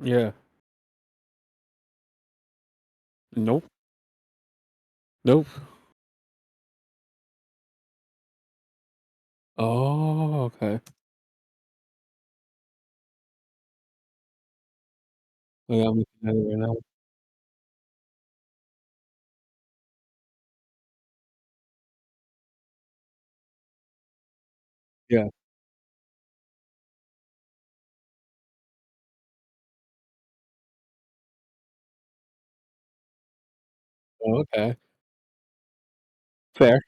Yeah. Nope. Nope. Oh, okay. Yeah, I'm looking at it right now. Yeah. Oh, okay. Fair.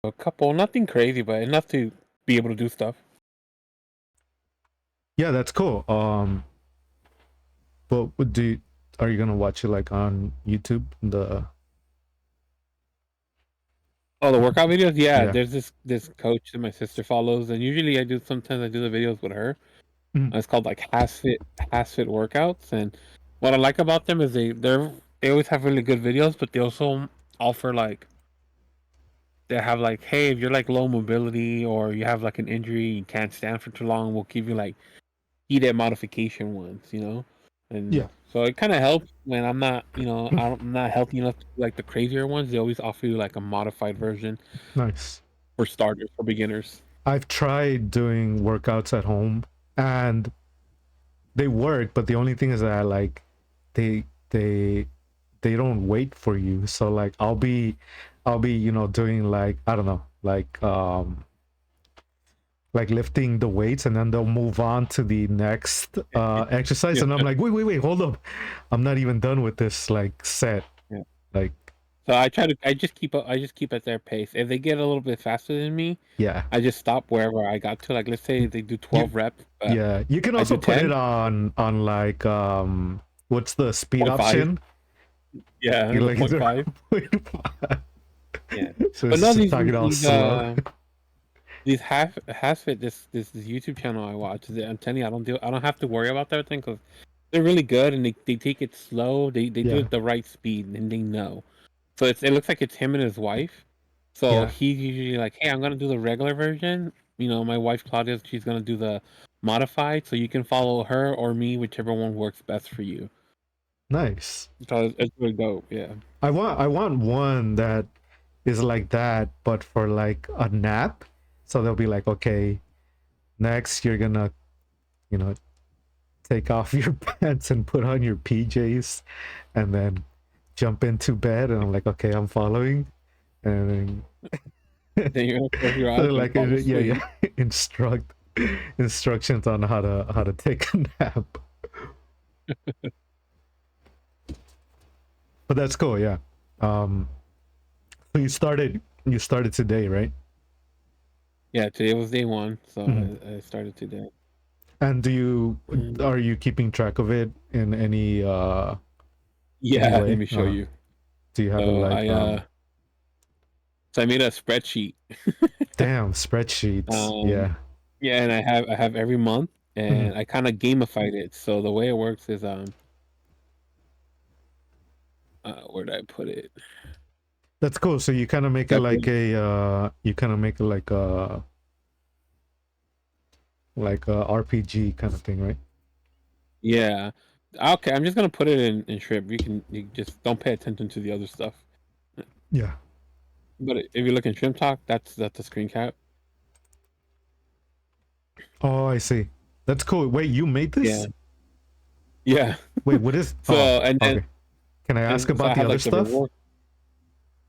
A couple, nothing crazy, but enough to be able to do stuff. Yeah, that's cool. But are you gonna watch it like on YouTube? Oh, the workout videos? Yeah, Yeah. there's this coach that my sister follows, and usually sometimes I do the videos with her. Mm, It's called like Has Fit workouts, and what I like about them is they always have really good videos, but they also offer like they have like, hey, if you're like low mobility or you have like an injury, you can't stand for too long, we'll give you like heated modification ones, yeah. and so it kind of helps when I'm not healthy enough to do, like the crazier ones. They always offer you like a modified version Nice. for starters, for beginners. I've tried doing workouts at home and they work, but the only thing is that like they they they don't wait for you. So like I'll be doing like I don't know, like lifting the weights and then they'll move on to the next exercise Yeah, and I'm like, wait, hold up. I'm not even done with this like set. yeah. Like, So I just keep at their pace. If they get a little bit faster than me, yeah. I just stop wherever I got to. Like, let's say they do You 12 reps, but yeah, you can I do also put it 10, on like what's the speed 0.5. option? Yeah, You the like point 5. 0.5. Yeah. So But it's no, just talking all slow. these has fit this YouTube channel I watch. I'm telling you, I don't have to worry about everything because they're really good and they take it slow. They do Yeah, it the right speed and they know. So it looks like it's him and his wife. So yeah. he's usually like, "Hey, I'm gonna do the regular version." My wife Claudia, she's gonna do the modified. So you can follow her or me, whichever one works best for you. Nice. So it's really dope. Yeah. I want one that is like that, but for like a nap. So they'll be like, okay, next you're gonna, you know, take off your pants and put on your PJs and then jump into bed. And I'm like, okay, I'm following. And then Then you're gonna close your eyes so and like fall yeah, asleep. instructions on how to take a nap. But that's cool, yeah. Um so you started today, right? Yeah, today was day one, so Mhm. I started today. And Mm. are you keeping track of it in any Yeah, let way? me show you. Do you have it So like I made a spreadsheet. damn spreadsheets? Um, Yeah. yeah, and I have every month, Mhm. and I kind of gamified it. So the way it works is where did I put it? That's cool. So you kind of make it I like put a you kind of make it like a RPG kind of thing, right? Yeah. Okay, I'm just gonna put it in shrimp. You just don't pay attention to the other stuff. Yeah. But if you look in shrimp talk, that's a screen cap. Oh, I see. That's cool. Wait, you made Yeah. this? Yeah. Wait, what is? So Oh, and then okay. Can I ask and so about I the have other like the stuff? reward.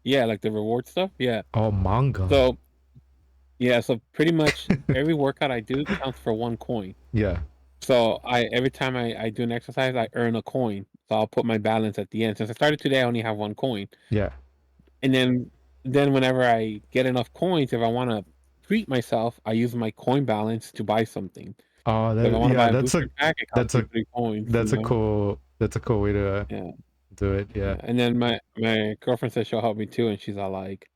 Yeah, like the reward stuff. Yeah. Oh, manga. So yeah, so pretty much every workout I do counts for 1 coin. Yeah. So I every time I do an exercise, I earn a coin. So I'll put my balance at the end. Since I started today, I only have 1 coin. Yeah. And then whenever I get enough coins, if I want to treat myself, I use my coin balance to buy something. Oh, So if I that want to yeah. buy a That's a booster pack, it costs that's me a 3 coins. that's a cool way to Yeah, do it. Yeah. yeah. And then my girlfriend says she'll help me too, and she's like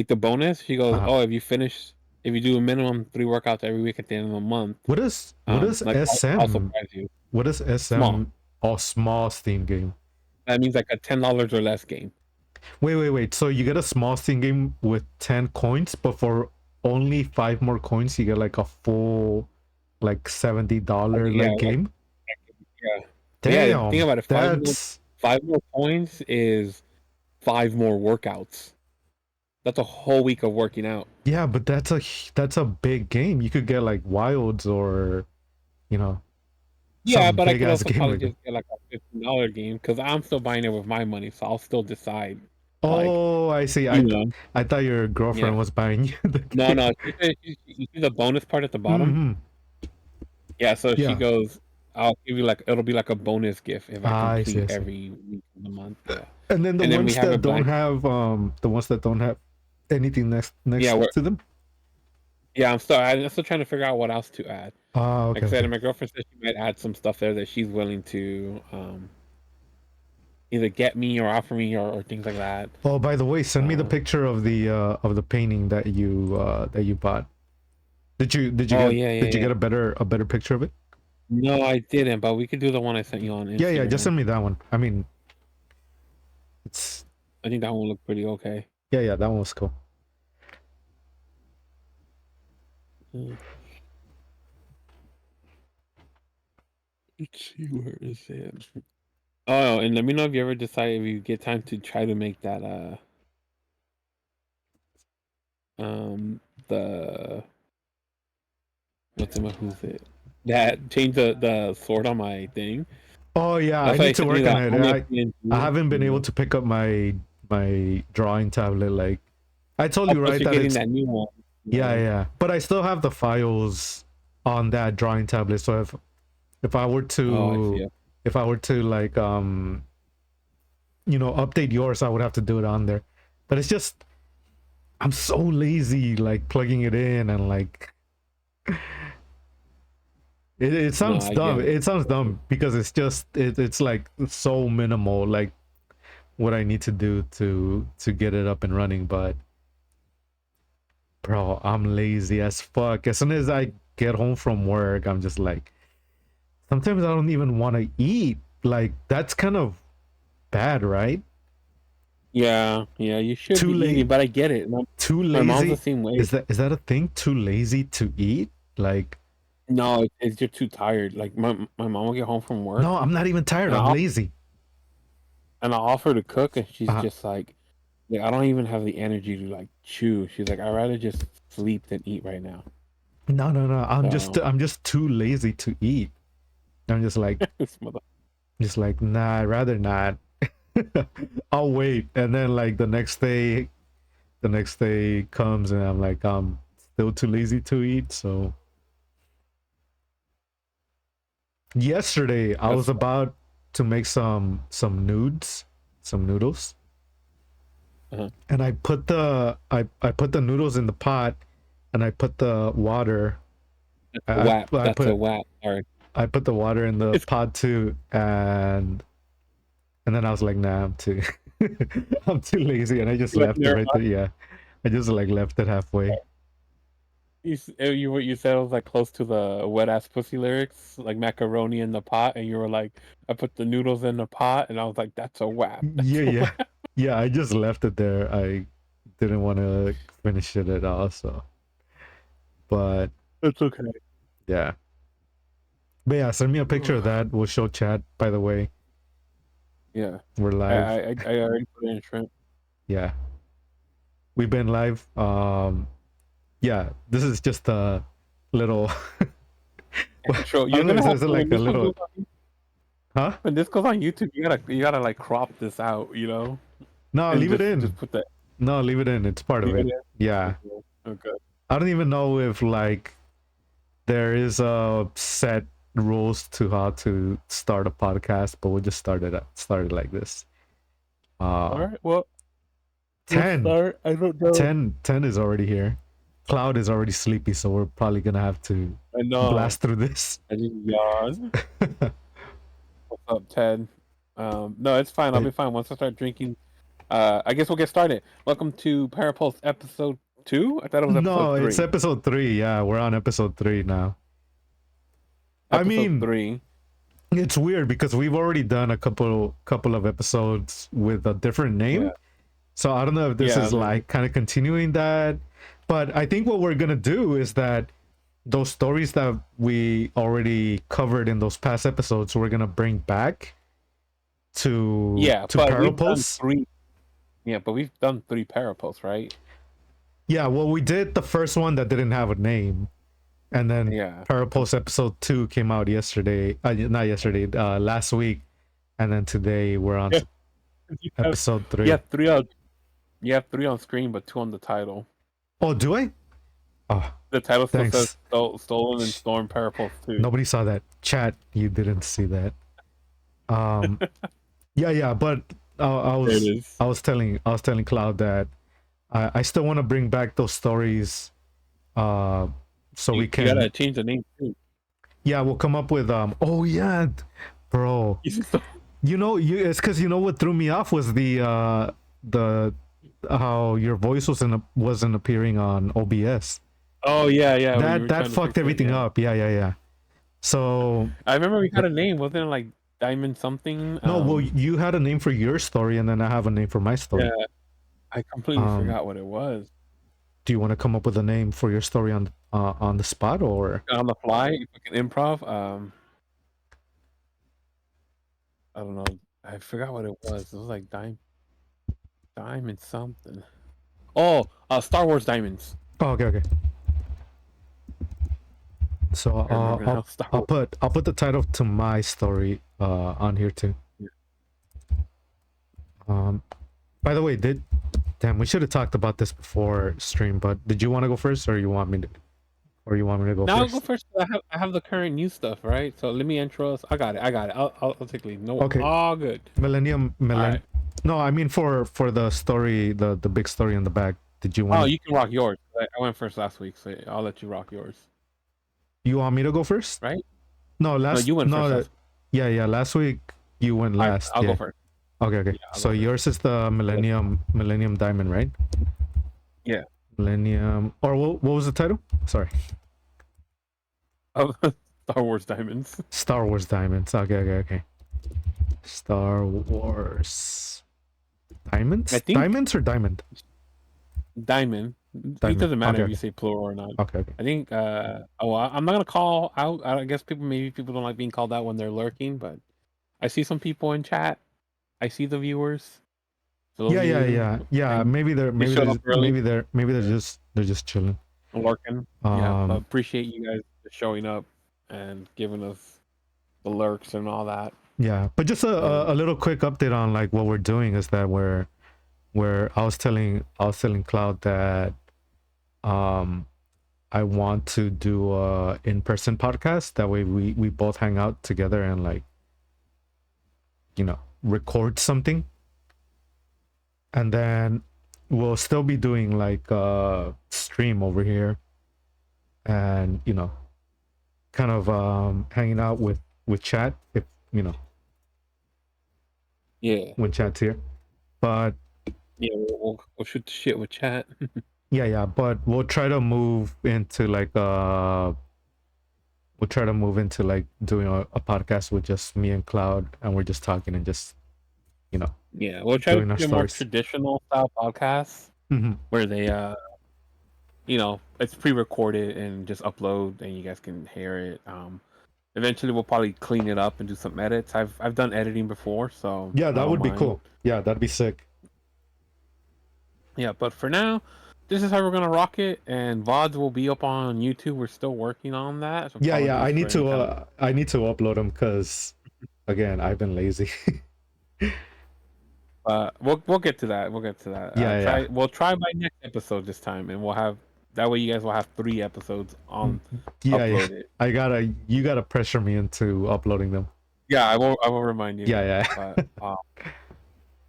the bonus. She goes, Uh-huh. oh, if you do a minimum 3 workouts every week at the end of the month, What is like I'll SM? surprise you. What is Small. SM? Oh, small Steam game. That means like a $10 or less game. Wait. So you get a small Steam game with 10 coins, but for only five more coins, you get like a full like Like, $70 yeah, like game. yeah. But yeah, think Damn, about it. that's Five more points is 5 more workouts. That's a whole week of working out. yeah, but that's a big game. You could get like wilds or you know Yeah, some but I big could ass also game probably like that. just get like a $15 game because I'm still buying it with my money, so I'll still decide. Like, Oh, I see. you know, I thought your girlfriend yeah. was buying you the No, game. no. You see the bonus part at the bottom? Mm-hmm. Yeah, so she Yeah. goes, I'll give you like it'll be like a bonus gift if I I see. complete I see. every week of the month. Yeah. And then the And then we ones have that it don't blank. have Anything next Yeah, to them? I'm still trying to figure out what else to add. Ah, Like okay, I said, okay. and my girlfriend said she might add some stuff there that she's willing to either get me or offer me or things like that. Oh, by the way, send me the Uh, picture of the painting that you bought. oh yeah, yeah, did you yeah. get a better picture of it? No, I didn't, but we could do the one I sent you on Yeah, yeah, just Instagram. send me that one. I mean, it's I think that one looked pretty okay. yeah, yeah, that one was cool. Mm. Let's see, where is it? Oh, and let me know if you ever decide if you get time to try to make that um the who's it? That change the sword on my thing. Oh yeah, I That's why I need to sent you work on that it. only I PNG. haven't been able Yeah. to pick up my drawing tablet. Like I told Oh, you, plus right, you're that getting it's that new one. yeah, Yeah. yeah. But I still have the files on that drawing tablet. So if I were Oh, I see. to if I were to like update yours, I would have to do it on there. But it's just I'm so lazy like plugging it in and like it No, sounds I dumb. get it. It sounds dumb because it's just it's like so minimal like what I need to do to get it up and running, but bro, I'm lazy as fuck. As soon as I get home from work, I'm just like sometimes I don't even want to eat. Like that's kind of bad, right? Yeah, yeah, you should Too be eating, late, but I get it. too My mom's the lazy. same way. Is that a thing? Too lazy to eat? Like No, it's just too tired. Like my mom will get home from work no, I'm not even tired. and I'm lazy. I'll offer to cook and she's Uh, just like, I don't even have the energy to like chew. She's like, I'd rather just sleep than eat right now. no, no, no. So I'm just too lazy to eat. I'm this mother just like nah. I'd rather not. I'll wait, and then like the next day comes, and I'm like I'm still too lazy to eat. So yesterday I was that's about to make some noodles, uh and I put the noodles in the pot, and I put the water. a whap. I That's a put whap. Sorry. I put the water in the It's pot too, and then I was like, nah, I'm too I'm too lazy, and I just like left it never right there. Yeah, I just like left it halfway. you what you said was like close to the wet ass pussy lyrics, like macaroni in the pot, and you were like, I put the noodles in the pot, and I was like, that's a whap. Yeah, That's a yeah, whap. yeah. I just left it there. I didn't want to finish it at all. So, but It's okay. yeah, but yeah, send me a picture of that. We'll show chat. By the way, Yeah. we're I, live. I I already put in shrimp. Yeah, we've been live. Yeah, this is just a little. Intro. I You're don't know. gonna have Is it to like a little? Huh? when this goes on YouTube, you gotta like crop this out, No, and leave it just in. put that. No, leave it in. It's part of Leave it it. in. Yeah, Okay. Okay. I don't even know if like there is a set rules to how to start a podcast, but we'll just start it like this. All Uh right. Well, we'll 10, start. I don't know. 10 is already here. Cloud is already sleepy, so we're probably gonna have to I know. blast through this. I just yawn. What's up, Ted? No, it's fine. I'll Hey, be fine once I start drinking. I guess we'll get started. Welcome to Parapulse episode 2. I thought it was no, episode it's 3. episode 3. Yeah, we're on episode 3 now. I Episode mean, 3. it's weird because we've already done a couple of episodes with a different Yeah. name. So I don't know if this Yeah. is like kind of continuing that, but I think what we're gonna do is that those stories that we already covered in those past episodes, we're gonna bring back Yeah, to but we've done Parapulse. 3. Yeah, but we've done 3 Parapulse, right? Yeah, well, we did the first one that didn't have a name, and then Yeah. Parapulse episode 2 came out yesterday. Not yesterday, last week, and then today we're on Yeah. to You have, episode you 3. have 3 on you have 3 on screen, but 2 on the title. Oh, do I? Oh, The title still says thanks. Stolen and Storm Parapulse 2. Nobody saw that. Chat, you didn't see that. Um, yeah, yeah, but There it is. I was telling Cloud that I still want to bring back those stories. So we You gotta can. change the name too. Yeah, we'll come up with. Oh yeah, bro. You know, it's because you know what threw me off was the how your voice wasn't appearing on OBS. Oh yeah. We That were that trying to fucked fix it. everything Yeah, up. Yeah. So I remember we had a name. Wasn't it like Diamond something? no, well, you had a name for your story, and then I have a name for my story. Yeah, I completely Um, forgot what it was. do you want to come up with a name for your story on the spot, or On the fly, if we can improv. I don't know. I forgot what it was. It was like Diamond something. Oh, Star Wars Diamonds. oh, okay. So I remember now. Star I'll Wars. put the title to my story on here too. Yeah. By the way, damn, we should have talked about this before stream, but did you want to go first, or you want me to go Now I'll go first? first. I have the current new stuff, right? So let me intro us. I got it. I'll take lead. No, Okay, all good. All right. No, I mean for the story, the big story in the back. Did you want Oh, to? you can rock yours. I went first last week, so I'll let you rock yours. You want me to go first? Right? No, No, you went first no, last week. yeah. Last week you went All right, last. I'll go Yeah. first. Okay. Yeah, I'll So go first. yours is the Millennium Diamond, right? Yeah. Millennium. Or what was the title? Sorry. Star Wars Diamonds. Star Wars Diamonds. Okay. Star Wars I Diamonds. think Diamonds or diamond? Diamond. It Diamond. doesn't matter if you Okay. say plural or not. Okay. I think. I'm not gonna call out. I guess maybe people don't like being called out when they're lurking, but I see some people in chat. I see the viewers. For those of you, Yeah. and they showed up early Maybe they're just chilling. and lurking. Yeah, but Um. appreciate you guys showing up and giving us the lurks and all that. Yeah. But just And a little quick update on like what we're doing is that where I was telling Cloud that um I want to do a in-person podcast. That way we both hang out together and like, record something. And then we'll still be doing like a stream over here and, kind of hanging out with chat if, yeah, when chat's here. But yeah, we'll shoot the shit with chat. yeah, but we'll try to move into like doing a podcast with just me and Cloud, and we're just talking and just, Yeah, we'll try to doing our keep it more stories. traditional style podcasts where they it's pre-recorded and just upload and you guys can hear it. Eventually we'll probably clean it up and do some edits. I've done editing before, so Yeah, I that don't would be mind. cool. Yeah, that'd be sick. Yeah, but for now, this is how we're gonna rock it, and VODs will be up on YouTube. We're still working on that. So Yeah. apologies for any kind of I need to upload them because, again, I've been lazy. we'll get to that. We'll get to that. Yeah. We'll try by next episode this time, and we'll have that way you guys will have 3 episodes on Yeah. uploaded. You gotta pressure me into uploading them. Yeah, I will remind you. Yeah. But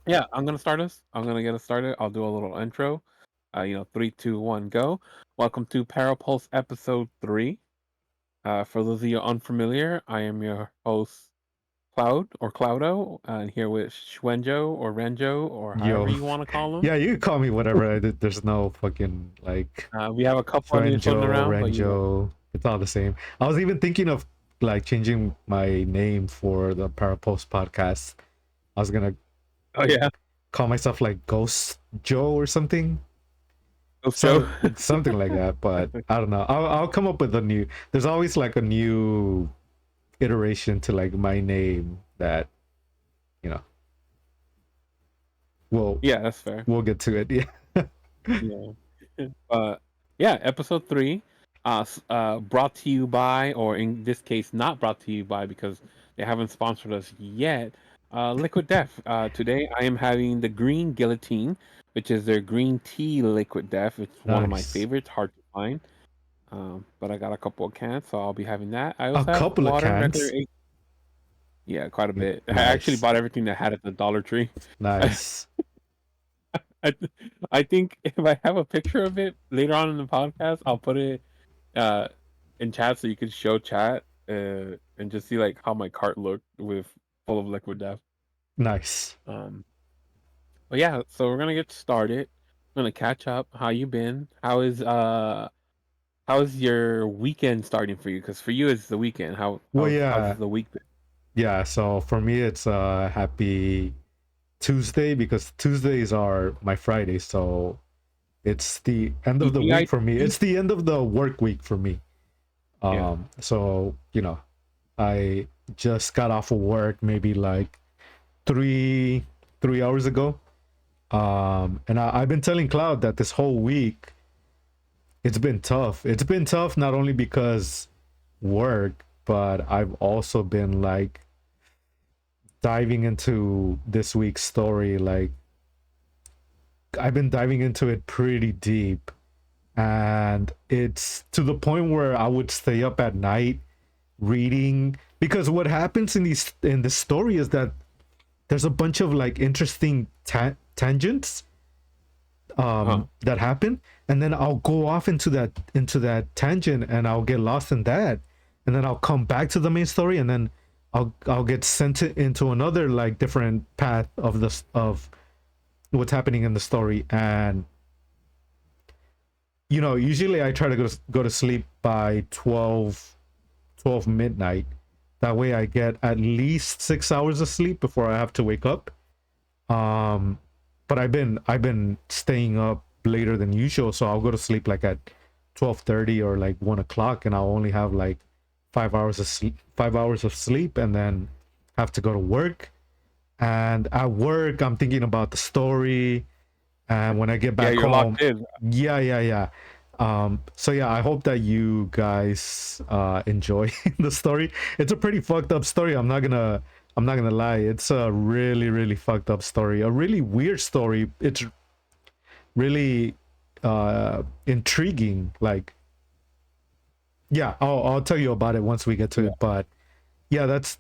yeah, I'm gonna start us. I'm gonna get us started. I'll do a little intro. 3, 2, 1, go. Welcome to Parapulse episode 3. For those of you unfamiliar, I am your host Cloud or Cloudo, and here with Schwenjo or Renjo or however Yo. you want to call him. Yeah, you can call me whatever. There's no fucking like We have a couple others floating Renjo, around, but Renjo. It's all the same. I was even thinking of like changing my name for the Parapulse podcast. I was gonna oh yeah, call myself like Ghost Joe or something. Ghost Joe. Something like that, but I don't know. I'll come up with a new. There's always like a new iteration to like my name that, you know. Yeah, that's fair. We'll get to it. Yeah. Yeah. Episode 3, brought to you by, or in this case, not brought to you by because they haven't sponsored us yet. Liquid Death. Today I am having the Green Guillotine, which is their green tea Liquid Death. It's one of my Nice. favorites, hard to find. But I got a couple of cans, so I'll be having that. I A also have couple of water, cans. regular. Yeah, quite a bit. Nice. I actually bought everything that had at the Dollar Tree. Nice. I I think if I have a picture of it later on in the podcast, I'll put it uh in chat so you can show chat and just see like how my cart looked with full of liquid death. Nice. Um but yeah, so we're gonna get started. I'm gonna catch up. How you been? How's your weekend starting for you? Because for you it's the weekend. Well, How's yeah, the week been? yeah. So for me, it's happy Tuesday because Tuesdays are my Friday. So it's the end of the week for me. TGIT? It's the end of the work week for me. Yeah. So I just got off of work maybe like three 3 hours ago. And I've been telling Cloud that this whole week it's been tough. It's been tough not only because work, but I've also been like diving into this week's story. Like I've been diving into it pretty deep, and it's to the point where I would stay up at night reading because what happens in this story is that there's a bunch of like interesting tangents Uh-huh. that happen, and then I'll go off into that tangent and I'll get lost in that, and then I'll come back to the main story, and then I'll get sent into another like different path of what's happening in the story. And usually I try to go to sleep by 12 midnight. That way I get at least 6 hours of sleep before I have to wake up. um but I've been staying up later than usual, so I'll go to sleep like at 12:30 or like 1 o'clock, and I'll only have like 5 hours of sleep, 5 hours of sleep, and then have to go to work. And at work I'm thinking about the story, and when I get Yeah, back you're home, locked in. yeah. So yeah, I hope that you guys enjoy the story. It's a pretty fucked up story. I'm not gonna lie. It's a really, really fucked up story. A really weird story. It's really intriguing. Like, yeah, I'll tell you about it once we get to Yeah. it. But yeah, that's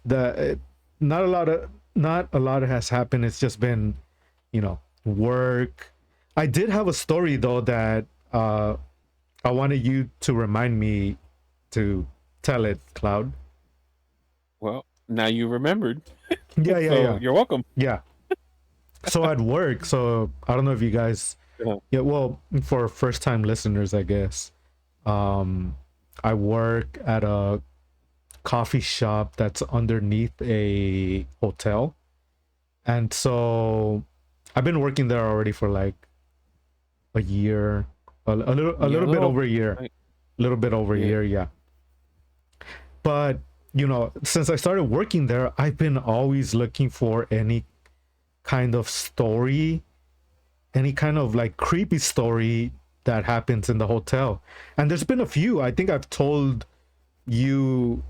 not a lot has happened. It's just been, work. I did have a story though that I wanted you to remind me to tell it, Cloud. Well, now you remembered. Yeah, yeah, So yeah, you're welcome. yeah. So at work, so I don't know if you guys, Uh-huh. yeah, well, for first time listeners, I guess. Um, I work at a coffee shop that's underneath a hotel, and so I've been working there already for like a year, a Yeah, a little bit little over a year, like, a little bit over a yeah. year, yeah. But since I started working there, I've been always looking for any kind of story, any kind of like creepy story that happens in the hotel. And there's been a few. I think I've told you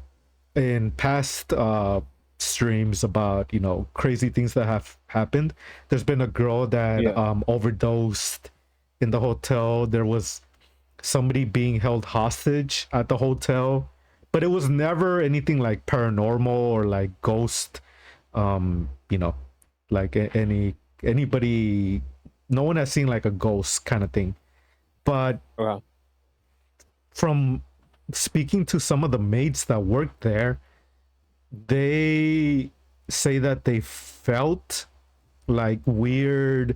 in past streams about crazy things that have happened. There's been a girl that Yeah. overdosed in the hotel. There was somebody being held hostage at the hotel, but it was never anything like paranormal or like ghost. um you know like anybody, no one has seen like a ghost kind of thing. But Wow. from speaking to some of the maids that work there, they say that they felt like weird,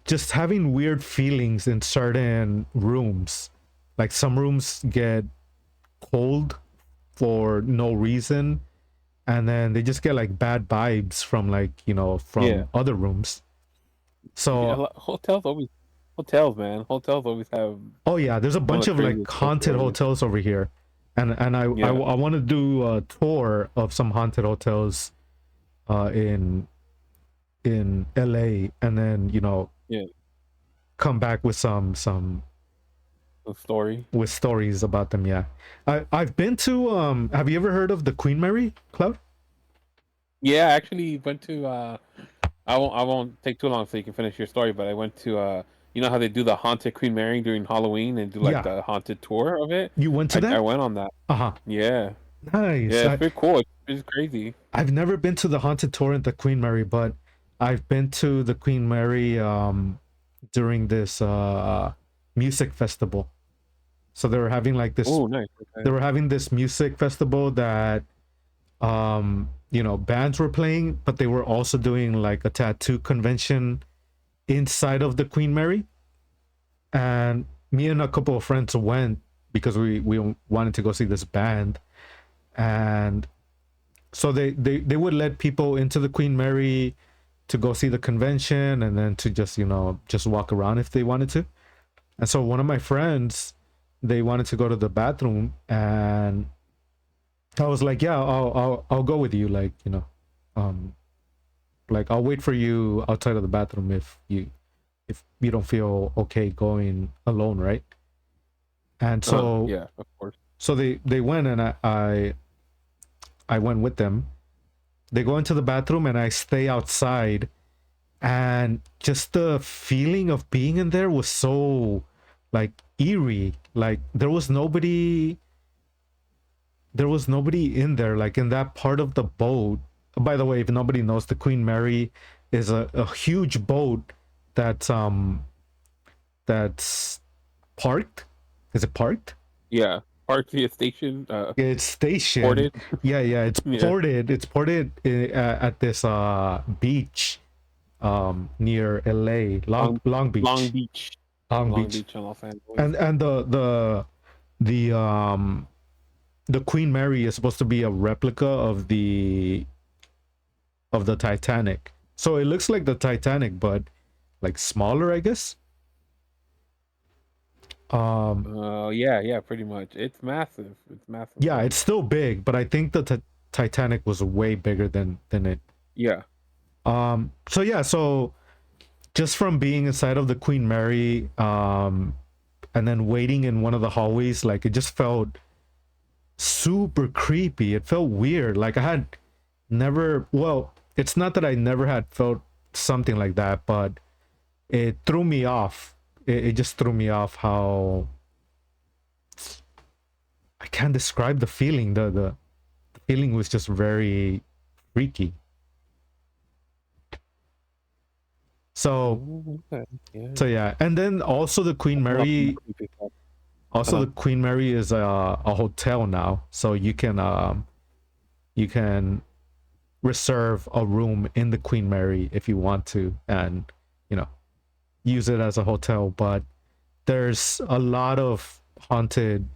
just having weird feelings in certain rooms. Like some rooms get cold for no reason, and then they just get like bad vibes from like Yeah. from other rooms. Yeah. So Hotels, man. Hotels always have oh yeah, there's a one of bunch the of like craziest ghost haunted stories. hotels over here, and I Yeah. want to do a tour of some haunted hotels in LA, and then Yeah. come back with some The story. with stories about them. Yeah, I've been to have you ever heard of the Queen Mary, Cloud? Yeah, I actually went to I won't take too long so you can finish your story, but I went to you know how they do the haunted Queen Mary during Halloween and do like Yeah, the haunted tour of it? you went to I that. went on that. Uh-huh. Yeah. Yeah, Nice. it's pretty cool. It's crazy. I've never been to the haunted tour at the Queen Mary, but I've been to the Queen Mary during this music festival. So they were having like this Oh, nice. they Okay. were having this music festival that bands were playing, but they were also doing like a tattoo convention inside of the Queen Mary. And me and a couple of friends went because we wanted to go see this band. And so they would let people into the Queen Mary to go see the convention and then to just walk around if they wanted to. And so one of my friends, they wanted to go to the bathroom, and I was like, yeah, I'll go with you, like, um like I'll wait for you outside of the bathroom if you don't feel okay going alone, right? And so Yeah, of course. so they went, and I went with them. They go into the bathroom and I stay outside, and just the feeling of being in there was so like eerie. Like there was nobody in there, like in that part of the boat. By the way, if nobody knows, the Queen Mary is a huge boat that's parked. Is it parked? Yeah, parked via station. It's stationed. Ported. Yeah, it's Yeah, ported. It's ported at this beach near LA, Long Long Long Beach. Beach, Long Long Beach. Beach in Los Angeles. And the Queen Mary is supposed to be a replica of the Titanic. So it looks like the Titanic, but like smaller, I guess. Um, Yeah, pretty much. It's massive. It's massive yeah, boat. it's still big, but I think the Titanic was way bigger than it. Yeah. So yeah, so just from being inside of the Queen Mary, and then waiting in one of the hallways, like it just felt super creepy. It felt weird. Like I had never, well, it's not that I never had felt something like that, but it threw me off. It just threw me off how I can't describe the feeling. The feeling was just very freaky. So Oh, okay. so Yeah. yeah, and then also the Queen A lot of Mary. creepy stuff. Also, Uh-huh. the Queen Mary is a hotel now, so you can reserve a room in the Queen Mary if you want to, and you know use it as a hotel. But there's a lot of haunted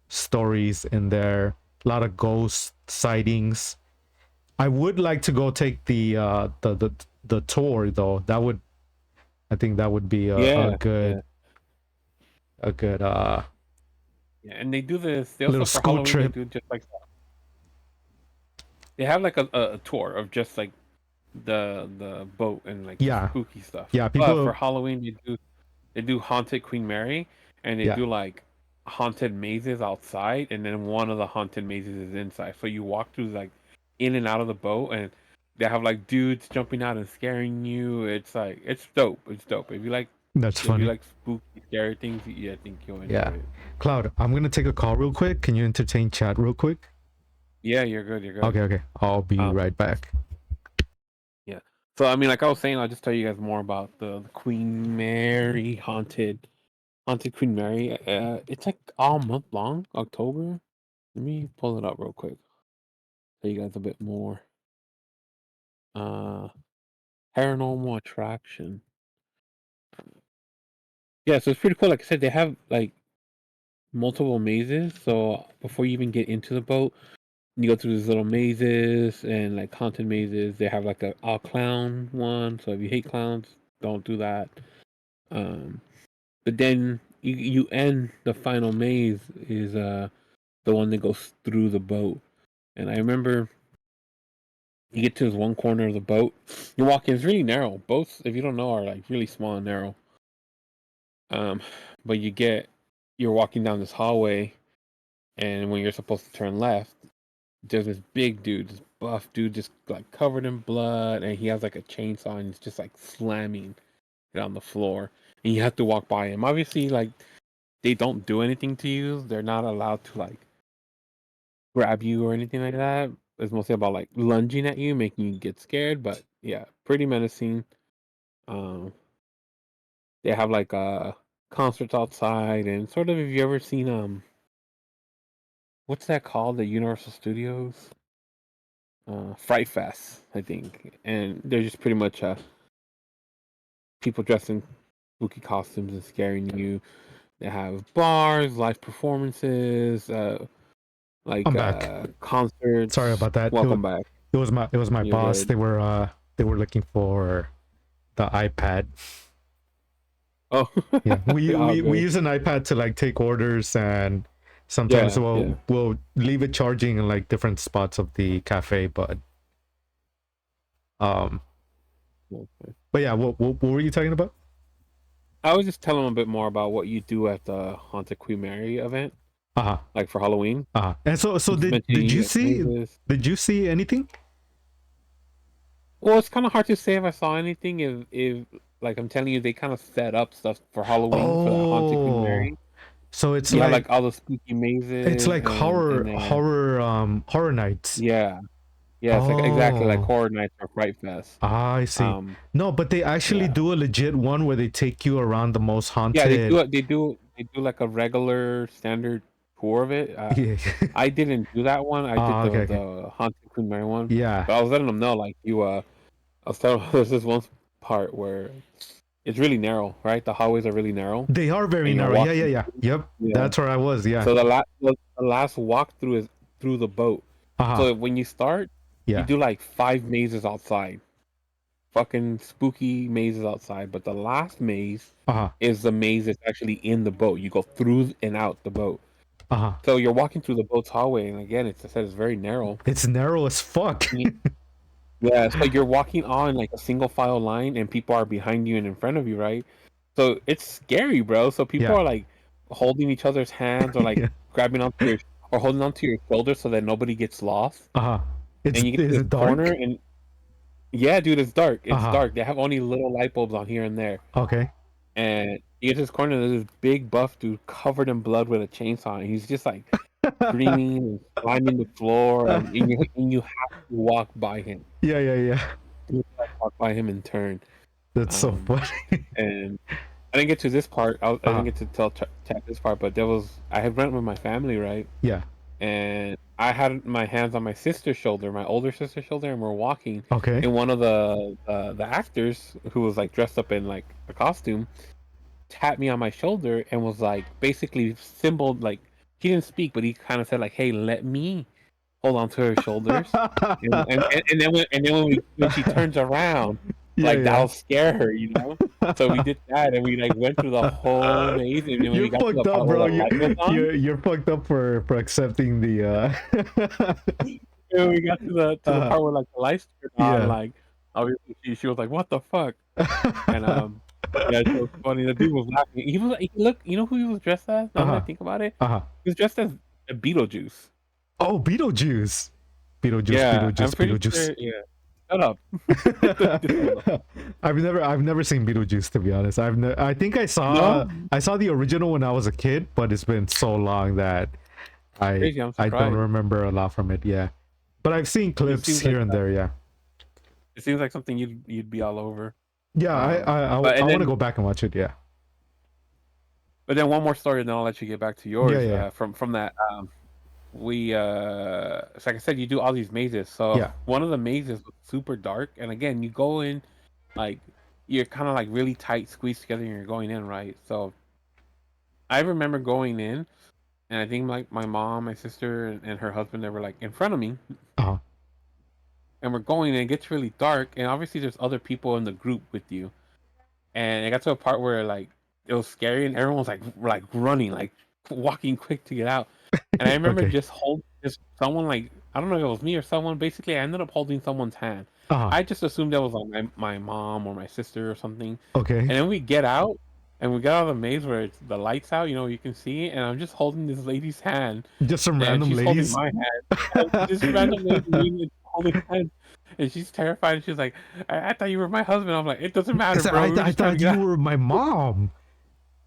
stories in there, a lot of ghost sightings. I would like to go take the tour though. I think that would be a Yeah, good yeah, a good yeah. And they do this. They little also for school Halloween they trip. do just like they have like a tour of just like the boat and like the Yeah, spooky stuff. yeah, But for people. Halloween they do haunted Queen Mary, and they Yeah, do like haunted mazes outside, and then one of the haunted mazes is inside. So you walk through like in and out of the boat, and they have like dudes jumping out and scaring you. It's like it's dope. It's dope. that's If you funny. like spooky scary things, yeah, I think you'll enjoy Yeah. it. Cloud, I'm gonna take a call real quick. Can you entertain chat real quick? Yeah, you're good. You're good. Okay, okay. I'll be Um, right back. yeah. So I mean, like I was saying, I'll just tell you guys more about the Queen Mary haunted Queen Mary. It's like all month long, October. Let me pull it up real quick. Tell you guys a bit more. Uh, paranormal attraction. Yeah, so it's pretty cool. Like I said, they have like multiple mazes. So before you even get into the boat, you go through these little mazes and like haunted mazes. They have like a all clown one. So if you hate clowns, don't do that. Um, but then you end the final maze is the one that goes through the boat. And I remember you get to this one corner of the boat. You walk in, it's really narrow. Boats, if you don't know, are like really small and narrow. Um, but you're walking down this hallway, and when you're supposed to turn left, there's this big dude, this buff dude, just like covered in blood, and he has like a chainsaw, and he's just like slamming it on the floor, and you have to walk by him. Obviously, like they don't do anything to you. They're not allowed to like grab you or anything like that. It's mostly about like lunging at you, making you get scared. But Yeah, pretty menacing. Um, they have like concerts outside, and sort of. Have you ever seen what's that called? The Universal Studios, Fright Fest, I think, and they're just pretty much people dressed in spooky costumes and scaring you. They have bars, live performances, I'm back. Sorry concerts. about that. Welcome back. It was my You're boss. good. They were looking for the iPad. Oh, Yeah, all we good. use an iPad to like take orders, and sometimes Yeah, yeah. we'll leave it charging in like different spots of the cafe. Um, Okay. but yeah, what were you talking about? I was just telling them a bit more about what you do at the Haunted Queen Mary event, Uh huh. like for Halloween. Uh huh. And so Just mentioning you mazes. did you see anything? Well, it's kind of hard to say if I saw anything. If like I'm telling you, they kind of set up stuff for Halloween for that Haunted Queen Oh, Mary. so You have like all the spooky it's mazes, like and then horror nights. yeah, yeah, it's like exactly like Oh, Horror Nights or Fright Fest. I see. Um, No, but they actually yeah, do a legit one where they take you around the most yeah, they do haunted. it. They do like a regular standard tour of it. Yeah. I didn't do that one. I did Okay, okay. the Haunted Queen Mary one, Yeah. but I was letting them know like you. I was telling them there's this one part where it's really narrow, right? The hallways are really narrow, They are very and you're narrow. Yeah, yeah, walking. yeah. Yep. Yeah. That's where I was. Yeah. So the last walkthrough is through the boat. Uh-huh. So when you start, you Yeah. do like 5 mazes outside, fucking spooky mazes outside. But the last maze Uh-huh. is the maze that's actually in the boat. You go through and out the boat. Uh-huh. So you're walking through the boat's hallway, and again, it's I said it's very narrow. It's narrow as fuck. Yeah, so you're walking on like a single file line, and people are behind you and in front of you, right? So it's scary, bro. So people Yeah. are like holding each other's hands, or like Yeah. grabbing onto your or holding onto your shoulder so that nobody gets lost. Uh-huh. And you get to Is this it corner, dark? and yeah, dude, it's dark. It's Uh-huh. dark. They have only little light bulbs on here and there. Okay. And you get to this corner, and there's this big buff dude covered in blood with a chainsaw, and he's just like screaming and climbing the floor, and you have to walk by him. Yeah, yeah, yeah. You have to walk by him and turn. That's so Um, funny. and I didn't get to this part. I didn't Uh-huh. get to tell chat this part, but there was I had went with my family, right? Yeah. And I had my hands on my sister's shoulder, my older sister's shoulder, and we're walking. Okay. And one of the actors who was like dressed up in like a costume tapped me on my shoulder and was like basically symboled like he didn't speak, but he kind of said like, "Hey, let me hold on to her shoulders." And then when she turns around, Yeah, like yeah. that'll scare her, you know. So we did that, and we like went through the whole maze, and then when we You're got to the fucked up, part where bro. the light was on, You're fucked up for accepting the and we got to the uh part where like the lights turned on, yeah. like obviously she was like, "What the fuck?" And yeah, it was funny. The dude was laughing. He looked, you know who he was dressed as? Now that I Uh-huh. think about it, Uh-huh. he was dressed as a Beetlejuice. Oh, Beetlejuice. Yeah, I'm pretty Beetlejuice. sure. Yeah, shut up. Just hold on. I've never seen Beetlejuice, to be honest. I think No, I saw the original when I was a kid, but it's been so long that crazy. I'm I don't surprised. remember a lot from it. Yeah, but I've seen It clips seems here like and there. Yeah, it seems like something you'd be all over. yeah. But I and want to then go back and watch it. Yeah, one more story, and then I'll let you get back to yeah, yours. yeah, From that, we it's like I said, you do all these mazes. So yeah. one of the mazes was super dark, and again, you go in like you're kind of like really tight squeezed together, and you're going in, right? So I remember going in, and I think like my mom, my sister, and her husband, they were like in front of me, Uh-huh. and we're going, and it gets really dark, and obviously there's other people in the group with you. And it got to a part where like it was scary, and everyone was like running, like walking quick to get out. And I remember Okay. just hold just someone like I don't know if it was me or someone. Basically, I ended up holding someone's hand. Uh-huh. I just assumed that was like my mom or my sister or something. Okay. And then we get out, and we got out of the maze where it's the lights out. You know, you can see, and I'm just holding this lady's hand, Just some and random she's holding ladies. my hand. And this random lady holding hands, and she's terrified. And she's like, I thought you were my husband." I'm like, "It doesn't matter, bro. We were I just trying to thought get you out." were my mom.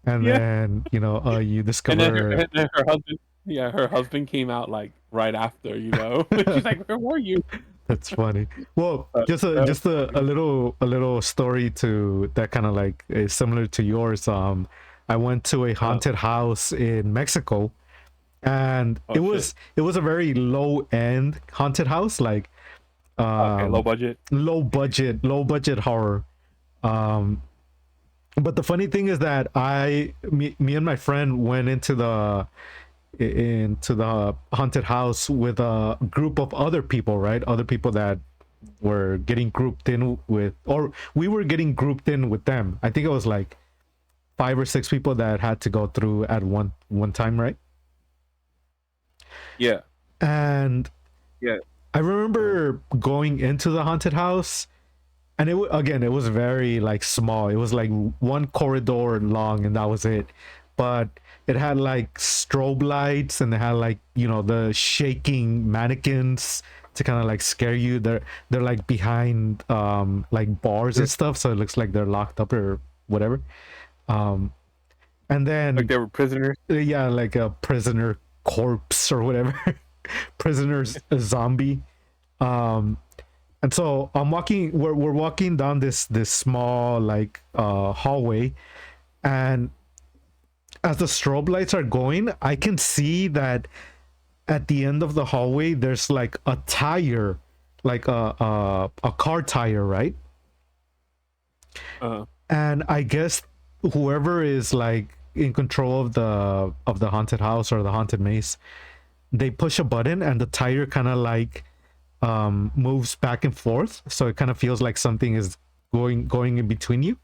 And Yeah. then, you And discover then her husband, yeah, her husband came out like right after, you know. She's like, "Where were you?" That's funny. Well, Uh, just a little story to that kind of like is similar to yours. I went to a uh, haunted house in Mexico, and oh shit. it was a very low end haunted house, like Okay, low budget. low budget horror. Um, but the funny thing is that me and my friend went into the haunted house with a group of other people, right? Other people that were getting grouped in with, or we were getting grouped in with them. I think it was like 5 or 6 people that had to go through at one time, right? Yeah. And Yeah. I Uh, remember going into the haunted house, and again, it was very like small. It was like one corridor long, and that was it. But it had like strobe lights, and they had like, you know, the shaking mannequins to kind of like scare you. They're like behind like bars and stuff, so it looks like they're locked up or whatever. um and like then they were prisoners. yeah, like a prisoner corpse or whatever. Prisoner's a zombie. um and so we're walking down this small like hallway, and as the strobe lights are going, I can see that at the end of the hallway there's like a tire, like a car tire, right? Uh, And I guess whoever is like in control of the haunted house or the haunted maze, they push a button and the tire kind of like moves back and forth, so it kind of feels like something is going in between you.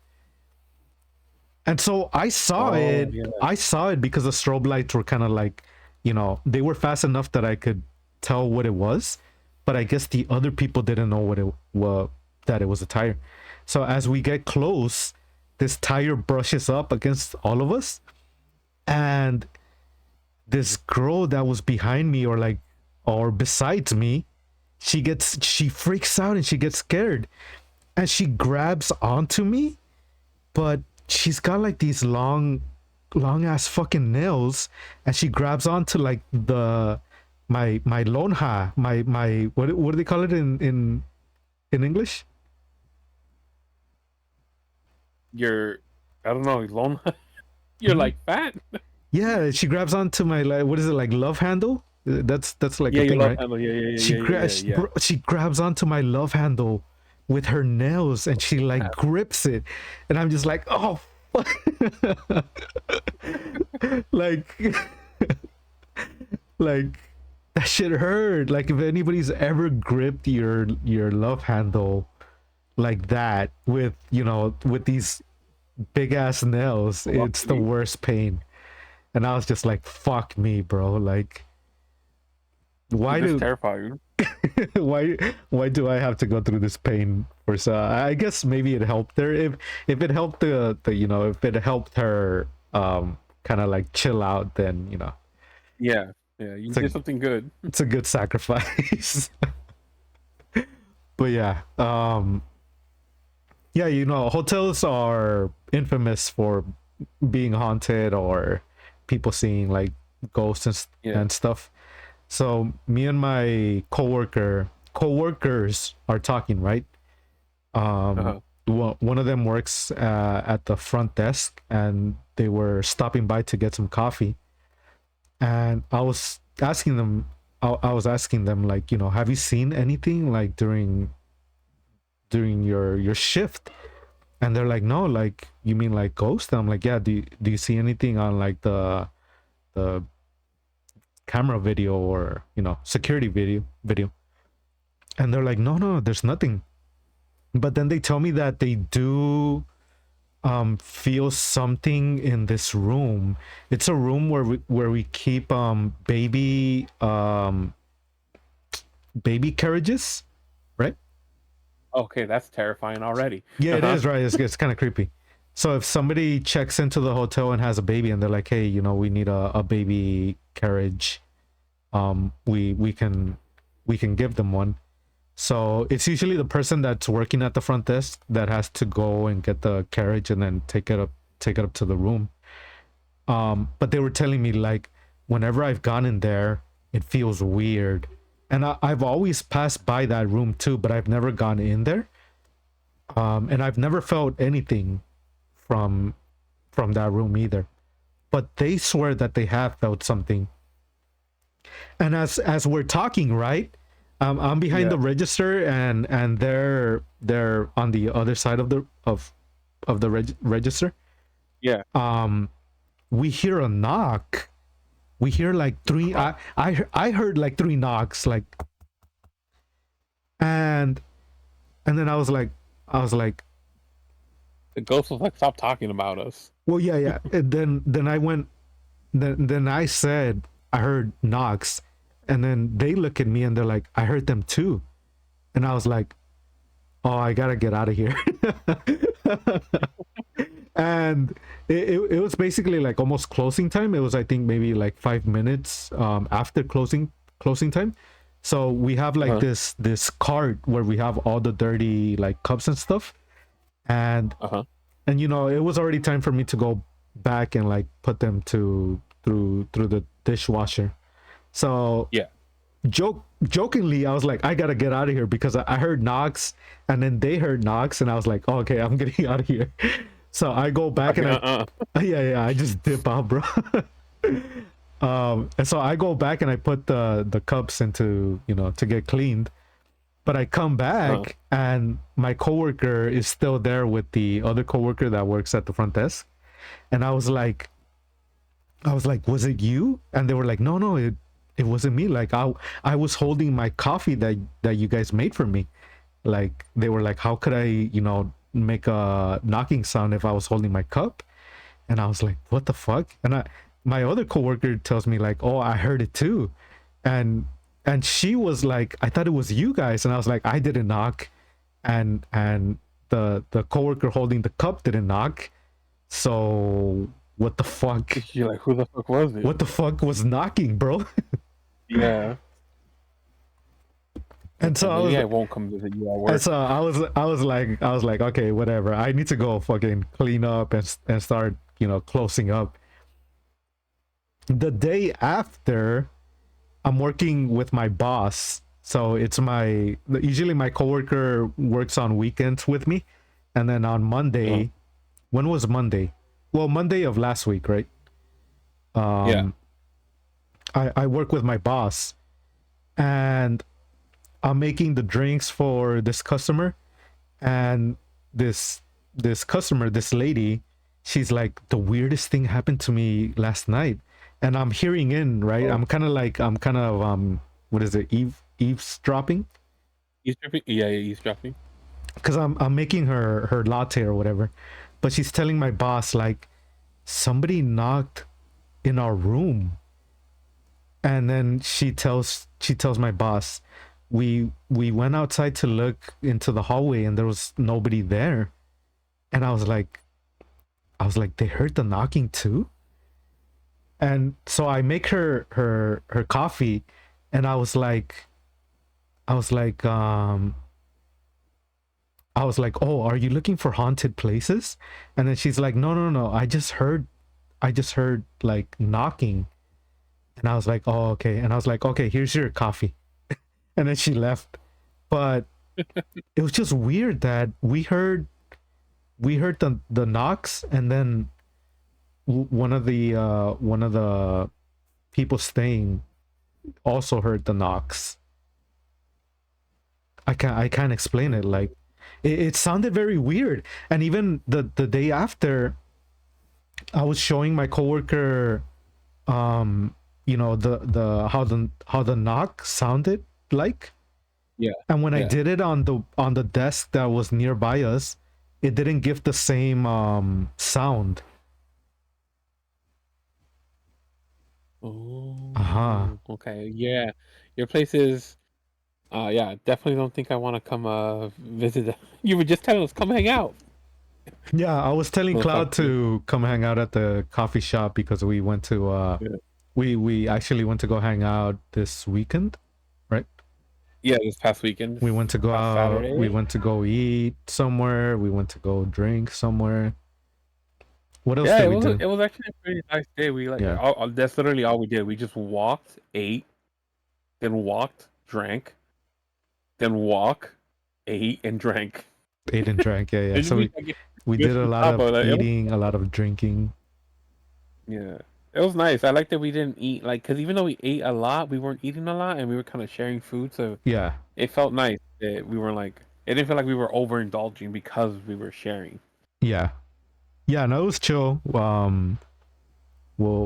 And so oh yeah. I saw it because the strobe lights were kind of like, you know, they were fast enough that I could tell what it was, but I guess the other people didn't know what it was, that it was a tire. So as we get close, this tire brushes up against all of us, and this girl that was behind me or besides me, she freaks out and she gets scared, and she grabs onto me, but she's got like these long ass fucking nails, and she grabs onto like my lonja, my what do they call it in English? You're, I don't know, alone. You're Hmm? like fat. Yeah, she grabs onto my, like, what is it, like love handle? That's like Yeah, a your thing, love right? handle. Yeah, yeah, She yeah, yeah, grabs yeah, yeah. she grabs onto my love handle with her nails, and she like grips it, and I'm just like, oh fuck. Like like that shit hurt. Like if anybody's ever gripped your love handle like that with, you know, with these big ass nails, it's the Velocity. worst pain. And I was just like, fuck me, bro. Like, why Dude, that's do terrifying. why why do I have to go through this pain for? So I guess maybe it helped her. If it helped the, you know, if it helped her kind of like chill out, then, you know, Yeah, yeah. You it's a did something good. it's a good sacrifice. But yeah, yeah, you know, hotels are infamous for being haunted or people seeing like ghosts Yeah. and stuff. So me and my coworkers are talking, right? Uh-huh. One of them works at the front desk, and they were stopping by to get some coffee. And I was asking them, like, you know, have you seen anything like during your shift? And they're like, no, like, you mean like ghosts? And I'm like, yeah. Do you see anything on like the camera video or, you know, security video? And they're like, no, there's nothing. But then they tell me that they do feel something in this room. It's a room where we keep baby carriages, right? Okay, that's terrifying already. Yeah, Uh it huh. is, right? It's kind of creepy. So if somebody checks into the hotel and has a baby, and they're like, hey, you know, we need a baby carriage, we can give them one. So it's usually the person that's working at the front desk that has to go and get the carriage and then take it up to the room. But they were telling me, like, whenever I've gone in there, it feels weird. and I've always passed by that room too, but I've never gone in there. And I've never felt anything from that room either. But they swear that they have felt something. And as we're talking, right? I'm behind Yeah. the register, and they're on the other side of the register. Yeah. We hear a knock. We hear like three. Uh-huh. I heard like three knocks, like, and then I was like, The ghost was like, "Stop talking about us." well, yeah, yeah. And then I went. Then I said I heard knocks, and then they look at me and they're like, I heard them too, and I was like, oh, I gotta get out of here. And it was basically like almost closing time. It was, I think, maybe like 5 minutes after closing time. So we have like Uh-huh. this cart where we have all the dirty like cups and stuff, and Uh-huh. and it was already time for me to go back and like put them through the dishwasher. So Yeah. jokingly, I was like, I gotta get out of here because I heard knocks, and then they heard knocks, and I was like, oh, okay, I'm getting out of here. So I go back Like, and uh-uh. yeah, I just dip out, bro. And so I go back and I put the cups into, to get cleaned. But I come Uh-huh. back and my coworker is still there with the other coworker that works at the front desk. And I was like, was it you? And they were like, no, it wasn't me. Like I was holding my coffee that you guys made for me. Like they were like, how could I, make a knocking sound if I was holding my cup? And I was like, what the fuck? And my other coworker tells me like, oh, I heard it too. And she was like, I thought it was you guys. And I was like, I didn't knock. And the coworker holding the cup didn't knock. So what the fuck? You're like, who the fuck was it? What the fuck was knocking, bro? Yeah. And so Okay, I was maybe I won't come visit you at and work. so I was like, okay, whatever. I need to go fucking clean up and start, closing up. The day after, I'm working with my boss. So it's usually my coworker works on weekends with me. And then on Uh-huh. Monday, when was Monday? Well, Monday of last week, right? Yeah. I work with my boss, and I'm making the drinks for this customer, and this customer, this lady, she's like, the weirdest thing happened to me last night. And I'm hearing in, right? Oh, I'm kind of what is it, eavesdropping, eavesdropping? Yeah, yeah, eavesdropping. because I'm making her latte or whatever. But she's telling my boss like, somebody knocked in our room. And then she tells my boss, we went outside to look into the hallway and there was nobody there. And I was like, they heard the knocking too. And so I make her coffee, and I was like oh, are you looking for haunted places? And then she's like, no, no, no, I just heard like knocking. And I was like, oh, okay. And I was like, okay, here's your coffee. And then she left. But it was just weird that we heard the knocks, and then one of the people staying also heard the knocks. I can't explain it. Like it sounded very weird. And even the day after, I was showing my coworker the knock sounded like. Yeah. And when I Yeah. did it on the desk that was nearby us, it didn't give the same sound. Uh-huh. Oh, okay. Yeah. Your place is yeah, definitely don't think I want to come visit you were just telling us come hang out. Yeah, I was telling Cloud Motherfucker. to come hang out at the coffee shop because we went to Yeah. we actually went to go hang out this weekend, right? Yeah, this past weekend, We went to go past out, we Saturday. went to go eat somewhere, we went to go drink somewhere. What else Yeah, did we do? it was actually a pretty nice day. We like Yeah. that's literally all we did. We just walked, ate, then walked, drank, then walk, ate, and drank. Ate and drank. Yeah, yeah. And So we like, we did just a on lot top of of that. eating, a lot of drinking. Yeah, it was nice. I like that we didn't eat like because even though we ate a lot, we weren't eating a lot, and we were kind of sharing food, so Yeah, it felt nice that we were like it didn't feel like we were overindulging because we were sharing. yeah, yeah. No, it was chill. Well,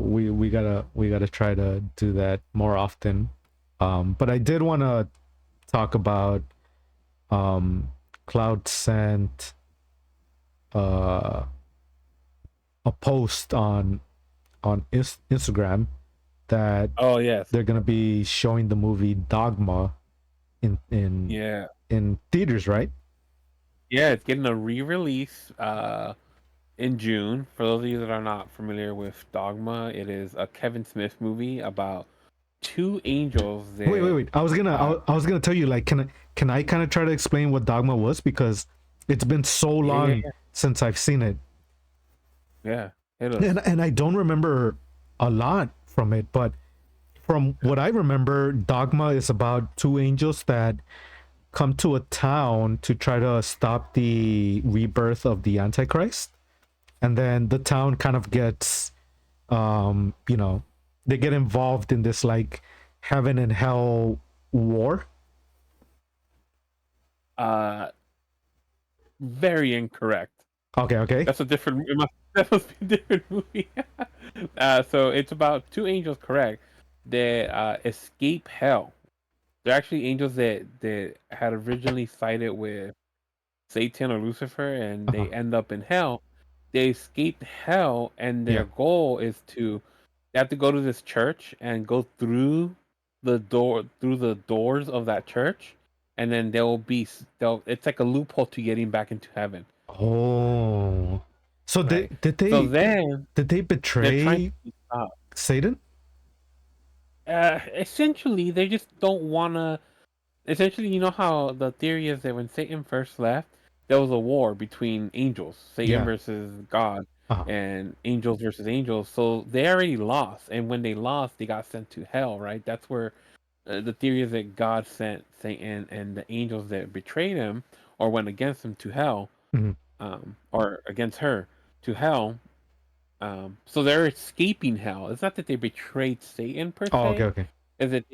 we gotta try to do that more often. But I did want to talk about Cloud sent uh a post on Instagram that Oh yes, they're gonna be showing the movie Dogma in in yeah, in theaters, right? yeah. It's getting a re-release in June. For those of you that are not familiar with Dogma, it is a Kevin Smith movie about two angels Wait, wait, that wait. I was gonna tell you, like, can I kind of try to explain what Dogma was, because it's been so yeah, yeah, long yeah, since I've seen it, yeah. Hit us. and I don't remember a lot from it, but from Yeah. what I remember, Dogma is about two angels that come to a town to try to stop the rebirth of the Antichrist, and then the town kind of gets, you know, they get involved in this like heaven and hell war. Uh, very incorrect. Okay, okay, That's a different. That must be a different movie. So it's about two angels, correct? That escape hell. They're actually angels that had originally sided with Satan or Lucifer, and uh-huh. they end up in hell. They escaped hell, and Yeah. their goal is to they have to go to this church and go through the doors of that church, and then they'll it's like a loophole to getting back into heaven, Oh, so right? did So they then did they they're trying betray to stop. Satan? Essentially, they just don't want to. Essentially, you know how the theory is that when Satan first left, there was a war between angels, Satan Yeah. versus God, Uh-huh. and angels versus angels. So they already lost, and when they lost, they got sent to hell. Right? That's where the theory is that God sent Satan and the angels that betrayed him or went against him to hell, Mhm. or against her to hell. So they're escaping hell. It's not that they betrayed Satan per Oh, okay, se. okay. Is that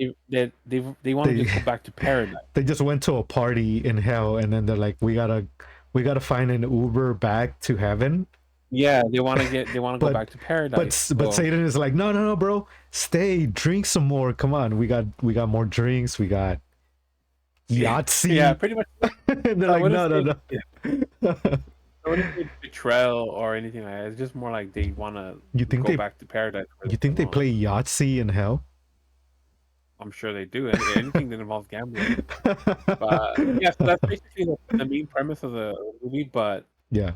they want to They just go back to paradise. they just went to a party in hell, and then they're like, we gotta find an Uber back to heaven. Yeah, they want to go But back to paradise. but So Satan is like, no, no, no, bro, stay, drink some more. Come on, we got more drinks. We got yeah, Yahtzee. pretty much. And they're I like, wouldn't no, no, say no. yeah, I wouldn't say betrayal or anything like that. It's just more like they want to you think go they back to paradise where you they think they belong. play Yahtzee in hell? I'm sure they do. Anything that involves gambling. But yeah, so that's basically the main premise of the movie. But Yeah,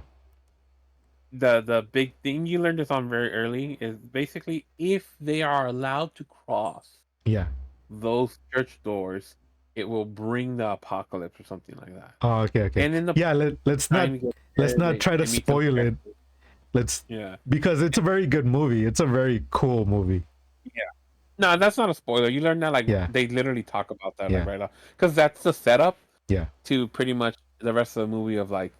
the big thing you learn this on very early is basically if they are allowed to cross yeah. those church doors, it will bring the apocalypse or something like that. Oh, okay, okay. And in the Yeah, let's trying not to get let's there, not try to they meet some spoil it. characters. Let's, Yeah. because it's a very good movie. It's a very cool movie. Yeah. No, that's not a spoiler. You learn that like Yeah, they literally talk about that like yeah, right now because that's the setup yeah, to pretty much the rest of the movie of like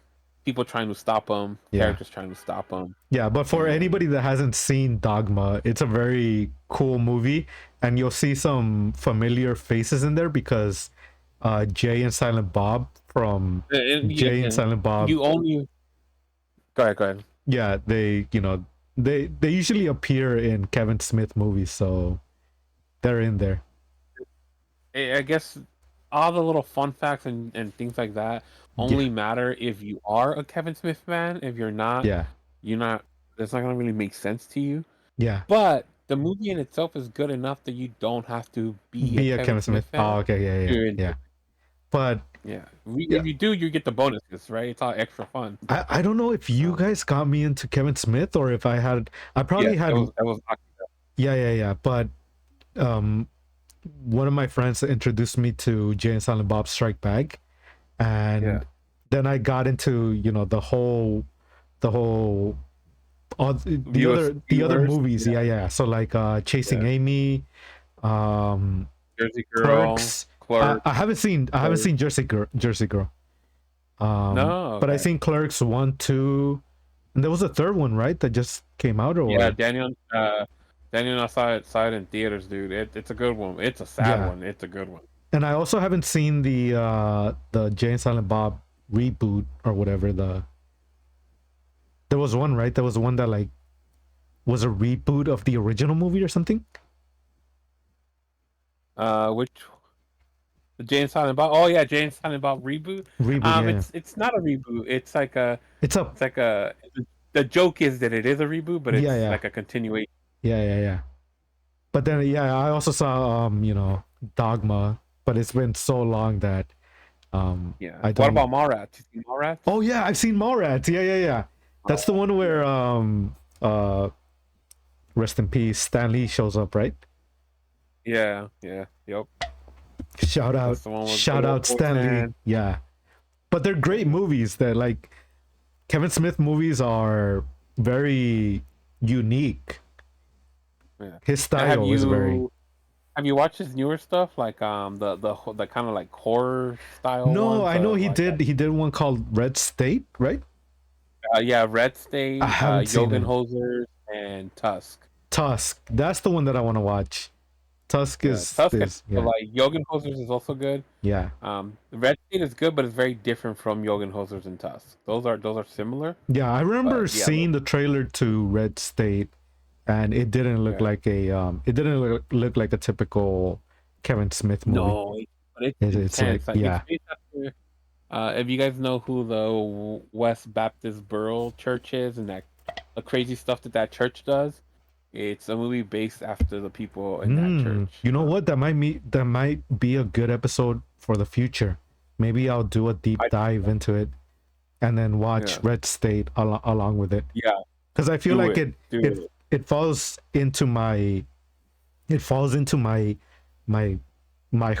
people trying to stop them, yeah. characters trying to stop them, Yeah, but for and anybody that hasn't seen Dogma, it's a very cool movie, and you'll see some familiar faces in there because Jay and Silent Bob from yeah, Jay and Silent Bob, you only go ahead. yeah, they usually appear in Kevin Smith movies, so they're in there. I guess all the little fun facts and things like that Yeah, only matter if you are a Kevin Smith fan. If you're not, yeah, you're not. That's not gonna really make sense to you. yeah. But the movie in itself is good enough that you don't have to be a Be a Kevin Kevin Smith Smith. Oh, fan okay, yeah, yeah, to enjoy. yeah. But Yeah, yeah, if you do, you get the bonuses, right? It's all extra fun. I don't know if you Um, guys got me into Kevin Smith, or if I yeah, probably had, that was yeah, yeah, yeah. But um one of my friends introduced me to Jay and Silent Bob Strike Back, yeah. and then I got into, the whole all the other Viewers, movies. yeah, Yeah, yeah. So like Chasing yeah. Amy, um Jersey Girl, Clerks, Clerks. I haven't seen Clerks. Jersey Girl. No, But I okay. seen Clerks 1, 2, and there was a third one, right? That just came out, Yeah, or Daniel, and I saw it in theaters, dude. It's a good one. It's a sad yeah. one. It's a good one. And I also haven't seen the Jay and Silent Bob reboot or whatever. There was one, right? There was one that like was a reboot of the original movie or something. Which the Jay and Silent Bob? Oh yeah, Jay and Silent Bob reboot. Reboot, yeah, yeah. It's not a reboot. It's a It's like a. The joke is that it is a reboot, but yeah, it's yeah, like a continuation. yeah, yeah, yeah. But then yeah, I also saw Dogma, but it's been so long that Yeah. I What don't. about Mallrats? You see Mallrats? Oh yeah, I've seen Mallrats. Yeah, yeah, yeah. That's the Oh, one yeah. where rest in peace, Stan Lee shows up, right? Yeah. Yeah. Yep. Shout That's out, the one with good shout old out boy Stan Lee. Stan. Yeah, but they're great Yeah. movies. That like Kevin Smith movies are very unique. Yeah. His Now, style is very. have you watched his newer stuff like the kind of like horror style No, ones I know of he like did. He did one called Red State, right? yeah, Red I State, haven't seen Yogan it. Hosers, and Tusk. Tusk. That's the one that I want to watch. Tusk Yeah, is Tusk, but yeah, like Yogan Hosers is also good. yeah, Red State is good, but it's very different from Yogan Hosers and Tusk. Those are similar, yeah. I remember but yeah, seeing the trailer to Red State, and it didn't look yeah. like look like a typical Kevin Smith movie. No, but it's It's like intense. Like it's yeah. based after. If you guys know who the West Baptist Borough Church is and that the crazy stuff that church does, it's a movie based after the people in that church. You know what? That might be a good episode for the future. Maybe I'll do a deep I dive into it and then watch Yeah, Red State along with it. yeah, Because I feel do like it, do it. it falls into my my my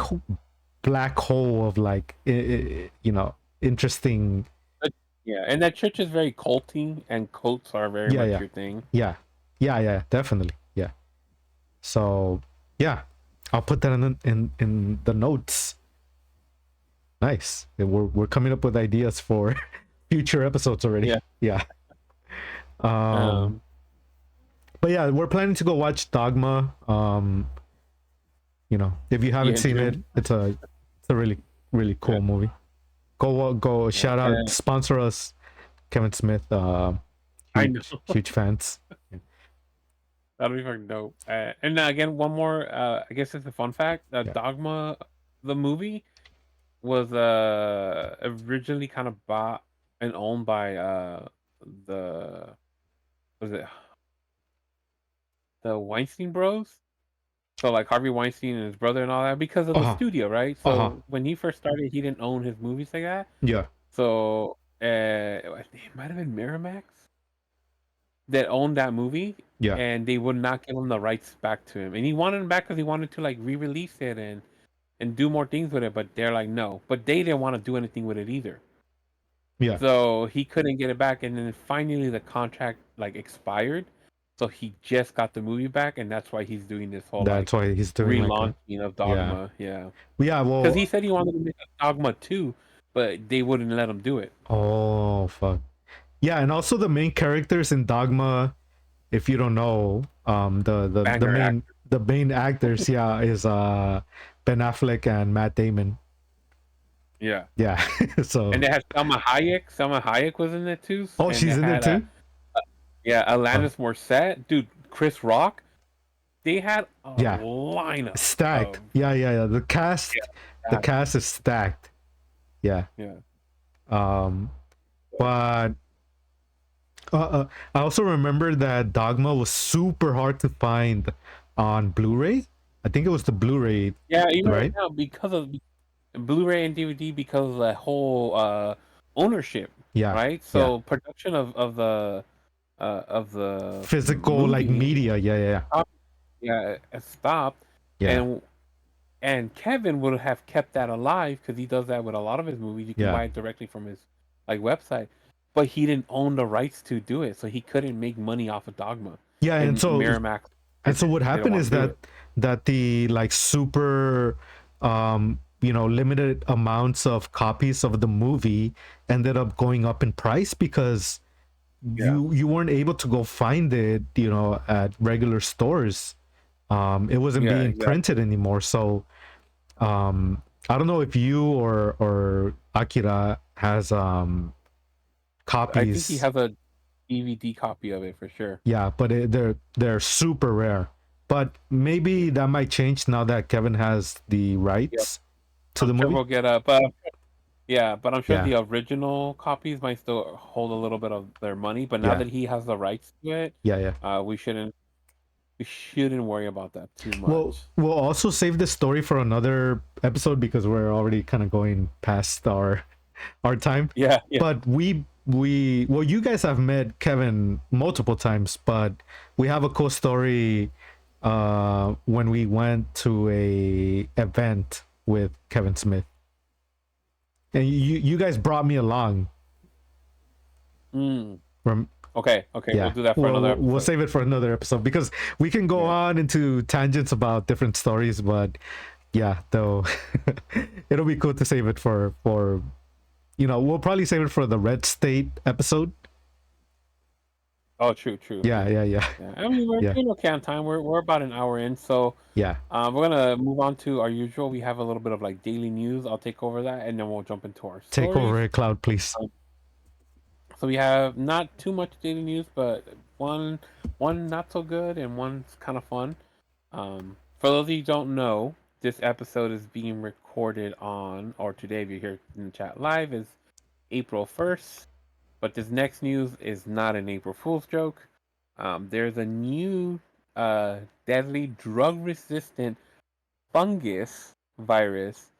black hole of like interesting. Yeah, and that church is very culty, and cults are very Yeah, much yeah, your thing. yeah, yeah, yeah, definitely, yeah. So yeah, I'll put that in the notes. Nice. Yeah, we're coming up with ideas for future episodes already. Yeah. Yeah. Um, Um. but yeah, we're planning to go watch Dogma. If you haven't Yeah. seen it, June. it's a really really Yeah. cool movie. Go Yeah. shout out, And sponsor us, Kevin Smith. I know Huge fans. that'll be fucking dope. And again, one more. I guess it's a fun fact. Yeah. Dogma, the movie, was originally kind of bought and owned by the was it the Weinstein Bros? So like Harvey Weinstein and his brother and all that because of Uh the huh. studio, right? Uh huh. So when he first started, he didn't own his movies like that. Yeah. So I think it might have been Miramax that owned that movie, Yeah. and they would not give him the rights back to him. And he wanted them back because he wanted to like re-release it and do more things with it. But they're like, no. But they didn't want to do anything with it either. Yeah. So he couldn't get it back, and then finally the contract like expired. So he just got the movie back, and that's why he's doing this whole like That's why he's doing like a relaunching of yeah. Dogma. Yeah, Yeah. because he Well. said he wanted to make a Dogma 2, but they wouldn't let him do it. Oh fuck. Yeah, and also the main characters in Dogma, if you don't know, Banger act. the main actors, yeah, is Ben Affleck and Matt Damon. Yeah, Yeah. and So they had Selma Hayek. Selma Hayek was in it too, oh, and they she's in it had too. yeah, Uh, Alanis Morissette, dude, Chris Rock. They had a yeah, lineup stacked. of Yeah, yeah, yeah. yeah, The that- cast is stacked. Yeah. yeah. Um, but I also remember that Dogma was super hard to find on Blu-ray. I think it was the Blu-ray, Yeah, even right right? now because of Blu-ray and DVD because of the whole ownership, Yeah, right? yeah. So production of the Physical like movie, media. Yeah, yeah, yeah. yeah, it stopped, Yeah, and Kevin would have kept that alive because he does that with a lot of his movies. You can yeah. buy it directly from his like website, but he didn't own the rights to do it, so he couldn't make money off of Dogma. Yeah, And Miramax and so what didn't happened want is to do it. that the like super limited amounts of copies of the movie ended up going up in price because Yeah. you weren't able to go find it, at regular stores. It wasn't Yeah. being printed Exactly. anymore. So I don't know if you or Akira has I think he copies. has a DVD copy of it for sure. Yeah, but they're super rare. But maybe that might change now that Kevin has the Yep. rights to I'm the sure movie. we'll get a, but yeah, but I'm sure Yeah, the original copies might still hold a little bit of their money. But now yeah, that he has the rights to it, yeah, yeah. we shouldn't worry about that too Well, much. we'll also save this story for another episode because we're already kind of going past our time. Yeah, yeah. But well, you guys have met Kevin multiple times, but we have a cool story when we went to a event with Kevin Smith. And you guys brought me along. Mm. From Okay, okay, we'll Yeah. do that for Well, another we'll episode. save it for another episode because we can go Yeah. on into tangents about different stories, but yeah, though it'll be cool to save it for we'll probably save it for the Red State episode. Oh, true, true. Yeah, yeah, yeah. Yeah. I mean, we're Yeah. doing okay on time. We're about an hour in, so Yeah. we're gonna move on to our usual. We have a little bit of like daily news. I'll take over that, and then we'll jump into our Take stories. over, Cloud, please. Um, so we have not too much daily news, but one not so good and one's kind of fun. For those of you who don't know, this episode is being recorded on, or today, if you're here in the chat live, is April 1st. But this next news is not an April Fool's joke. There's a new deadly drug resistant fungus virus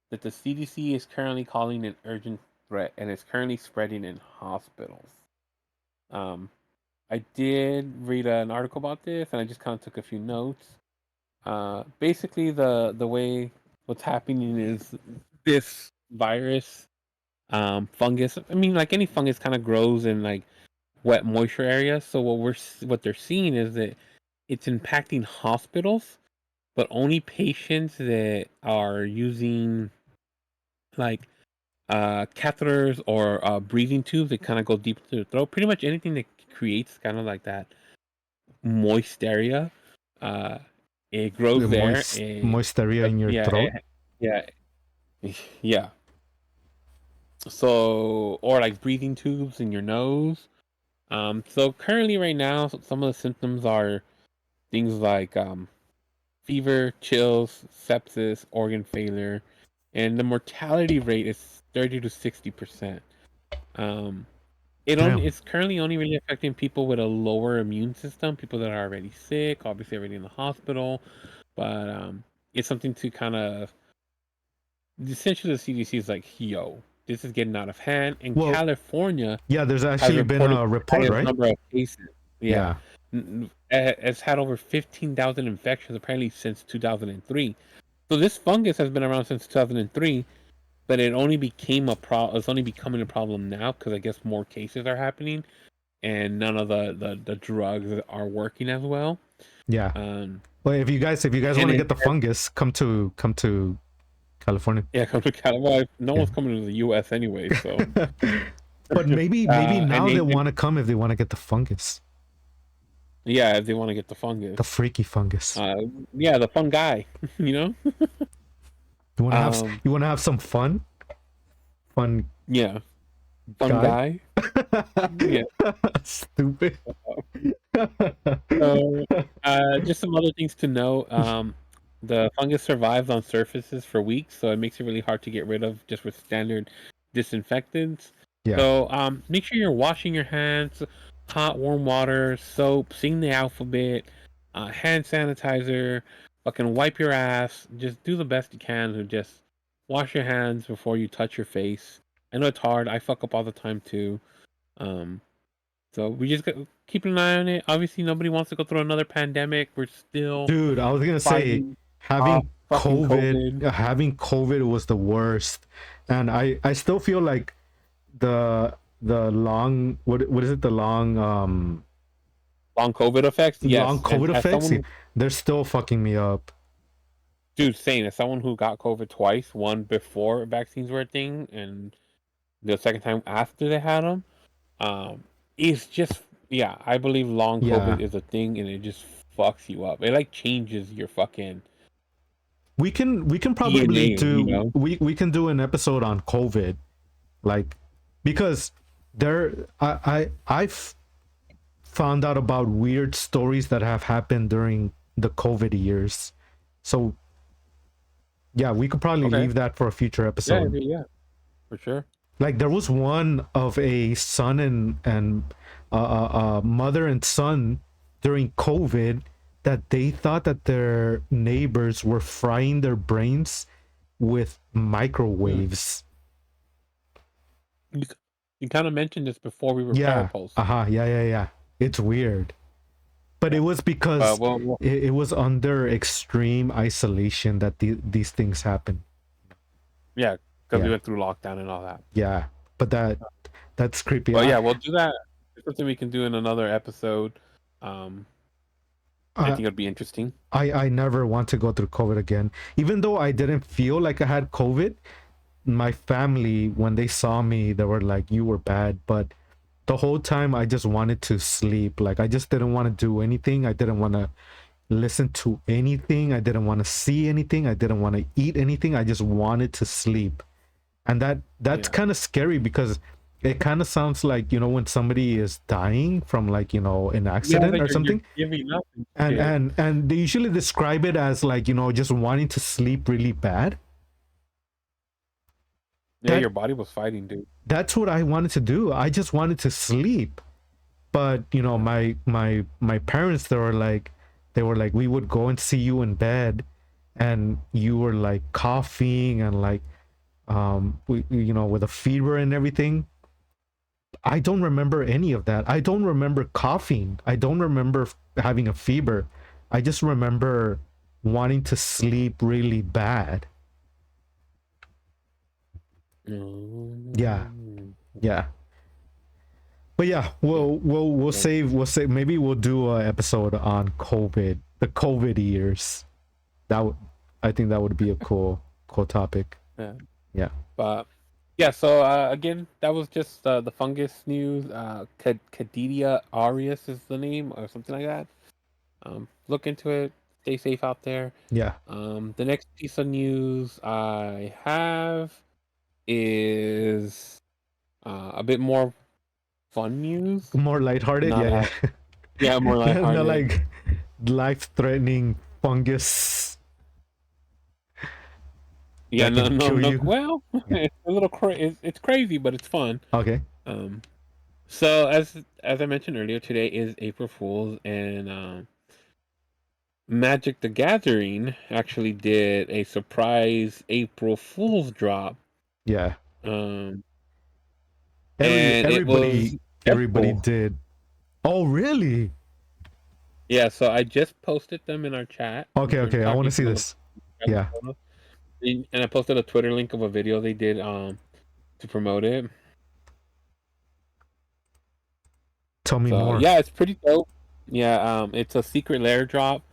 that the CDC is currently calling an urgent threat and is currently spreading in hospitals. Um, I did read an article about this and I just kind of took a few notes. Basically, the way what's happening is this virus, fungus. I mean, like any fungus, kind of grows in like wet moisture areas. So what they're seeing is that it's impacting hospitals, but only patients that are using like catheters or breathing tubes that kind of go deep into the throat. Pretty much anything that creates kind of like that moist area. Uh, it grows The there. moist area in your Yeah, throat. yeah, yeah. So or like breathing tubes in your nose. So currently, right now, some of the symptoms are things like fever, chills, sepsis, organ failure, and the mortality rate is 30 to 60%. Um, Damn. it's currently only really affecting people with a lower immune system, people that are already sick, obviously already in the hospital. But it's something to kind of essentially the CDC is like, yo, this is getting out of hand. And Well, California yeah, there's has actually been reported a the report, highest right? number of cases. Yeah. Yeah. It's had over 15,000 infections apparently since 2003. So this fungus has been around since 2003, but it's only becoming a problem now because I guess more cases are happening and none of the drugs are working as well. Yeah. Um, Well, if you guys and want to it, get the fungus, come to California. yeah, come to California. No Yeah. one's coming to the U.S. anyway, so But maybe and now they want to come if they want to get the fungus, yeah, if they want to get the the fungus, freaky fungus. uh, yeah, the fun guy, you know, You want to have um, you want to have some fun yeah, fun guy. guy, yeah. Stupid. So, just some other things to know. The fungus survives on surfaces for weeks, so it makes it really hard to get rid of just with standard disinfectants. Yeah. So, make sure you're washing your hands, hot, warm water, soap, sing the alphabet, hand sanitizer, fucking wipe your ass. Just do the best you can to just wash your hands before you touch your face. I know it's hard. I fuck up all the time too. Um, so we just got keep an eye on it. Obviously, nobody wants to go through another pandemic. We're still Dude, I was gonna say fighting off having fucking COVID. having COVID was the worst, and I still feel like the long what is it the Long COVID effects. long Yes, COVID as effects, someone, they're still fucking me up. dude, same as someone who got COVID twice, one before vaccines were a thing, and the second time after they had them. It's just yeah, I believe long Yeah, COVID is a thing, and it just fucks you up. It like changes your fucking we can probably DNA, you do know? we can do an episode on COVID, like, because there I've found out about weird stories that have happened during the COVID years. So yeah, we could probably Okay, leave that for a future yeah, episode. yeah, for sure. Like there was one of a son and mother and son during COVID that they thought that their neighbors were frying their brains with Hmm. microwaves. You, you kind of mentioned this before we were Yeah, parapulse, yeah. It's weird, but yeah. it was But because well, it was under extreme isolation that these things happen. yeah, because we Yeah, went through lockdown and all that. yeah, but that's creepy. But yeah, we'll do that. It's something we can do in another episode. Um, I I think it'd be interesting. I never want to go through COVID again. Even though I didn't feel like I had COVID, my family, when they saw me, they were like, "You were bad." But the whole time, I just wanted to sleep. Like I just didn't want to do anything. I didn't want to listen to anything. I didn't want to see anything. I didn't want to eat anything. I just wanted to sleep. And that's Yeah, kind of scary because it kind of sounds like, when somebody is dying from, like, an yeah, accident like or you're something. giving up and and shit. and and they usually describe it as, like, just wanting to sleep really bad. Yeah, that your body was fighting, dude. that's what I wanted to do. I just wanted to sleep. But Yeah. my parents, they were like, we would go and see you in bed, and you were like coughing and like, with a fever and everything. I don't remember any of that. I don't remember coughing. I don't remember having a fever. I just remember wanting to sleep really bad. Yeah, Mm. yeah. But yeah, Yeah. we'll save. Maybe we'll do an episode on COVID, the COVID years. That would, I think that would be a cool topic. Yeah. Yeah, But yeah, so again, that was just the fungus news. Cadidia aureus is the name, or something like that. Look into it. Stay safe out there. yeah. The next piece of news I have is a bit more fun news. More lighthearted. Not Yeah, as yeah. yeah, more Not lighthearted. like life-threatening fungus Yeah, that no, can no, kill no. you. Well, Yeah. it's a little it's crazy, but it's fun. Okay. Um, so as I mentioned earlier, today is April Fool's, and Magic the Gathering actually did a surprise April Fool's drop. Yeah. Um, Every and it was everybody everybody Deadpool. did. Oh, really? Yeah, so I just posted them in our chat Okay, since we're okay. I want to talking see some of this. Yeah. the and I posted a Twitter link of a video they did to promote it. Tell me So more. yeah, it's pretty dope. Yeah, it's a secret lair drop.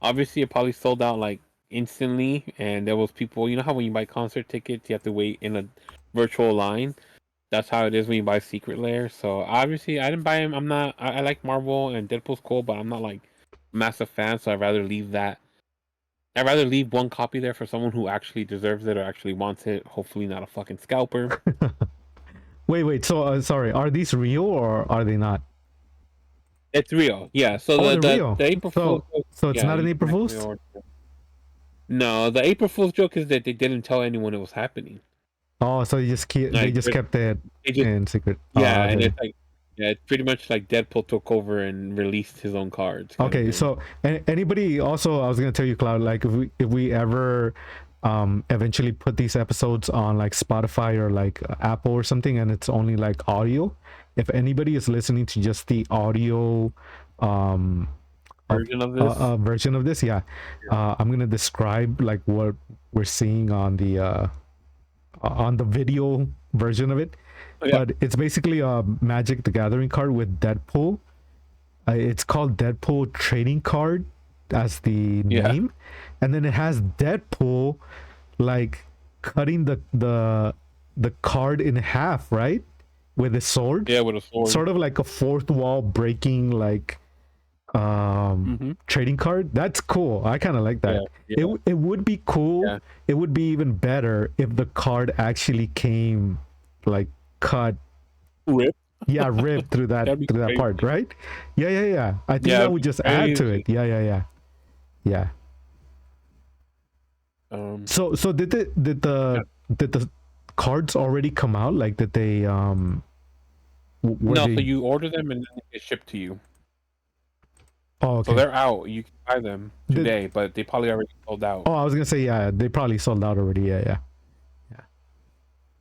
Obviously, it probably sold out like instantly, and there was people. You know how when you buy concert tickets, you have to wait in a virtual line. That's how it is when you buy secret lair. So obviously, I didn't buy him. I'm not. I like Marvel and Deadpool's cool, but I'm not like massive fan. So I'd rather leave that. I'd rather leave one copy there for someone who actually deserves it or actually wants it. Hopefully, not a fucking scalper. Wait. So, sorry. Are these real or are they not? It's real, yeah. So Oh, the they're the, real. the April Fool's joke, So it's yeah, not an you can April actually Fool's? order it. No, the April Fool's joke is that they didn't tell anyone it was happening. Oh, so they Like just kept it they just in secret. Oh, yeah, and okay. it's like yeah, it's pretty much like Deadpool took over and released his own cards, kind of Okay, thing. so anybody also, I was gonna tell you, Cloud, like if we ever eventually put these episodes on like Spotify or like Apple or something, and it's only like audio, if anybody is listening to just the audio um of Version of this. version of this, yeah, I'm gonna describe like what we're seeing on the video version of it. Oh, yeah. But it's basically a Magic the Gathering card with Deadpool. It's called Deadpool trading card. as the name, and then it has Deadpool like cutting the card in half, right, with a sword. Yeah, with a sword. Sort of like a fourth wall breaking, like trading card. That's cool. I kind of like that. It would be cool. Yeah. It would be even better if the card actually came like cut, ripped through that part, right? Yeah. I think that would just add to it. Yeah. So did the cards already come out? Like, did they No, so you order them and then they get shipped to you. Oh, okay. So they're out. You can buy them today, but they probably already sold out. Oh, I was gonna say, yeah, they probably sold out already. Yeah.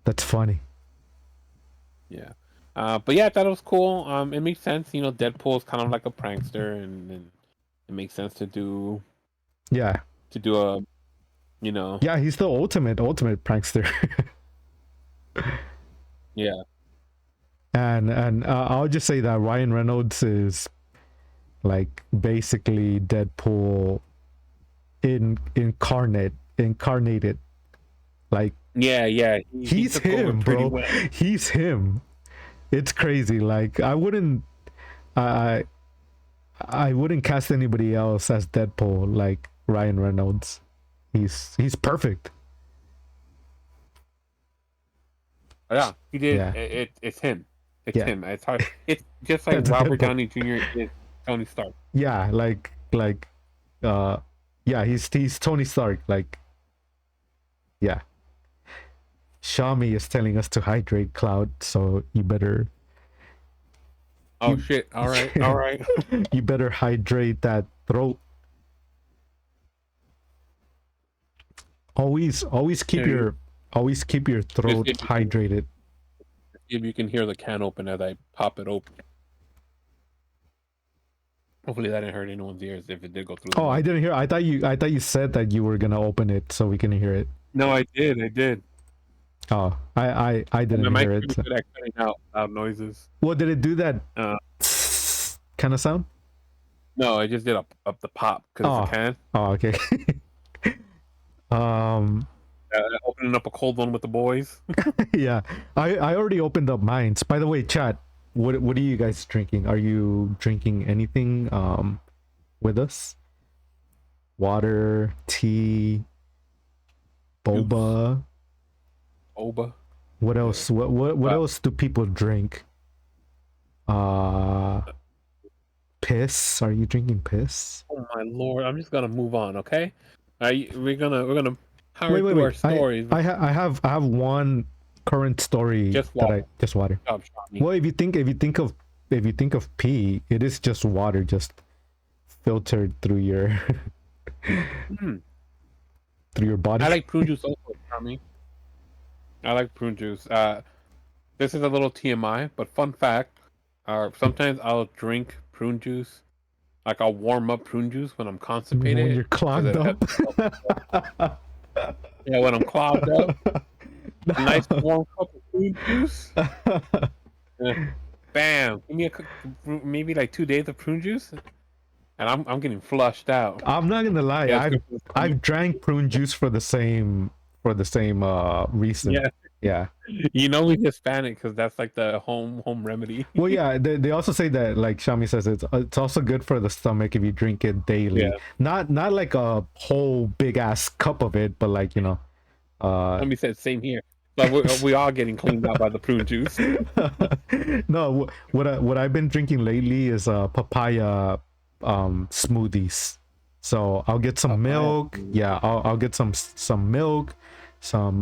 That's funny. Yeah. But yeah, I thought it was cool. It makes sense. You know, Deadpool is kind of like a prankster, and it makes sense to do. Yeah. To do a, you know. Yeah, he's the ultimate prankster. Yeah. And I'll just say that Ryan Reynolds is like basically Deadpool incarnated. Like, yeah. He's him, bro. Well. He's him. It's crazy. Like, I wouldn't cast anybody else as Deadpool like Ryan Reynolds. He's perfect. Yeah, he did. Yeah. It's him. It's him. It's hard. It's just like Robert Downey Jr. is Tony Stark. Yeah, he's Tony Stark. Like, yeah. Xiaomi is telling us to hydrate, Cloud, so you better. Oh shit! All right. You better hydrate that throat. Always keep your throat hydrated. If you can hear the can open as I pop it open. Hopefully that didn't hurt anyone's ears if it did go through. Oh, I didn't hear. I thought you said that you were gonna open it so we can hear it. No, I did. Oh, I didn't hear it. So. Good at cutting out loud noises. What did it do? That kind of sound? No, I just did up the pop because it's a can. Oh, okay. Opening up a cold one with the boys. Yeah, I already opened up mine. By the way, chat, what are you guys drinking? Are you drinking anything with us? Water, tea, boba. What else? What else do people drink? Piss. Are you drinking piss? Oh my lord! I'm just gonna move on, okay? We're gonna power through our stories. I have one current story. Just water. Just water. Well, if you think of pee, it is just water, just filtered through your through your body. I like prune juice also, Tommy. I like prune juice. This is a little TMI, but fun fact: sometimes I'll drink prune juice. Like, I'll warm up prune juice when I'm constipated. When you're clogged up. Yeah, when I'm clogged up. A nice warm cup of prune juice. Bam! Give me maybe like 2 days of prune juice, and I'm getting flushed out. I'm not gonna lie. Yeah, I've drank prune juice for the same reason. Yeah. You know, we're Hispanic because that's like the home remedy. Well, yeah, they also say that, like Xiaomi says, it's also good for the stomach if you drink it daily. Yeah. Not like a whole big ass cup of it, but like, you know. Xiaomi said same here. Like we are getting cleaned out by the prune juice. No, what I've been drinking lately is papaya smoothies. So I'll get some milk. Yeah, I'll get some milk, some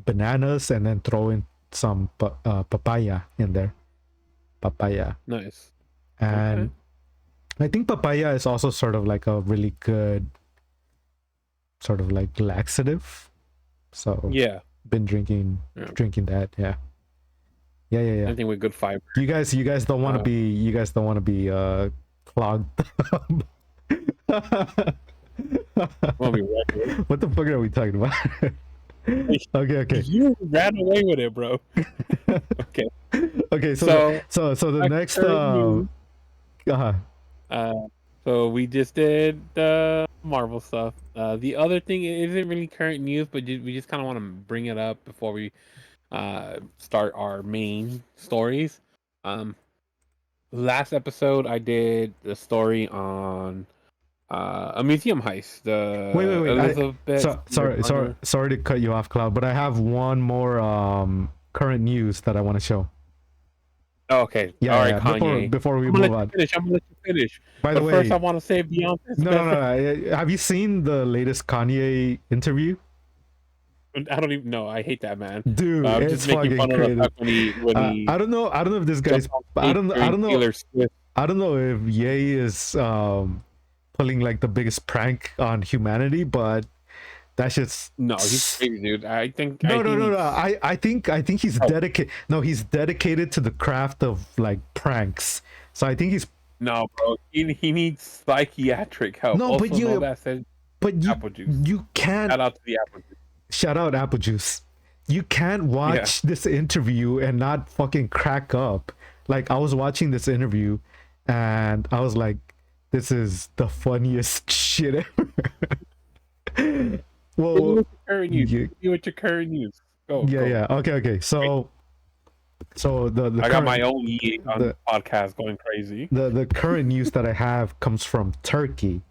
bananas, and then throw in some papaya in there. Papaya. Nice. And I think papaya is also sort of like a really good sort of like laxative. So yeah, been drinking that. Yeah. I think we're good fiber. You guys don't want to be clogged up. What the fuck are we talking about? Okay. You ran away with it, bro. Okay. Okay, so the next So we just did the Marvel stuff. The other thing isn't really current news, but we just kind of want to bring it up before we start our main stories. Um, Last episode I did the story on a museum heist, Wait, wait, the wait. Elizabeth Sorry to cut you off, Cloud, but I have one more current news that I want to show. Oh, okay, Yeah, all yeah, right, yeah. Kanye. Before we I'm gonna move let you on. finish. I'm gonna let you finish. By the But first, I way, want to say Beyonce's no, no, best. no, no. Have you seen the latest Kanye interview? I don't even know. I hate that man. Dude, I'm just it's making fucking fun of the crazy. fact when he I don't know if this jumped guy's on stage during Taylor Swift. I don't know if Ye is pulling like the biggest prank on humanity, but that's just No, he's crazy, dude. no, He no, no, no. needs I think he's help. dedicated. No, he's dedicated to the craft of like pranks. So I think he's No, bro. He needs psychiatric help. no, Also, no bad said but apple juice. you can't Shout out to the apple juice. shout out Apple Juice. You can't Yeah. watch this interview and not fucking crack up. Like I was watching this interview, and I was like, "This is the funniest shit ever." Hit me Well, with your current news. yeah, Hit me with your current news. Go, yeah, go. yeah. Okay, okay. So the I got my current own EA on the podcast going crazy. the current news that I have comes from Turkey.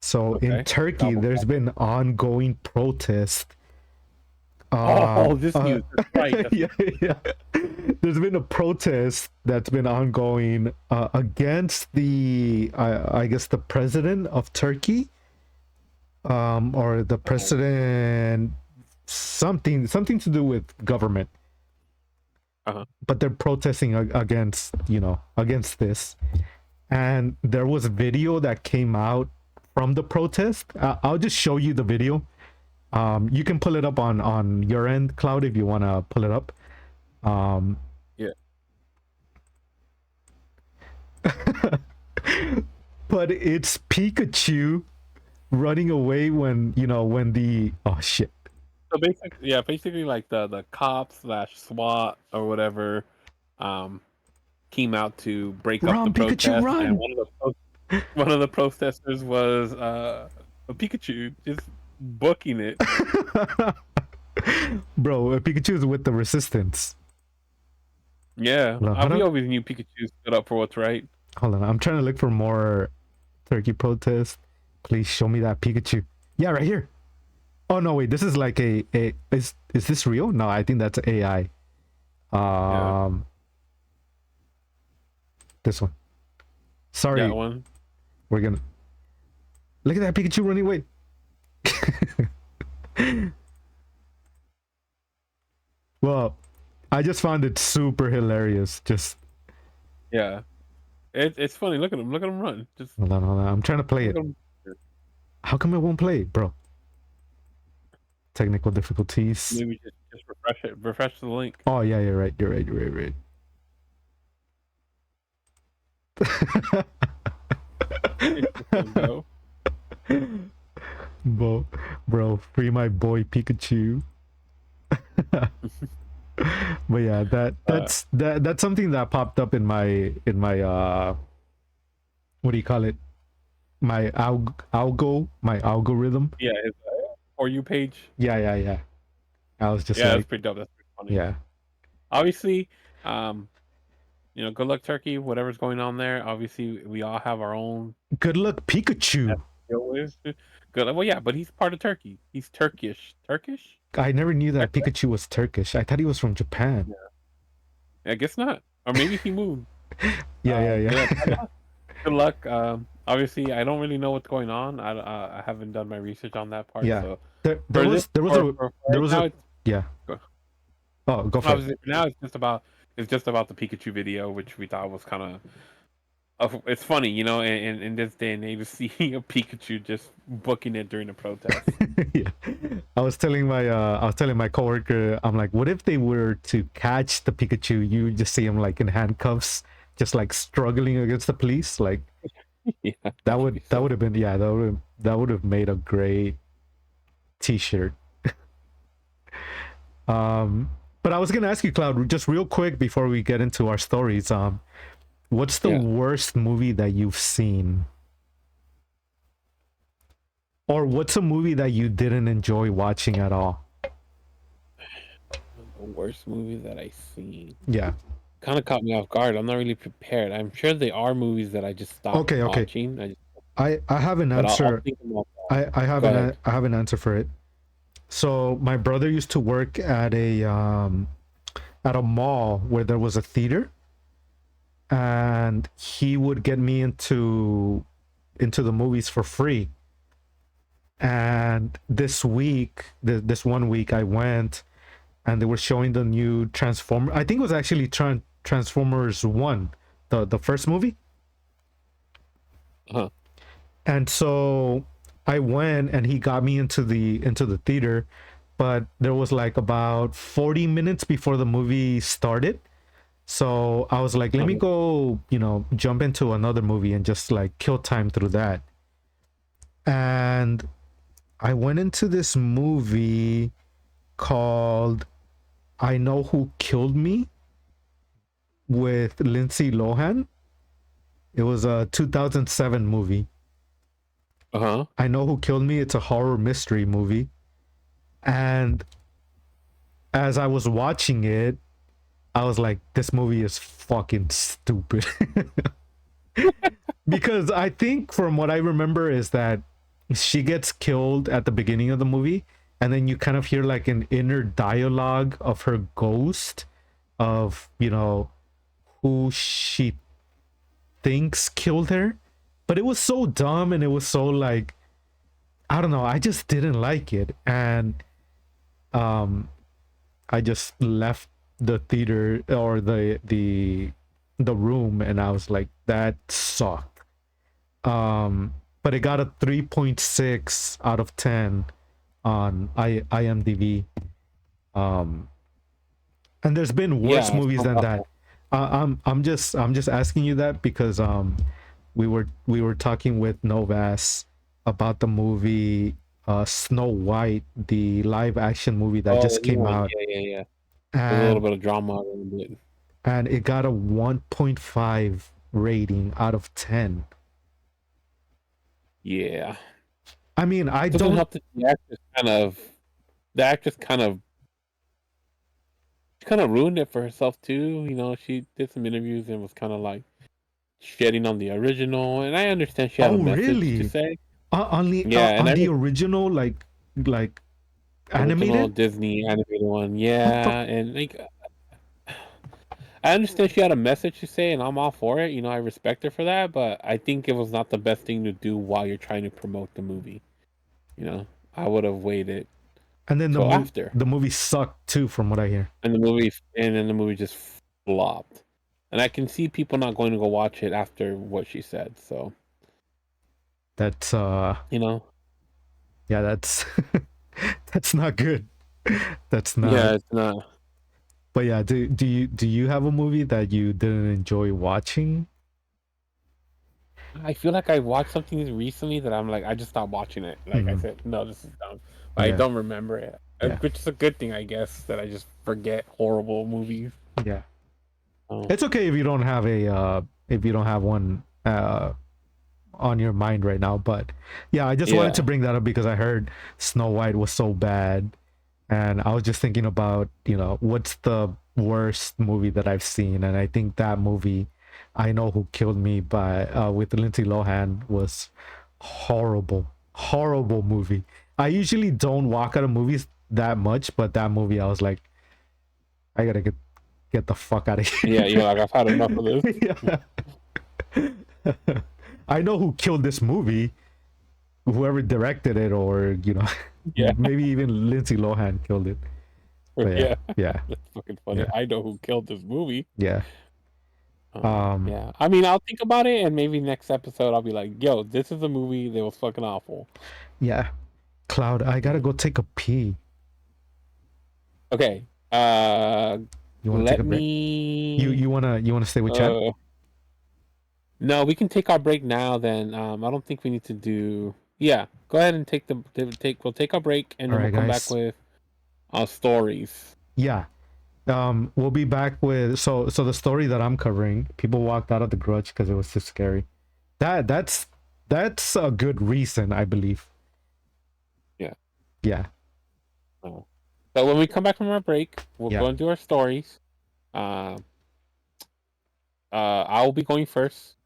So in Okay. Turkey, there's been ongoing protest. Oh, this news. That's right. Yeah, yeah. There's been a protest that's been ongoing against the, I guess, the president of Turkey, or the president, something to do with government. Uh-huh. But they're protesting against, against this. And there was a video that came out from the protest. I'll just show you the video. You can pull it up on your end, Cloud, if you want to pull it up. Yeah. But it's Pikachu running away when the oh shit. So basically like the cops slash SWAT or whatever came out to break up the Run, Pikachu, protest, and run! one of the protesters was a Pikachu just booking it. Bro, Pikachu is with the resistance. Yeah, we always knew Pikachu stood up for what's right. Hold on, I'm trying to look for more Turkey protest. Please show me that Pikachu. Yeah, right here. Oh no, wait, this is like is this real? No, I think that's AI. This one. Sorry. That one. We're gonna look at that Pikachu running away. Well, I just found it super hilarious. Just Yeah. It's funny. Look at him run. Just hold on. I'm trying to play it. How come it won't play, bro? Technical difficulties. Maybe just refresh it. Refresh the link. Oh yeah, you're right. You're right. Bro, free my boy Pikachu. But yeah, that's something that popped up in my what do you call it? My algorithm. Yeah, his For You page. Yeah. I was just that's pretty dope. That's pretty funny. yeah. Obviously, good luck, Turkey. Whatever's going on there. Obviously, we all have our own. Good luck, Pikachu. Good. Well, yeah, but he's part of Turkey. He's Turkish. Turkish? I never knew that Pikachu was Turkish. I thought he was from Japan. Yeah. I guess not. Or maybe he moved. Yeah. Good luck. Obviously, I don't really know what's going on. I haven't done my research on that part. Yeah. So There was a yeah. Oh, go for it. Now it's just about the Pikachu video, which we thought was kind of. It's funny, in this day and age to see a Pikachu just booking it during a protest. Yeah. I was telling my coworker, I'm like, what if they were to catch the Pikachu? You just see him like in handcuffs, just like struggling against the police. Like, Yeah, that would have been that would have made a great T-shirt. But I was gonna ask you, Cloud, just real quick before we get into our stories. What's the worst movie that you've seen? Or what's a movie that you didn't enjoy watching at all? The worst movie that I've seen. Yeah. Kind of caught me off guard. I'm not really prepared. I'm sure there are movies that I just stopped Okay, okay. watching. I have an But I'll answer. think about I that. have Go ahead. I have an answer for it. So my brother used to work at a mall where there was a theater, and he would get me into the movies for free. And this one week, I went, and they were showing the new Transformer. I think it was actually Transformers One, the first movie. Uh-huh. And so I went, and he got me into the theater, but there was like about 40 minutes before the movie started. So I was like, let me Uh-huh. go, jump into another movie and just like kill time through that. And I went into this movie called I Know Who Killed Me with Lindsay Lohan. It was a 2007 movie. Uh-huh. I Know Who Killed Me. It's a horror mystery movie. And as I was watching it, I was like, this movie is fucking stupid. Because I think from what I remember is that she gets killed at the beginning of the movie, and then you kind of hear like an inner dialogue of her ghost of, who she thinks killed her. But it was so dumb, and it was so like, I don't know, I just didn't like it. And um I just left the theater or the room, and I was like, that sucked. But it got a 3.6 out of 10 on IMDb. Um, and there's been worse Yeah, it movies sounds than that. awful. I'm just asking you that because we were talking with Novas about the movie Snow White, the live action movie that Oh, just the new came one. out, Yeah, yeah, yeah. There's a little and bit of drama around it. it got a 1.5 rating out of 10. Yeah. I mean, I Doesn't don't. help that the actress kind of ruined it for herself too. She did some interviews and was kind of like shedding on the original, and I understand she had a Oh, message to really? say. On the Yeah, and on I the was original, like original animated. Disney animated one. What the? Yeah, and like I understand she had a message to say, and I'm all for it. I respect her for that, but I think it was not the best thing to do while you're trying to promote the movie. You know, I would have waited And then the till movie after, the movie sucked too, from what I hear. and then the movie just flopped. And I can see people not going to go watch it after what she said. So, That's you know, yeah, that's that's not good. That's not. yeah, it's not. But yeah, do you have a movie that you didn't enjoy watching? I feel like I watched something recently that I'm like, I just stopped watching it. Like I Hmm. said, no, this is dumb. But I Yeah, don't remember it, yeah, which is a good thing, I guess, that I just forget horrible movies. yeah. Oh, It's okay if you don't have one on your mind right now. But yeah, I just wanted to yeah, bring that up because I heard Snow White was so bad, and I was just thinking about what's the worst movie that I've seen, and I think that movie, I Know Who Killed Me, by with Lindsay Lohan, was horrible, horrible movie. I usually don't walk out of movies that much, but that movie, I was like, I gotta get the fuck out of yeah. here. Like I've had enough of this. Yeah. I know who killed this movie, whoever directed it, or Yeah, maybe even Lindsay Lohan killed it. But yeah, yeah. yeah, That's fucking funny. yeah, I know who killed this movie. yeah. Um, Yeah. I mean, I'll think about it, and maybe next episode I'll be like, "Yo, this is a movie that was fucking awful." yeah. Cloud, I gotta Yeah. go take a pee. Okay. You want to take Let a break? You me. you wanna stay with chat? Uh, no, we can take our break now. Then, I don't think we need to do. Yeah, go ahead and take. We'll take our break, and All then we'll right, come back guys. with stories. Yeah. We'll be back with so the story that I'm covering. People walked out of the grudge because it was too scary. That's a good reason, I believe. Yeah. So when we come back from our break, we'll Yeah. go and do our stories. Uh, I'll be going first,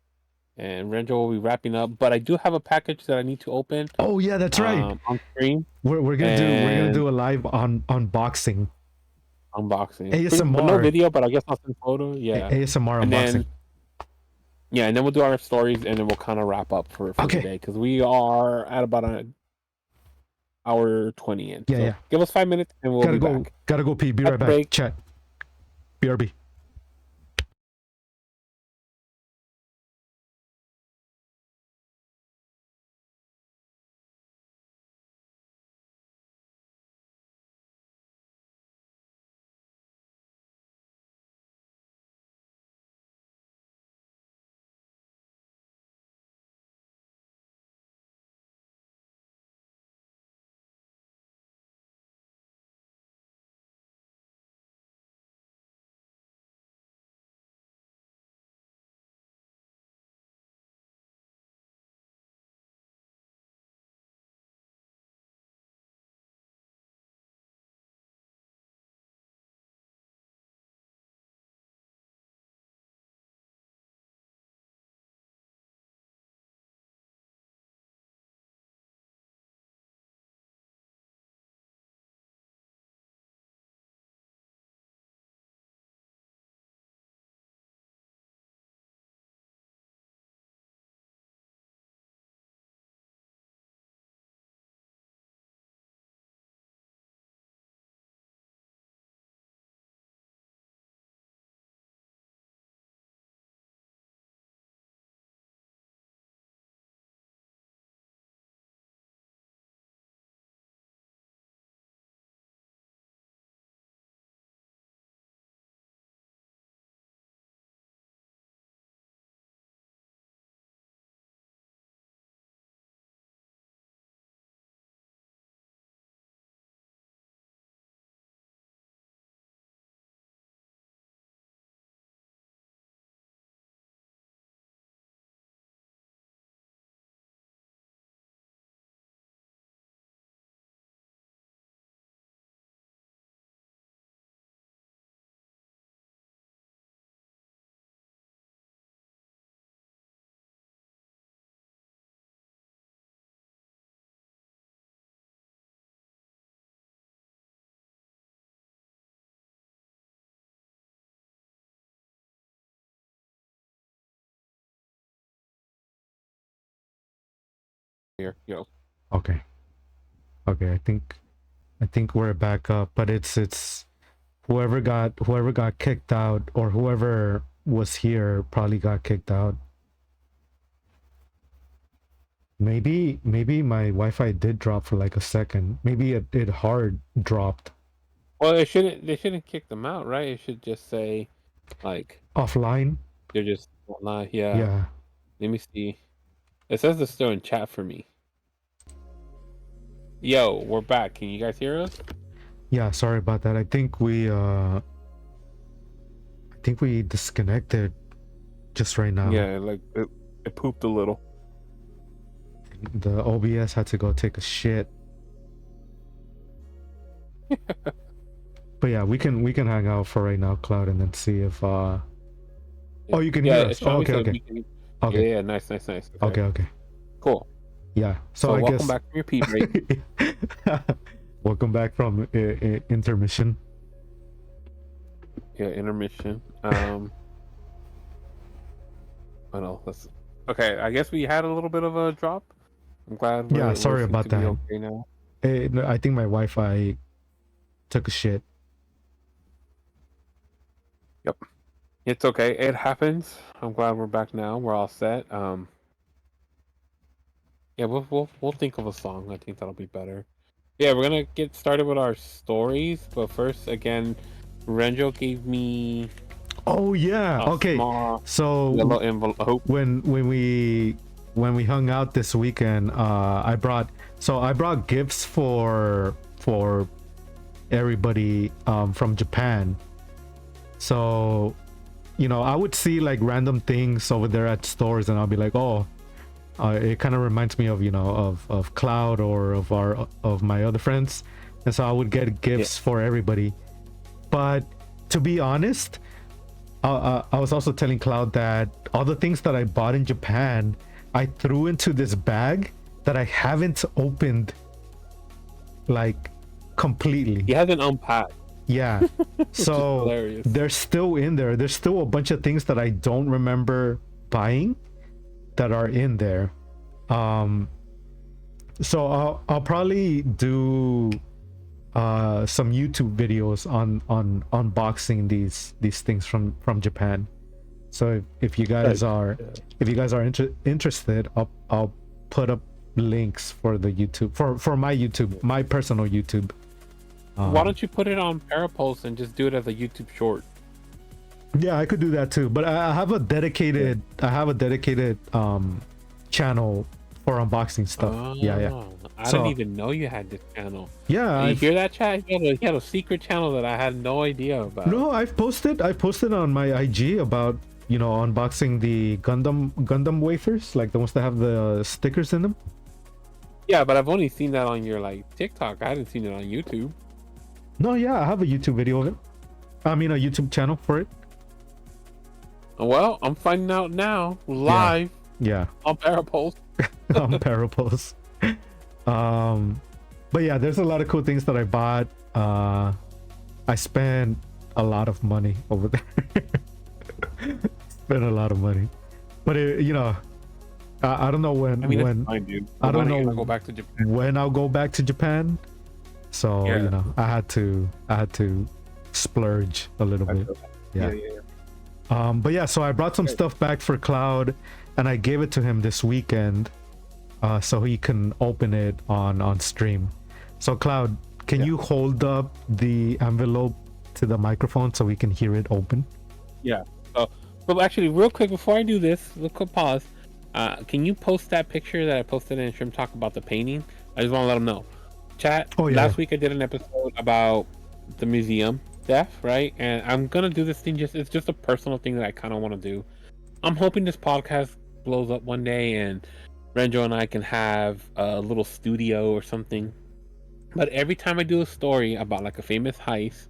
and Renjo will be wrapping up. But I do have a package that I need to open. Oh yeah, that's right. On stream. We're gonna And do a live on unboxing. unboxing, but no ASMR. video. But I guess I'll send photo. Yeah, ASMR and unboxing. then and then we'll do our stories, and then we'll kind of wrap up for the Okay. day because we are at about an hour 20 in. Yeah, So yeah. give us 5 minutes, and we'll be back. Gotta go pee. Be At right the back. break. Chat. BRB. Here, yo. Okay. Okay. I think we're back up, but it's whoever got kicked out or whoever was here probably got kicked out. Maybe my Wi-Fi did drop for like a second. Maybe it hard dropped Well, they shouldn't kick them out, right? It should just say like offline. they're just online. Yeah. Yeah. Let me see. It says they're still in chat for me. Yo, we're back. Can you guys hear us? Yeah, sorry about that. I think we disconnected just right now. Yeah, like it pooped a little. The OBS had to go take a shit. But yeah, we can hang out for right now, Cloud, and then see if Oh, you can hear us. Oh, okay, okay. Okay. Yeah, nice. Okay. Cool. Yeah. So I welcome guess back from your pee break. welcome back from intermission. Yeah, intermission. I know. Okay. I guess we had a little bit of a drop. I'm glad. Yeah, sorry about that. Okay now. I think my Wi-Fi took a shit. Yep. It's okay. It happens. I'm glad we're back now. We're all set. Yeah, we'll think of a song. I think that'll be better. Yeah, we're gonna get started with our stories, but first, again, Renjo gave me. Oh yeah. Okay. So yellow envelope. when we hung out this weekend, I brought gifts for everybody from Japan. So, I would see like random things over there at stores, and I'll be like, oh, It kind of reminds me of, you know, of Cloud or of my other friends, and so I would get gifts for everybody. But to be honest, I was also telling Cloud that all the things that I bought in Japan, I threw into this bag that I haven't opened, like, completely. He hasn't unpacked. Yeah. So they're still in there. There's still a bunch of things that I don't remember buying that are in there. So I'll probably do some YouTube videos on unboxing these things from Japan. So if you guys are interested, I'll put up links for the YouTube for my YouTube, my personal YouTube. Why don't you put it on Parapulse and just do it as a YouTube short? Yeah, I could do that too, but I have a dedicated channel for unboxing stuff. Yeah. I didn't even know you had this channel. Yeah, you hear that, chat? He had a secret channel that I had no idea about. No, I posted on my IG about, you know, unboxing the Gundam wafers, like the ones that have the stickers in them. Yeah, but I've only seen that on your like TikTok. I hadn't seen it on YouTube. No, yeah, I have a YouTube video of it. I mean, a YouTube channel for it. Well, I'm finding out now, live. Yeah. On Parapulse. On Parapulse. But yeah, there's a lot of cool things that I bought. I spent a lot of money over there. Spent a lot of money, but you know, I don't know when. I mean, fine, dude. I don't know go back to Japan. When I'll go back to Japan. So you know, I had to splurge a little bit. Yeah. But yeah, so I brought some stuff back for Cloud, and I gave it to him this weekend, so he can open it on stream. So Cloud, can you hold up the envelope to the microphone so we can hear it open? Yeah. But actually, real quick before I do this, a quick pause. Can you post that picture that I posted in Shrimp Talk about the painting? I just want to let them know. Chat. Oh, yeah. Last week I did an episode about the museum stuff, right? And I'm gonna do this thing. It's just a personal thing that I kind of want to do. I'm hoping this podcast blows up one day and Renjo and I can have a little studio or something. But every time I do a story about like a famous heist,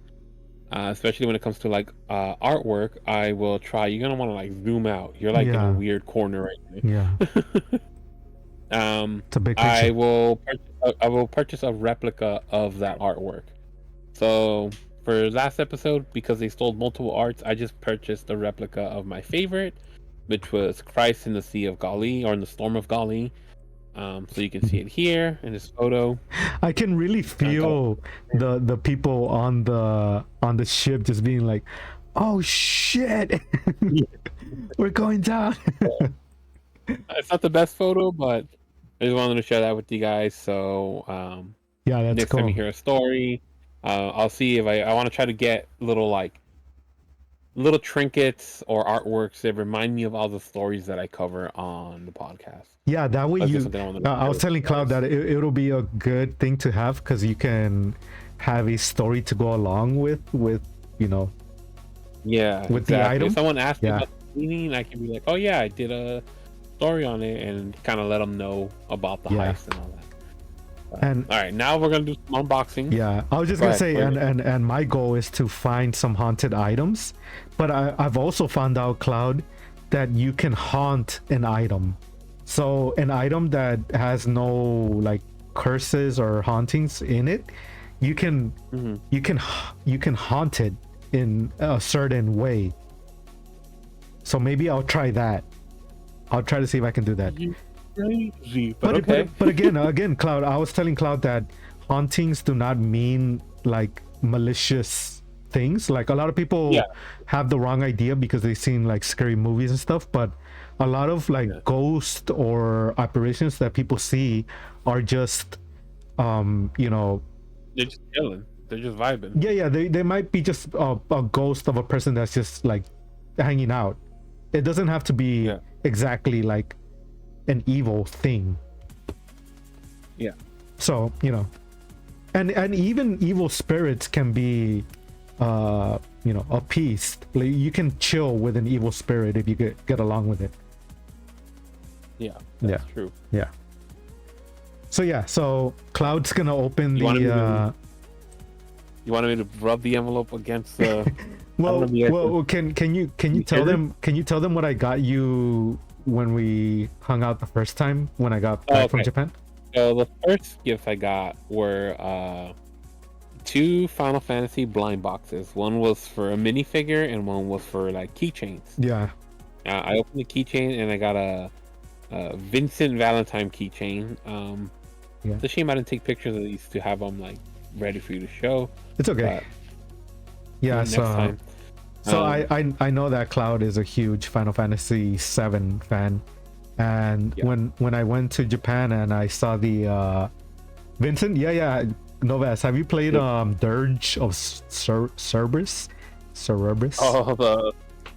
especially when it comes to like artwork, I will try. You're gonna want to like zoom out. You're like in a weird corner right now. Yeah. It's a big picture. I will purchase a replica of that artwork. So for last episode, because they stole multiple arts, I just purchased a replica of my favorite, which was Christ in the Sea of Gali, or in the Storm of Gali. So you can see it here in this photo. I can really feel the people on the ship just being like, "Oh shit, we're going down." It's not the best photo, but I just wanted to share that with you guys. So yeah, that's next cool. time you hear a story, I'll see if I want to try to get little trinkets or artworks that remind me of all the stories that I cover on the podcast. Yeah, that way I was telling Cloud that it'll be a good thing to have, because you can have a story to go along with you know. Yeah, with the item. If someone asks me about the meaning, I can be like, "Oh yeah, I did a story on it," and kind of let them know about the heist and all that. And all right, now we're gonna do some unboxing. Yeah, I was just gonna say, and my goal is to find some haunted items, but I've also found out, Cloud, that you can haunt an item. So an item that has no like curses or hauntings in it, you can haunt it in a certain way. So maybe I'll try that. I'll try to see if I can do that. Crazy, but okay. But again, Cloud, I was telling Cloud that hauntings do not mean like malicious things. Like a lot of people have the wrong idea because they've seen like scary movies and stuff, but a lot of like ghost or apparitions that people see are just you know, they're just chilling, they're just vibing. They might be just a ghost of a person that's just like hanging out. It doesn't have to be exactly like an evil thing. Yeah. So, you know, and even evil spirits can be you know, appeased. Like, you can chill with an evil spirit if you get along with it. Yeah, Yeah, that's true. yeah. So yeah, so Cloud's gonna open You wanted me to the. you wanted me to rub the envelope against the. I don't know Well, if you guys well, can you tell hear this? them what I got you when we hung out the first time when I got Oh, back from okay. Japan? So the first gifts I got were two Final Fantasy blind boxes. One was for a minifigure and one was for like keychains. Yeah, I opened the keychain and I got a Vincent Valentine keychain. yeah. It's a shame I didn't take pictures of these to have them like ready for you to show, It's okay. but Yeah, next time. so I know that Cloud is a huge Final Fantasy VII fan, and Yeah. when I went to Japan and I saw the Vincent, yeah, Novas, have you played Dirge of Cerberus? Oh, the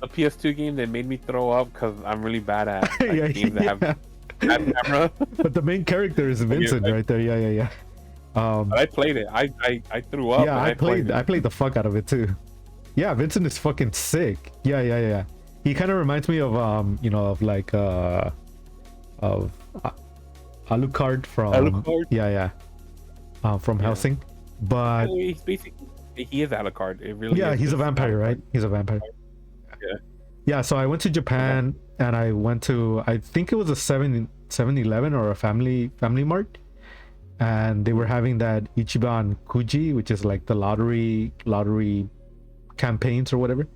PS2 game that made me throw up because I'm really bad at like, Yeah, games that have yeah. bad camera. But the main character is Vincent right there. Yeah. But I played it. I threw up. Yeah, and I played it. I played the fuck out of it too. Yeah, Vincent is fucking sick. Yeah. He kind of reminds me of of like of Alucard from Alucard? Yeah. From Helsing. But Oh, he's basically he is Alucard. It really yeah, is he's a just vampire, Alucard. right? He's a vampire. Yeah. Yeah, so I went to Japan and I went to, I think it was a 7-Eleven or a family mart, and they were having that Ichiban Kuji, which is like the lottery campaigns or whatever.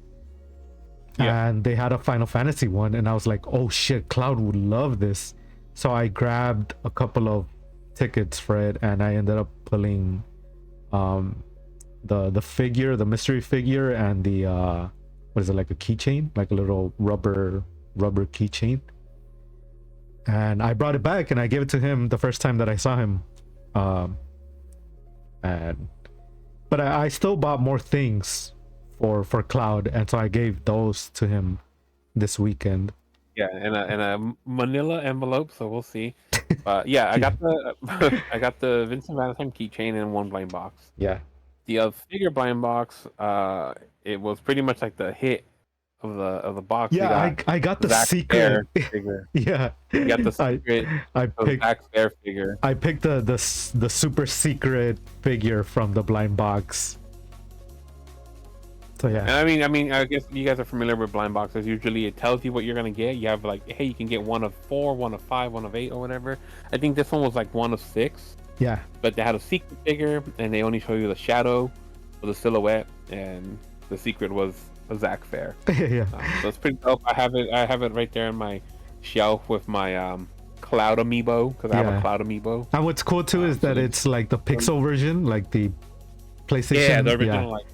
Yeah. And they had a Final Fantasy one, and I was like, oh shit, Cloud would love this. So I grabbed a couple of tickets for it, and I ended up pulling the figure, the mystery figure, and the what is it, like a keychain, like a little rubber keychain. And I brought it back and I gave it to him the first time that I saw him. And but I still bought more things for Cloud, and so I gave those to him this weekend. Yeah, and a manila envelope, so we'll see. But yeah, I got the I got the Vincent Valentine keychain and one blind box. Yeah. The figure blind box, it was pretty much like the hit of the box. Yeah, I got the Zack secret figure. Yeah, You got the secret I picked Zack Fair figure. I picked the super secret figure from the blind box. So yeah. And I mean, I guess you guys are familiar with blind boxes. Usually, it tells you what you're gonna get. You have like, hey, you can get 1 of 4, 1 of 5, 1 of 8, or whatever. I think this one was like 1 of 6. Yeah. But they had a secret figure, and they only show you the shadow or the silhouette, and the secret was a Zack Fair. Yeah. So it's pretty dope. I have it right there in my shelf with my Cloud amiibo, because I have a Cloud amiibo. And what's cool too is that it's like the pixel version, like the PlayStation. Yeah, the original like.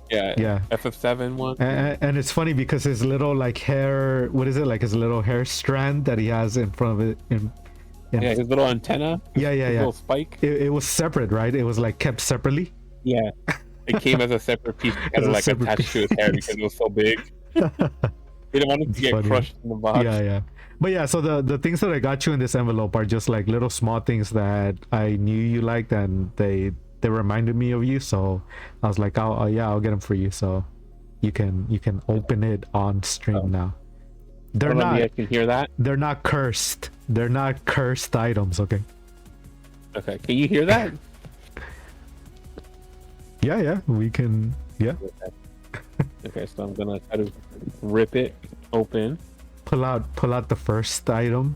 Yeah. FF7 one. And it's funny because his little like hair, what is it, like his little hair strand that he has in front of it Yeah, his little antenna. Yeah. Little spike. It was separate, right? It was like kept separately. Yeah. It came as a separate piece, kind of like attached to his hair because it was so big. He didn't want it to get crushed in the box. Yeah. But yeah, so the things that I got you in this envelope are just like little small things that I knew you liked, and they reminded me of you. So I was like, I'll get them for you, so you can open it on stream now. They're not. I can hear that. They're not cursed. They're not cursed items. Okay. Okay. Can you hear that? Yeah. We can. Yeah. Okay, so I'm gonna try to rip it open. Pull out the first item.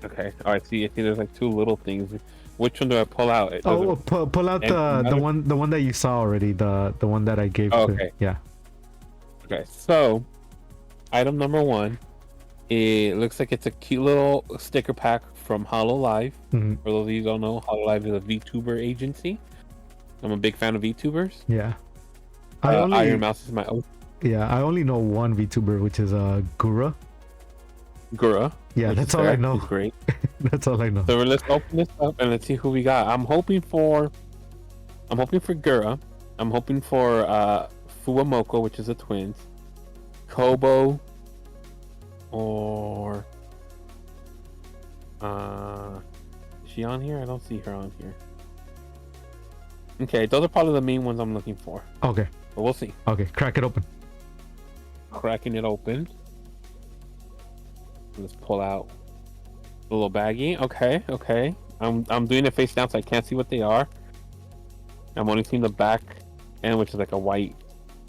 Okay. All right. See, there's like 2 little things. Which one do I pull out? Pull out the one that you saw already. The one that I gave. Okay. Yeah. Okay. So, item number 1. It looks like it's a cute little sticker pack from HoloLive. Mm-hmm. For those of you who don't know, HoloLive is a VTuber agency. I'm a big fan of VTubers. Yeah. Iron Mouse is my own. Yeah, I only know one VTuber, which is Gura. Yeah, that's all I know. Great. That's all I know. So let's open this up and let's see who we got. I'm hoping for Gura. I'm hoping for Fuwamoko, which is the twins. Kobo, or is she on here? I don't see her on here. Okay, those are probably the main ones I'm looking for. Okay. But we'll see. Okay, crack it open. Cracking it open. Let's pull out A little baggy. Okay, okay. I'm doing it face down so I can't see what they are. I'm only seeing the back end, which is like a white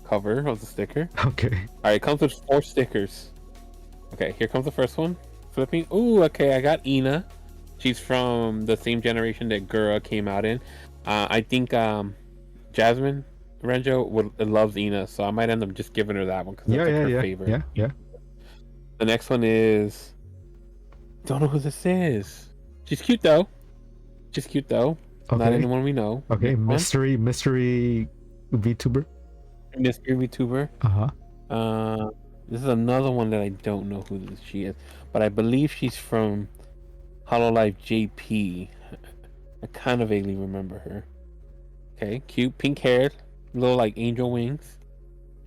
cover of the sticker. Okay. All right, it comes with 4 stickers. Okay, here comes the first one. Flipping. Ooh, okay, I got Ina. She's from the same generation that Gura came out in. I think Jasmine Renjo loves Ina, so I might end up just giving her that one because Yeah, that's like yeah, her yeah, favorite. yeah, yeah. The next one is, don't know who this is. She's cute though. She's cute though. Not Okay. anyone we know. Okay. Next one, Mystery VTuber. mystery VTuber. Uh-huh. Uh, this is another one that I don't know who she is, but I believe she's from Hololive JP. I kind of vaguely remember her. Okay, cute, pink haired, little like angel wings.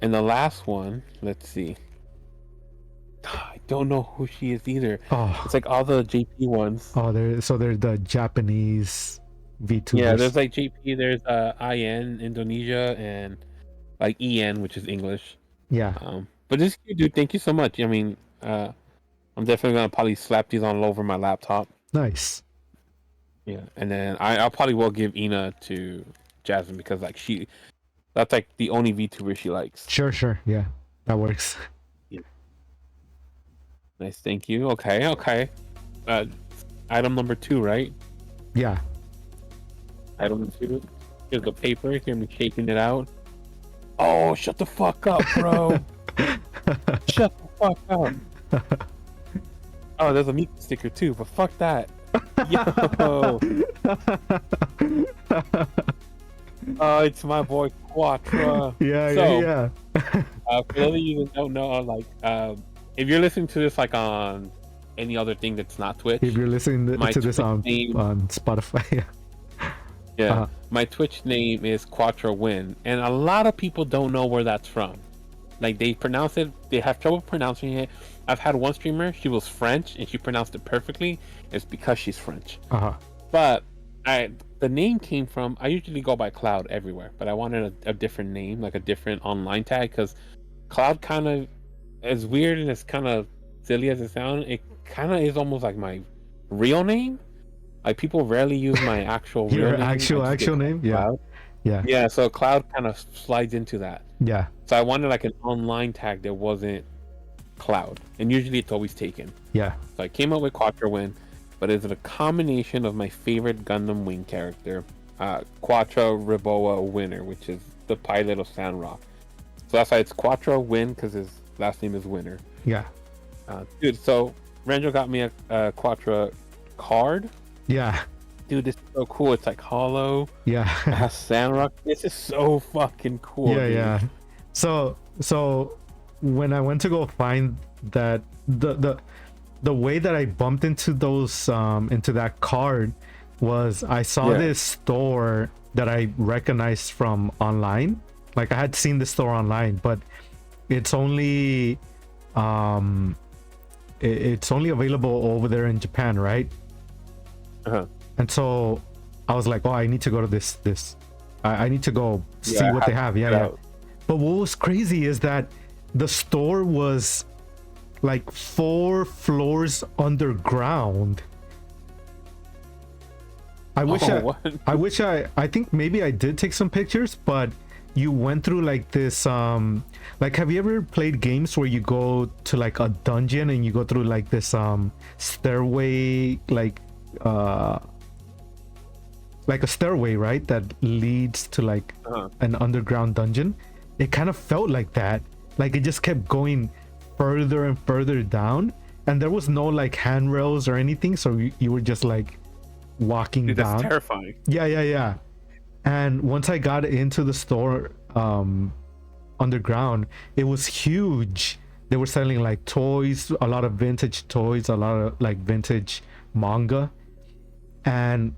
And the last one, let's see. I don't know who she is either. Oh. It's like all the JP ones. Oh, there's the Japanese Yeah, VTubers. there's like JP, there's IN Indonesia and like EN, which is English. Yeah. But this cute, dude. Thank you so much. I mean, I'm definitely gonna probably slap these all over my laptop. Nice. Yeah, and then I'll probably will give Ina to Jasmine because like that's like the only VTuber she likes. Sure, sure. Yeah. That works. Yeah. Nice, thank you. Okay, okay. Uh, item number 2, right? Yeah. Item number 2. Here's the paper. Hear me shaking it out. Oh, shut the fuck up, bro. Shut the fuck up. Oh, there's a meat sticker too, but fuck that. Yo. Oh, it's my boy Quattro. Yeah, So, yeah, yeah. for those of you that don't know, like, if you're listening to this like on any other thing that's not Twitch, If you're listening my to this Twitch name, on Spotify. yeah, my Twitch name is Quattro Win, and a lot of people don't know where that's from. Like they pronounce it, they have trouble pronouncing it. I've had one streamer, she was French and she pronounced it perfectly. It's because she's French. Uh-huh. But the name came from, I usually go by Cloud everywhere, but I wanted a different name, like a different online tag, because Cloud kind of, as weird and as kind of silly as it sounds, it kind of is almost like my real name. Like people rarely use my actual Your real name. actual name? Yeah. Cloud. Yeah. Yeah, so Cloud kind of slides into that. Yeah. So I wanted like an online tag that wasn't Cloud, and usually it's always taken. Yeah. So I came up with Quattro Win, but it's a combination of my favorite Gundam Wing character, Quattro Riboa Winner, which is the pilot of Sandrock. So that's why it's Quattro Win, because his last name is Winner. Yeah. Dude, so Ranjo got me a Quattro card. Yeah. Dude, this is so cool. It's like hollow. Yeah. It has Sandrock. This is so fucking cool. Yeah, dude. yeah. So when I went to go find that the way that I bumped into those into that card was I saw this store that I recognized from online. Like I had seen the store online, but it's only it's only available over there in Japan, right? Uh-huh. And so I was like, oh, I need to go to this I need to go see what they have. Yeah. But what was crazy is that the store was like 4 floors underground. I think maybe I did take some pictures, but you went through like this like, have you ever played games where you go to like a dungeon and you go through like this stairway, like a stairway, right, that leads to like an underground dungeon? It kind of felt like that. Like it just kept going further and further down, and there was no like handrails or anything, so you were just like walking down. That's terrifying. Yeah. And once I got into the store underground, it was huge. They were selling like toys, a lot of vintage toys, a lot of like vintage manga, and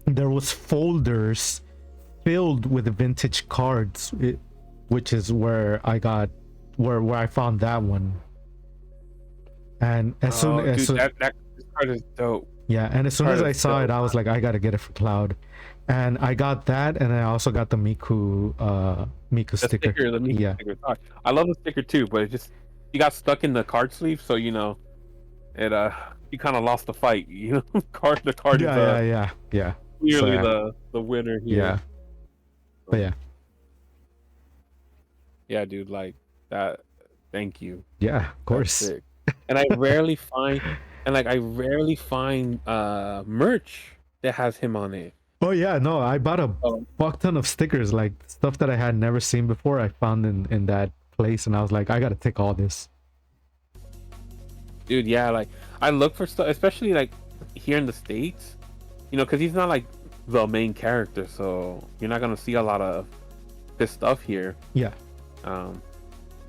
there was folders filled with vintage cards, which is where I got where I found that one. And as soon as that card is dope. Yeah, and as soon as I saw it, I was like, I gotta get it for Cloud. And I got that, and I also got the Miku sticker. The Miku sticker. I love the sticker too, but it just, you got stuck in the card sleeve, so you know, he kind of lost the fight. You know, the card is Yeah. So clearly yeah, the winner here. yeah, but yeah, Yeah, dude, like that. Thank you. yeah, of That's course. sick. And I rarely find, merch that has him on it. Oh yeah, no, I bought a Oh, fuck ton of stickers, like stuff that I had never seen before. I found in that place, and I was like, I gotta take all this. dude, yeah, like I look for stuff, especially like here in the States, you know, because he's not like the main character, so you're not gonna see a lot of his stuff here. Yeah, Um,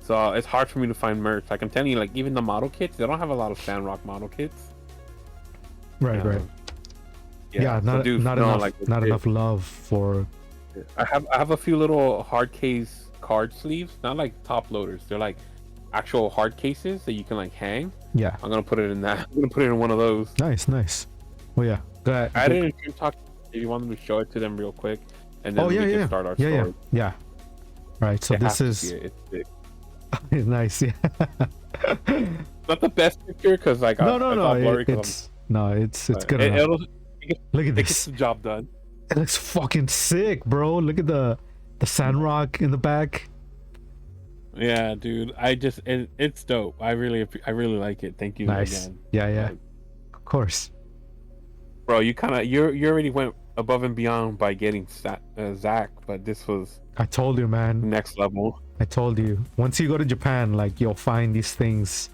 so it's hard for me to find merch. Like I'm telling you, like even the model kits, they don't have a lot of Sandrock model kits. right, right. Um, Yeah, so not dude, not no, enough, like not legit. enough love for. I have a few little hard case card sleeves, not like top loaders. They're like actual hard cases that you can like hang. Yeah, I'm gonna put it in that. I'm gonna put it in one of those. nice, nice. Well, yeah, glad. I didn't talk if you wanted to show it to them real quick, and then Oh yeah, we can yeah, start our yeah, yeah, story. yeah. Right. So It this has to see is it. It's nice. Yeah. not the best picture because like No, I no, it's no. all blurry because It's no, it's I'm. good enough. Look at It gets this. the job done. It looks fucking sick, bro. Look at the sandrock in the back. Yeah, dude. It's dope. I really like it. Thank you Nice. again. Yeah, yeah. Like, Of course. bro, you already went above and beyond by getting Zach, but this was I told you, man. next level. I told you. Once you go to Japan, like you'll find these things.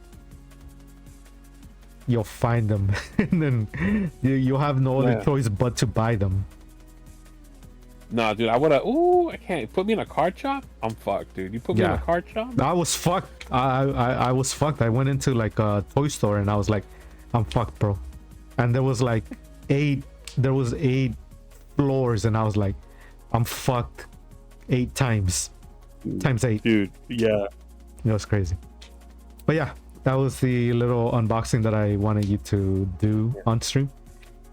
You'll find them, and then you'll have no other Yeah. choice but to buy them. Nah, dude, I would have. Ooh, I can't put me in a card shop. I'm fucked, dude. You put me in a Yeah. card shop. I was fucked. I was fucked. I went into like a toy store and I was like, I'm fucked, bro. And there was like eight. There was 8 floors, and I was like, I'm fucked 8 times. Times 8. Dude, yeah. It was crazy. But yeah, that was the little unboxing that I wanted you to do on stream.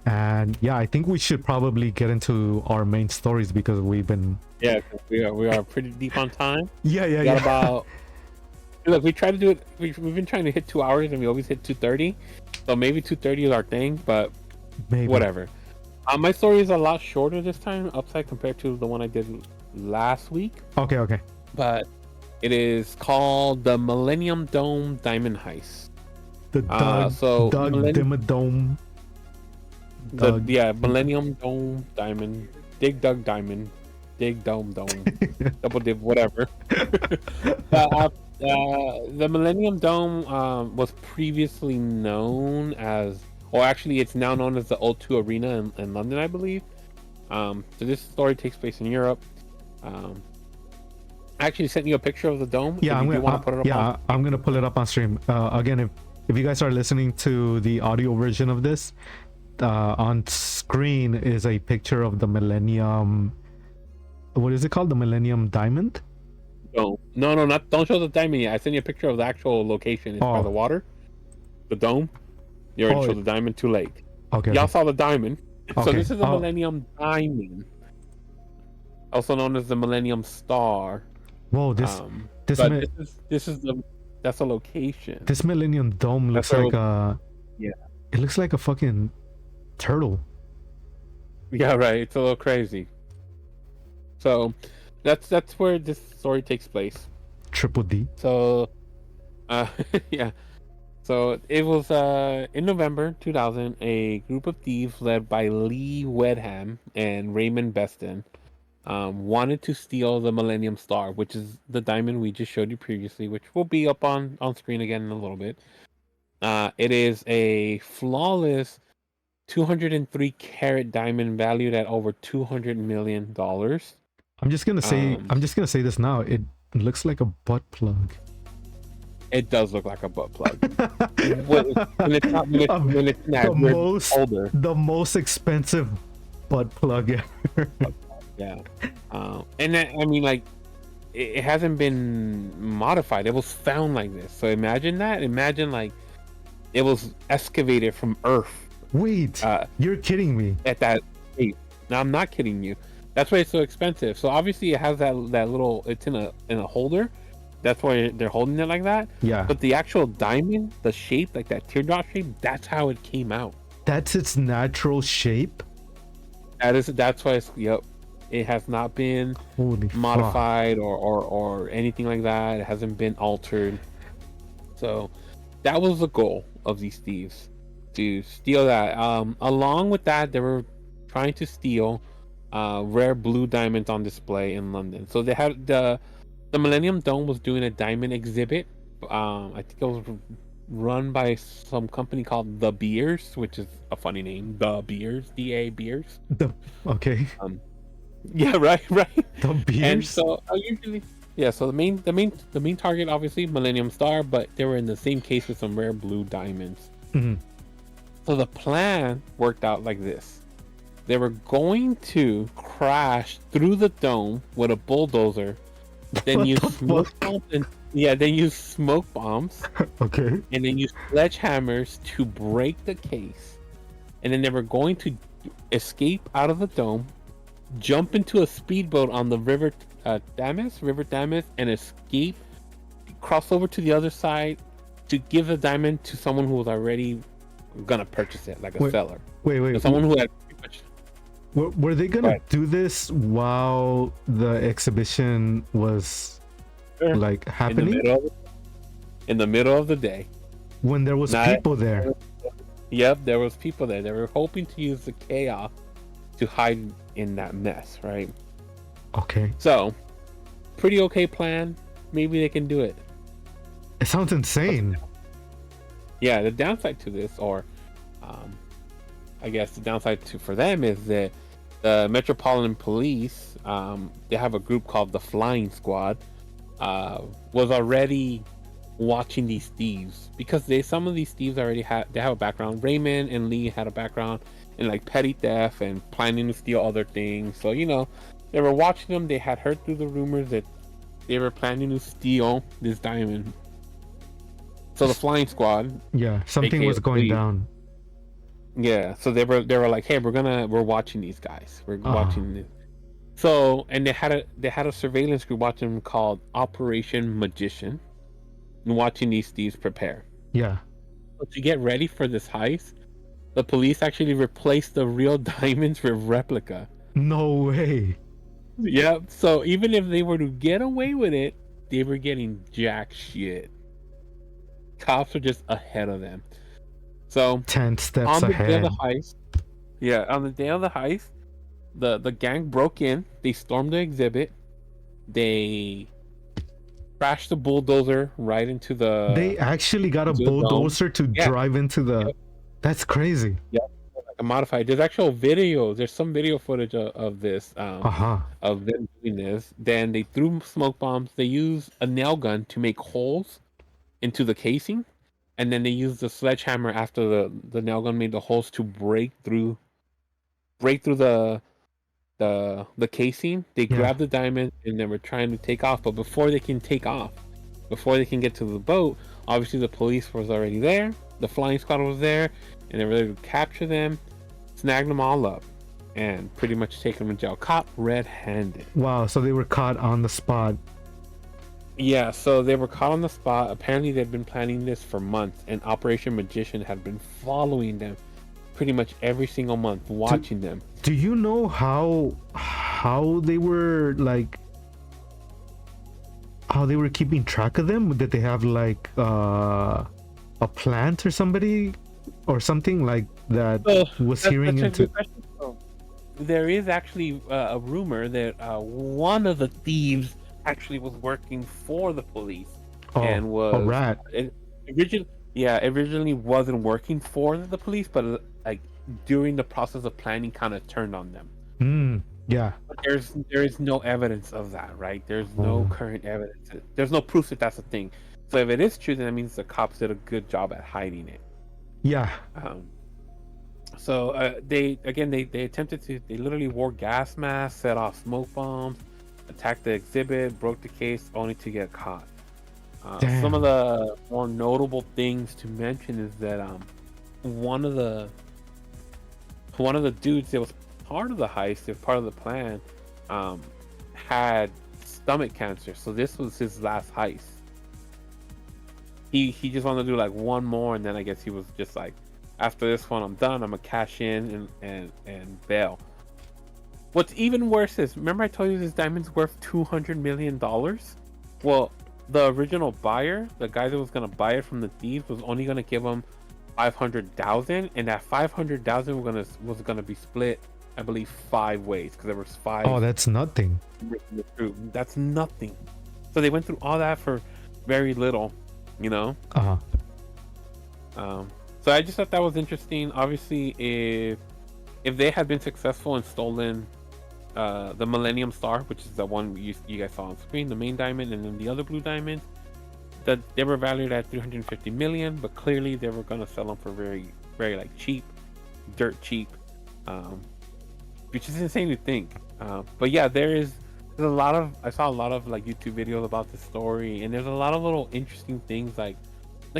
And yeah, I think we should probably get into our main stories because we've been. Yeah, 'cause we are pretty deep on time. Yeah, We got about. Look, we try to do it. We've been trying to hit 2 hours, and we always hit 2:30. So maybe 2:30 is our thing, but Maybe. whatever. My story is a lot shorter this time, upside compared to the one I did last week. Okay. But it is called the Millennium Dome Diamond Heist. The Doug, so Doug Dimmadome. Millennium Dome Diamond, Dig Dug Diamond, Dig Dome, Double Dip, whatever. The Millennium Dome was previously known as, or actually, it's now known as the O2 Arena in London, I believe. So this story takes place in Europe. I actually sent you a picture of the dome. Yeah, I'm gonna pull it up on stream. Again, if you guys are listening to the audio version of this, on screen is a picture of the Millennium. What is it called? The Millennium Diamond? No, not. Don't show the diamond yet. I sent you a picture of the actual location. It's by the water. The dome. You already showed the diamond. Too late. Okay. Y'all saw the diamond. So Okay. this is the Millennium Diamond, also known as the Millennium Star. Whoa, that's a location. This Millennium Dome looks like a. Yeah. It looks like a fucking turtle. Yeah, right. It's a little crazy. So, that's where this story takes place. Triple D. So, yeah. So it was in November 2000, a group of thieves led by Lee Wedham and Raymond Beston wanted to steal the Millennium Star, which is the diamond we just showed you previously, which will be up on screen again in a little bit. It is a flawless 203 carat diamond valued at over $200 million. I'm just gonna say this now. It looks like a butt plug. It does look like a butt plug. when it's older. The most expensive butt plug ever. Yeah. And that, I mean, like, it hasn't been modified. It was found like this. So imagine that. Imagine, like, it was excavated from Earth. Wait, you're kidding me. At that state. Now, I'm not kidding you. That's why it's so expensive. So obviously it has that little, it's in a holder. That's why they're holding it like that. Yeah, But the actual diamond, the shape, like that teardrop shape, that's how it came out. that's its natural shape. That's why it's, yep. It has not been Holy fuck. modified or anything like that. It hasn't been altered. So that was the goal of these thieves, to steal that. Along with that, they were trying to steal rare blue diamonds on display in London. So they had the Millennium Dome was doing a diamond exhibit. I think it was run by some company called The Beers, which is a funny name. The Beers, DA Beers. The okay. Um, yeah, right, right. The And beers. so usually, yeah. So the main target, obviously Millennium Star, but they were in the same case with some rare blue diamonds. Mhm. So the plan worked out like this: they were going to crash through the dome with a bulldozer, then What use the smoke fuck? bombs, and yeah, then use smoke bombs, Okay. and then use sledgehammers to break the case, and then they were going to escape out of the dome, jump into a speedboat on the River Thames, and escape, cross over to the other side to give the diamond to someone who was already gonna purchase it, like a Wait, seller, wait, so wait. someone who had pretty much. Were they Go gonna ahead. do this while the exhibition was Sure. like In the happening? middle of in the middle of the day. When there was Not. people there? Yep, there was people there. They were hoping to use the chaos to hide in that mess, right? Okay. So, pretty okay plan. Maybe they can do it. It sounds insane. Yeah, the downside to this, or um, I guess the downside for them is that the Metropolitan Police, they have a group called the Flying Squad, was already watching these thieves, because some of these thieves already have a background. Raymond and Lee had a background in like petty theft and planning to steal other things. So they were watching them. They had heard through the rumors that they were planning to steal this diamond. So the Flying Squad, Yeah, something aka was the going police, down. yeah. So they were like, hey, we're watching these guys. We're Uh-huh. watching this. So, and they had a surveillance group watching them called Operation Magician, and watching these thieves prepare. Yeah. So to get ready for this heist, the police actually replaced the real diamonds with replica. No way. Yep. So even if they were to get away with it, they were getting jack shit. Cops are just ahead of them. So 10 steps on the day of the ahead. heist, yeah, on the day of the heist, the gang broke in. They stormed the exhibit. They crashed the bulldozer right into They actually got a the dome. bulldozer to Yeah. drive into the. Yep. That's crazy. Yep. Like a modified. There's actual video. There's some video footage of this. Uh-huh. Of them doing this. Then they threw smoke bombs. They used a nail gun to make holes into the casing, and then they used the sledgehammer after the nail gun made the holes to break through the casing. They Yeah. grabbed the diamond and they were trying to take off. But before they can take off, before they can get to the boat, obviously the police was already there. The flying squad was there, and they were ready to capture them, snag them all up, and pretty much take them to jail. Caught red-handed. Wow, so they were caught on the spot. Yeah, so they were caught on the spot. Apparently, they'd been planning this for months, and Operation Magician had been following them pretty much every single month, watching them. Do you know how they were like how they were keeping track of them? Did they have like a plant or somebody or something like that So was that's hearing a into? good question. So, there is actually a rumor that one of the thieves actually was working for the police Oh, and a was rat. originally wasn't working for the police, but like during the process of planning, kind of turned on them. Yeah. But there is no evidence of that, right? There's no Oh, current evidence. There's no proof that that's a thing. So if it is true, then that means the cops did a good job at hiding it. yeah. Um, so they attempted to, they literally wore gas masks, set off smoke bombs, attacked the exhibit, broke the case, only to get caught. Some of Damn. the more notable things to mention is that one of the one of the dudes that was part of the heist, that was part of the plan, um, had stomach cancer, so this was his last heist. He just wanted to do like one more, and then I guess he was just like, after this one, I'm done. I'm gonna cash in and bail. What's even worse is, remember I told you this diamond's worth $200 million? Well, the original buyer, the guy that was gonna buy it from the thieves, was only gonna give him 500,000, and that 500,000 was gonna be split, I believe, 5 ways, because there was 5. Oh, that's nothing. That's nothing. So they went through all that for very little, you know. So I just thought that was interesting. Obviously, if they had been successful and stolen the Millennium Star, which is the one you guys saw on screen, the main diamond, and then the other blue diamond, that they were valued at 350 million, but clearly they were gonna sell them for very, very like cheap, dirt cheap, which is insane to think. But yeah, there's a lot of, I saw a lot of like YouTube videos about this story, and there's a lot of little interesting things like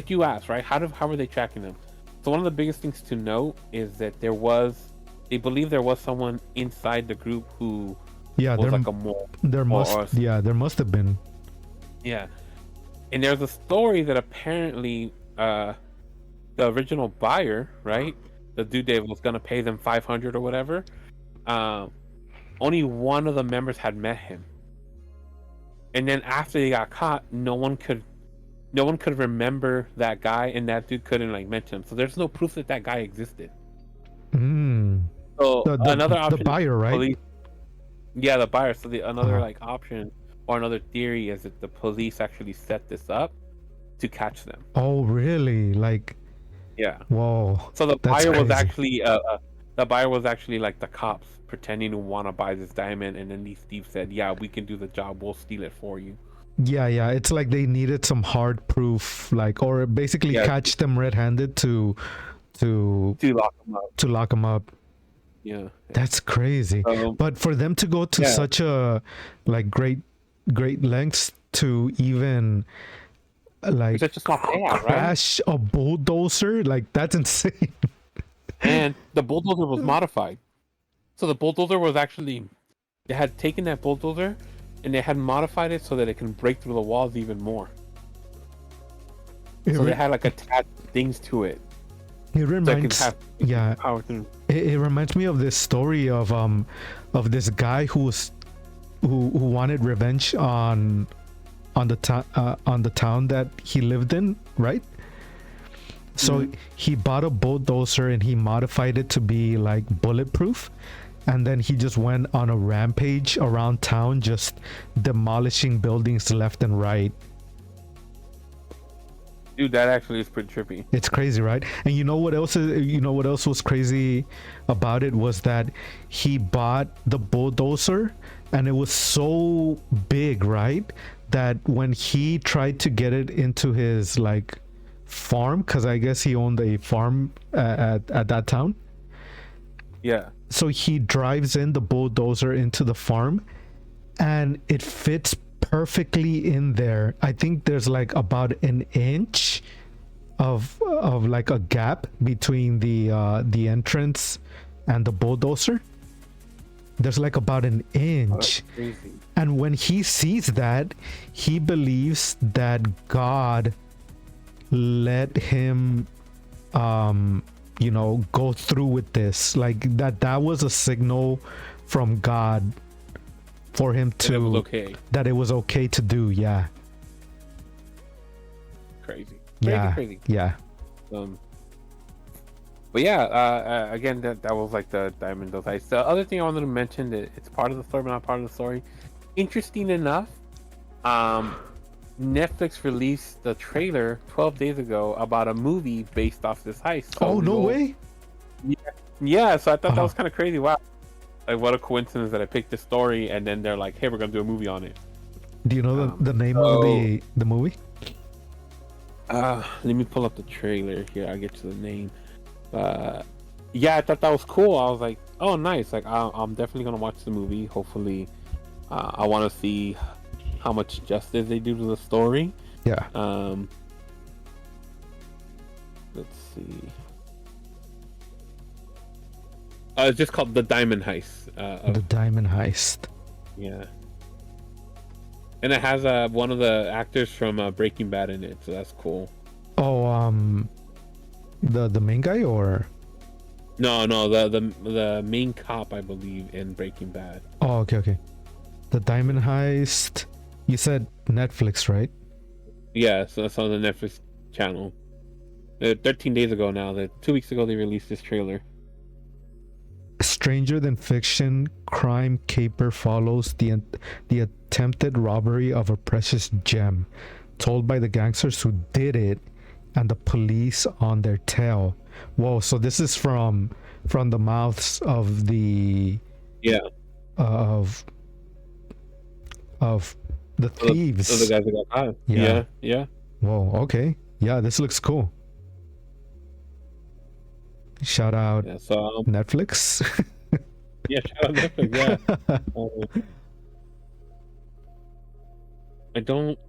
you asked, right? How were they tracking them? So one of the biggest things to note is that they believe there was someone inside the group who was like a mole. There must have been. Yeah. And there's a story that apparently the original buyer, right? The dude that was gonna pay them 500 or whatever. Only one of the members had met him. And then after they got caught, no one could remember that guy, and that dude couldn't like mention him. So there's no proof that guy existed. So another option, the buyer, right? Police, yeah, the buyer. So another like option or another theory is that the police actually set this up to catch them. Oh, really? Like, yeah. Whoa. So the buyer was actually like the cops pretending to want to buy this diamond, and then these thieves said, "Yeah, we can do the job. We'll steal it for you." Yeah. It's like they needed some hard proof, like, or basically catch them red-handed to lock them up. Yeah. That's crazy. But for them to go to such a like great lengths to even like crash a bulldozer, like, that's insane. And the bulldozer was modified. So the bulldozer was actually, they had taken that bulldozer and they had modified it so that it can break through the walls even more. So they had like attached things to it. It reminds, it reminds me of this story of this guy who wanted revenge on the town that he lived in, right? So he bought a bulldozer and he modified it to be like bulletproof, and then he just went on a rampage around town, just demolishing buildings left and right. Dude, that actually is pretty trippy. It's crazy, right? And you know what else was crazy about it was that he bought the bulldozer and it was so big, right, that when he tried to get it into his like farm, because I guess he owned a farm at that town. Yeah. So he drives in the bulldozer into the farm and it fits perfectly in there. I think there's like about an inch of like a gap between the entrance and the bulldozer. There's like about an inch. Oh, crazy. And when he sees that, he believes that God let him go through with this, like that was a signal from God for him that it was okay to do. Crazy. But yeah, again, that was like the diamond those ice. The other thing I wanted to mention, that it's part of the story but not part of the story, interesting enough, Netflix released the trailer 12 days ago about a movie based off this heist. So no way. Yeah, so I thought that was kind of crazy. Wow, like what a coincidence that I picked this story and then they're like, hey, we're gonna do a movie on it. Do you know the name of the movie? Let me pull up the trailer here. I'll get to the name. Yeah, I thought that was cool. I was like, oh, nice. Like, I'm definitely gonna watch the movie. Hopefully, I want to see how much justice they do to the story. Yeah. Let's see. It's just called The Diamond Heist. The Diamond Heist. Yeah. And it has one of the actors from Breaking Bad in it, so that's cool. Oh, the main guy or? No, the main cop, I believe, in Breaking Bad. Oh, okay. The Diamond Heist. You said Netflix, right? Yeah, so that's on the Netflix channel. 13 days ago now. 2 weeks ago they released this trailer. Stranger than fiction crime caper follows the attempted robbery of a precious gem, told by the gangsters who did it, and the police on their tail. Whoa! So this is from the mouths of the of the thieves. Of the guys that got caught. Yeah. Whoa. Okay. Yeah, this looks cool. Shout out Netflix. Yeah, shout out Netflix. Yeah. I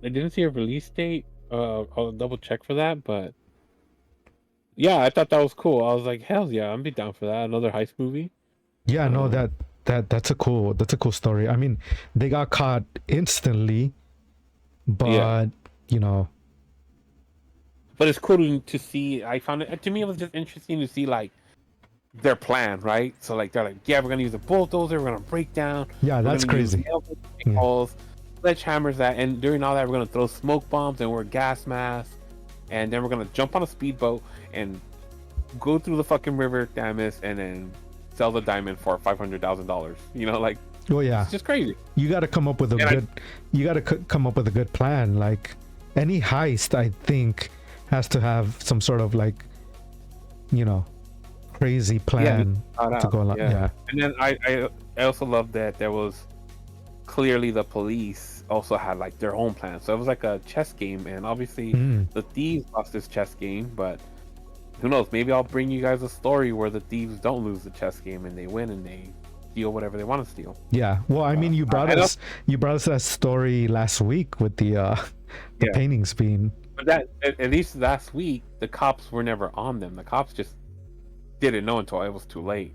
didn't see a release date. I'll double check for that, but yeah, I thought that was cool. I was like, hell yeah, I'd be down for that. Another heist movie. Yeah, no, that's a cool story. I mean, they got caught instantly, but you know. But it's cool to see. I found it, to me, it was just interesting to see like their plan, right? So like they're like, yeah, we're gonna use a bulldozer, we're gonna break down. Yeah, that's crazy. Sledgehammers that, and during all that, we're gonna throw smoke bombs and wear gas masks, and then we're gonna jump on a speedboat and go through the fucking river, Damas, and then sell the diamond for $500,000. You know, like, oh yeah, it's just crazy. You got to come up with come up with a good plan. Like any heist, I think, has to have some sort of like, you know, crazy plan to go along. Yeah. And then I also love that there was clearly the police also had like their own plan. So it was like a chess game, and obviously the thieves lost this chess game, but who knows? Maybe I'll bring you guys a story where the thieves don't lose the chess game and they win and they steal whatever they want to steal. Yeah. Well, I mean, you brought us that story last week with the paintings being. But that, at least last week, the cops were never on them. The cops just didn't know until it was too late.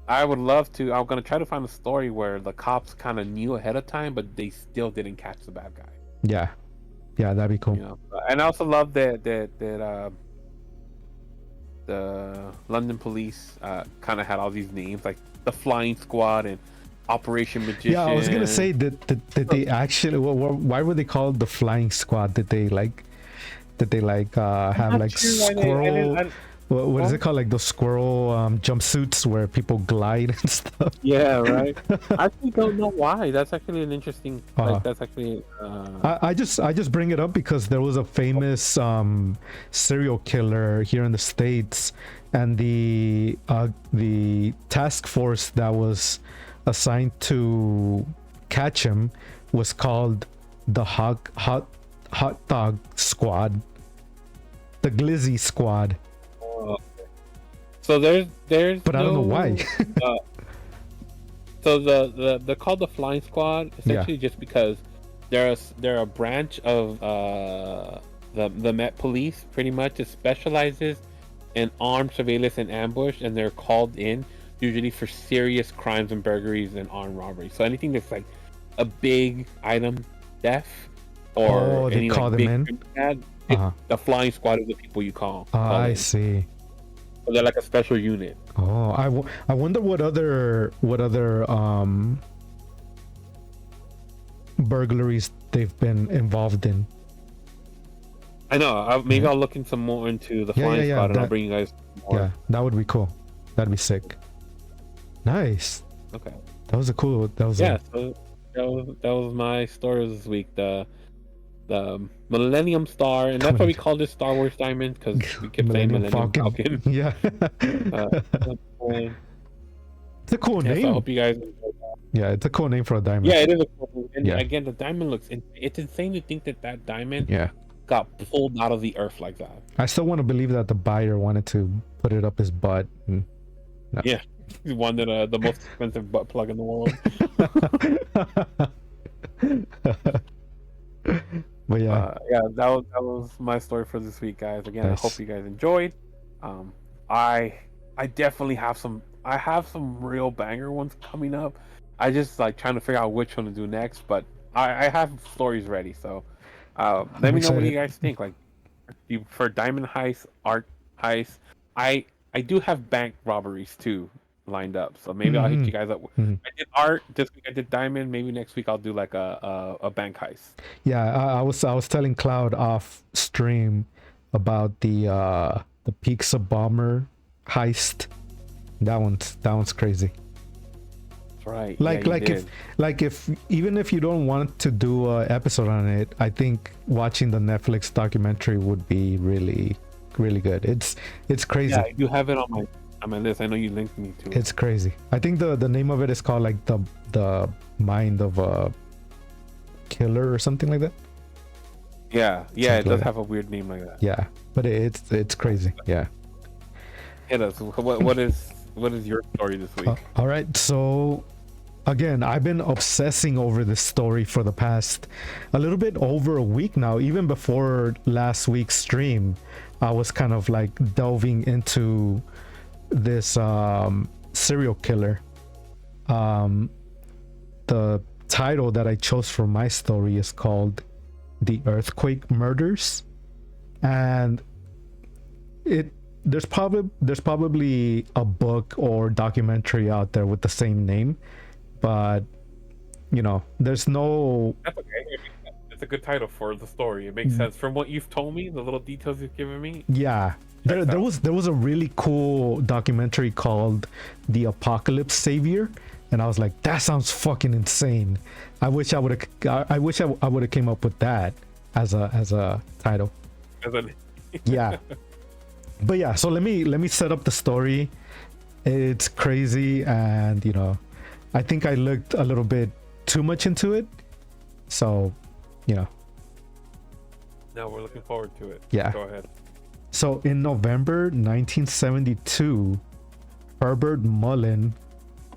I would love to. I'm gonna try to find a story where the cops kind of knew ahead of time, but they still didn't catch the bad guy. Yeah, that'd be cool. You know? And I also love that the London police kind of had all these names like the Flying Squad and Operation Magician. Yeah, I was gonna say that they actually. Why were they called the Flying Squad? Did they have like squirrel? What is it called? Like those squirrel jumpsuits where people glide and stuff. Yeah, right. I actually don't know why. That's actually an interesting. That's actually. I just bring it up because there was a famous serial killer here in the States, and the task force that was assigned to catch him was called the hot dog squad, the glizzy squad. So there's but I don't know why. So they're called the Flying Squad essentially just because they're a branch of the Met Police, pretty much. It specializes in armed surveillance and ambush, and they're called in usually for serious crimes and burglaries and armed robberies. So anything that's like a big item theft or they call them in. The Flying Squad is the people you call. I see. So they're like a special unit. Oh, I wonder what other burglaries they've been involved in. I know. Maybe I'll look some more into the Flying Squad, and I'll bring you guys more. Yeah, that would be cool. That'd be sick. Nice. Okay. That was a cool. So that was my story this week. The Millennium Star, and that's why we call this Star Wars Diamond, because we kept saying Millennium Falcon. Yeah. It's a cool name. So I hope you guys enjoyed that. Yeah, it's a cool name for a diamond. Yeah, it is a cool name. And again, the diamond looks. It's insane to think that diamond got pulled out of the earth like that. I still want to believe that the buyer wanted to put it up his butt. And, no. Yeah, he wanted the most expensive butt plug in the world. But that was my story for this week, guys. Again, nice. I hope you guys enjoyed. I definitely have some real banger ones coming up. I just like trying to figure out which one to do next, but I have stories ready. So, let I'm me know what you excited. guys think. Like, you for diamond heist, art heist. I do have bank robberies too lined up. So maybe I'll hit Hmm. you guys up. Hmm. I did art this week. I did diamond. Maybe next week I'll do like a bank heist. Yeah, I was telling Cloud off stream about the pizza bomber heist. That one's crazy. That's right. Yeah, Like you like if did. like if even if you don't want to do a episode on it, I think watching the Netflix documentary would be really really good. It's Yeah, crazy. I do have it on my list. I know you linked me to it. It's crazy. I think the name of it is called like the mind of a killer or something like that. Yeah, yeah, it Something like does that. have a weird name like that. Yeah, but it's crazy. Yeah. Hit us. What is your story this week? All right. So again, I've been obsessing over this story for the past a little bit over a week now. Even before last week's stream, I was kind of like delving into this serial killer. Um, the title that I chose for my story is called "The Earthquake Murders," and it there's probably a book or documentary out there with the same name, but there's no. That's okay. It's a good title for the story. It makes sense from what you've told me. The little details you've given me Yeah, there, checks there out. was there was a really cool documentary called The Apocalypse Savior, and I was like, that sounds fucking insane. I wish I would have came up with that as a title. As in- Yeah. But yeah, so let me set up the story. It's crazy, and I think I looked a little bit too much into it. So, you know, No, we're looking forward to it. yeah. Go ahead. So in November 1972, Herbert Mullen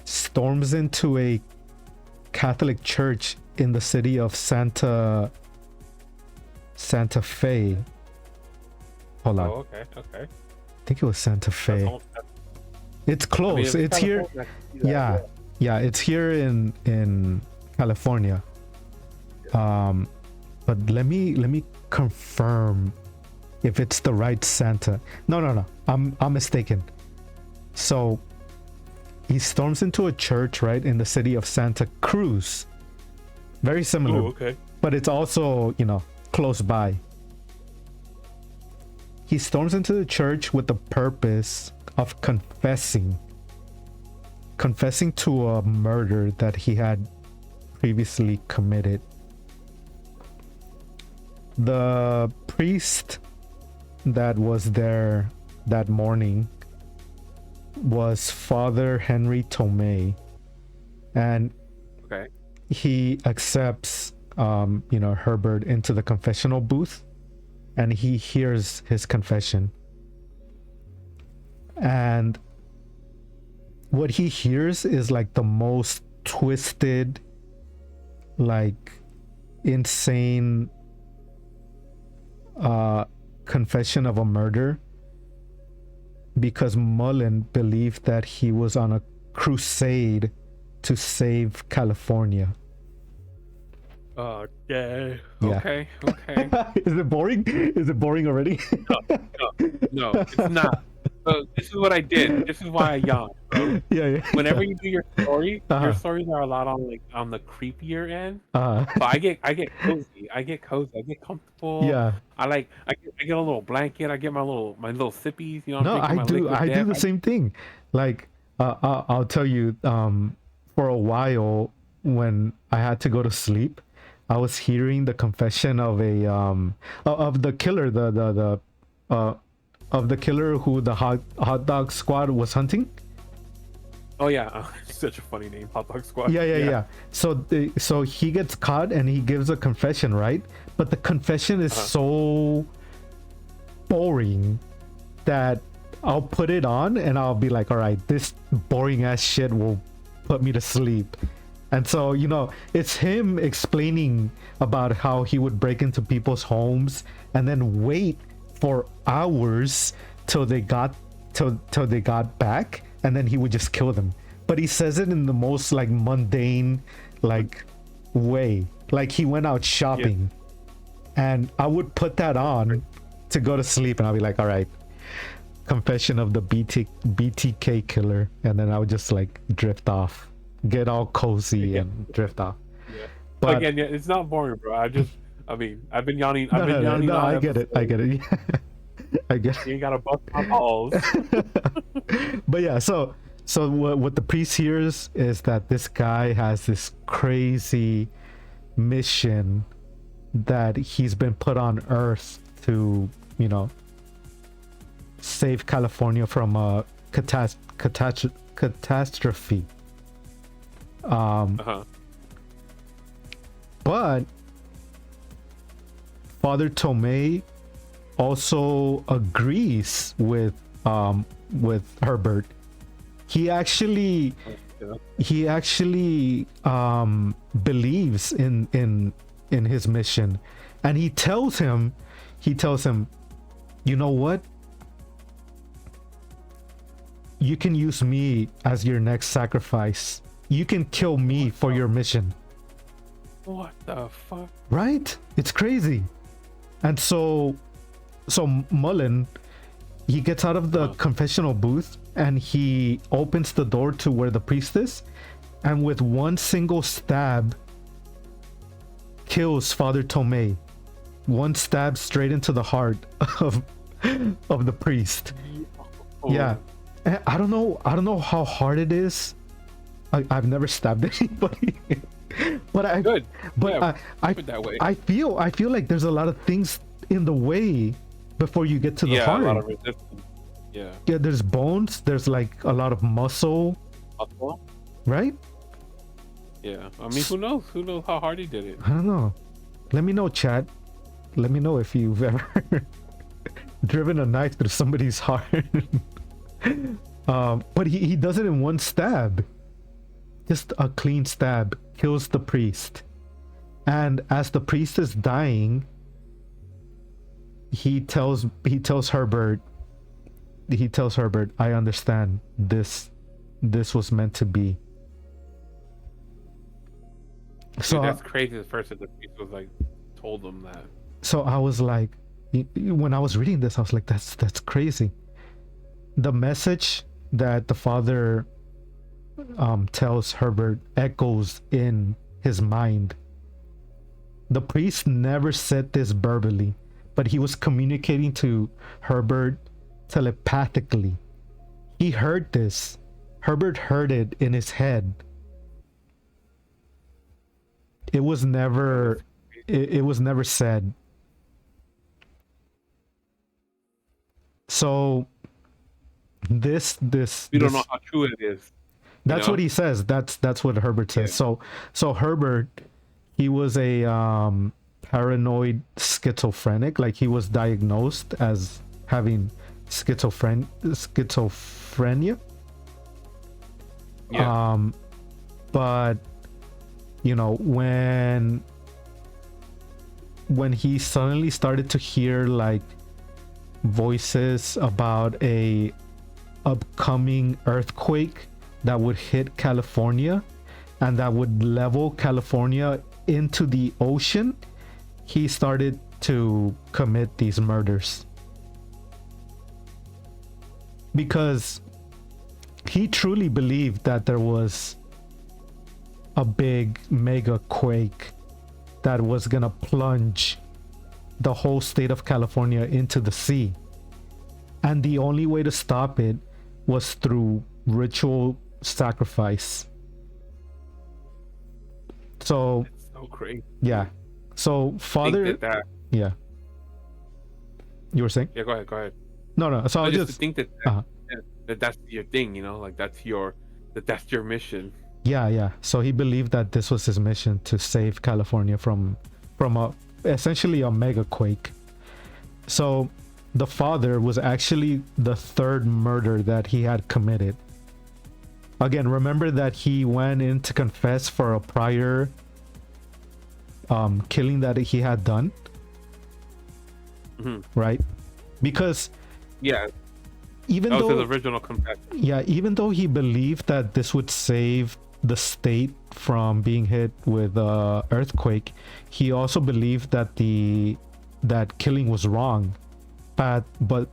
storms into a Catholic church in the city of Santa Fe. Hold on. Oh, okay, okay. I think it was Santa That's Fe. almost, It's I mean, close. if It's here. California, I can see that, Yeah. Yeah, it's here in California. But let me confirm if it's the right Santa. No. I'm mistaken. So he storms into a church, right, in the city of Santa Cruz. Very similar, Oh, okay. but it's also, close by. He storms into the church with the purpose of confessing to a murder that he had previously committed. The priest that was there that morning was Father Henry Tomei, and Okay. he accepts Herbert into the confessional booth, and he hears his confession. And what he hears is like the most twisted, like insane confession of a murder, because Mullen believed that he was on a crusade to save California. Okay. Yeah. Okay. Okay. Is it boring? Is it boring already? No, it's not. So this is what I did. This is why I yawned, bro. Yeah. Whenever you do your story, Uh-huh. your stories are a lot on the creepier end. Uh, So I get cozy. I get cozy. I get comfortable. yeah. I get a little blanket. I get my little sippies. You know, I'm No, drinking I my do. liquid I do death. the same thing. Like, I'll tell you. For a while, when I had to go to sleep, I was hearing the confession of of the killer, of the killer who the hot dog squad was hunting. Oh yeah, such a funny name, Hot Dog Squad. Yeah. So he gets caught and he gives a confession, right? But the confession is so boring that I'll put it on and I'll be like, all right, this boring ass shit will put me to sleep. And so, it's him explaining about how he would break into people's homes and then wait for hours till they got back, and then he would just kill them. But he says it in the most like mundane, like way. Like he went out shopping, and I would put that on to go to sleep, and I'll be like, all right, confession of the BTK killer, and then I would just like drift off, get all cozy and drift off. Yeah. But Again, yeah, it's not boring, bro. I mean, I've been yawning. I've no, been no, no, yawning. no, All I get it. I get it. I get it. You ain't gotta bust my balls. But yeah, so what the priest hears is that this guy has this crazy mission that he's been put on Earth to, you know, save California from a catastrophe. But Father Tomei also agrees with Herbert. He actually believes in his mission, and he tells him, you know what, you can use me as your next sacrifice. You can kill me for your mission. What the fuck? Right? It's crazy. And so Mullen, he gets out of the confessional booth and he opens the door to where the priest is, and with one single stab kills Father Tomei. One stab straight into the heart of the priest. Yeah. I don't know how hard it is. I've never stabbed anybody. But I Good. But Yeah, I put it that way. I feel like there's a lot of things in the way before you get to the heart. A lot of resistance. Yeah. Yeah, there's bones, there's like a lot of muscle, right? Yeah. I mean, who knows? Who knows how hard he did it? I don't know. Let me know, chat. Let me know if you've ever driven a knife through somebody's heart. But he does it in one stab. Just a clean stab kills the priest. And as the priest is dying, he tells Herbert, I understand this was meant to be. So dude, that's crazy. The first that the priest was like told him that. So I was like, when I was reading this, I was like, that's crazy. The message that the father tells Herbert echoes in his mind. The priest never said this verbally, but he was communicating to Herbert telepathically. He heard this. Herbert heard it in his head. It was never said. So this we don't know how true it is. That's what he says. That's what Herbert says. Yeah. So Herbert, he was a paranoid schizophrenic. Like he was diagnosed as having schizophrenia. Yeah. But you know, when he suddenly started to hear like voices about a upcoming earthquake that would hit California and that would level California into the ocean, he started to commit these murders. Because he truly believed that there was a big mega quake that was gonna plunge the whole state of California into the sea. And the only way to stop it was through ritual sacrifice. So it's so crazy. Yeah. So father that. Yeah. You were saying? Yeah, go ahead. No. So I just think that that's your thing, you know, like that's your mission. Yeah. So he believed that this was his mission, to save California from essentially a mega quake. So the father was actually the third murder that he had committed. Again, remember that he went in to confess for a prior killing that he had done, right? Because even though his original confession. Yeah, even though he believed that this would save the state from being hit with a earthquake, he also believed that that killing was wrong, but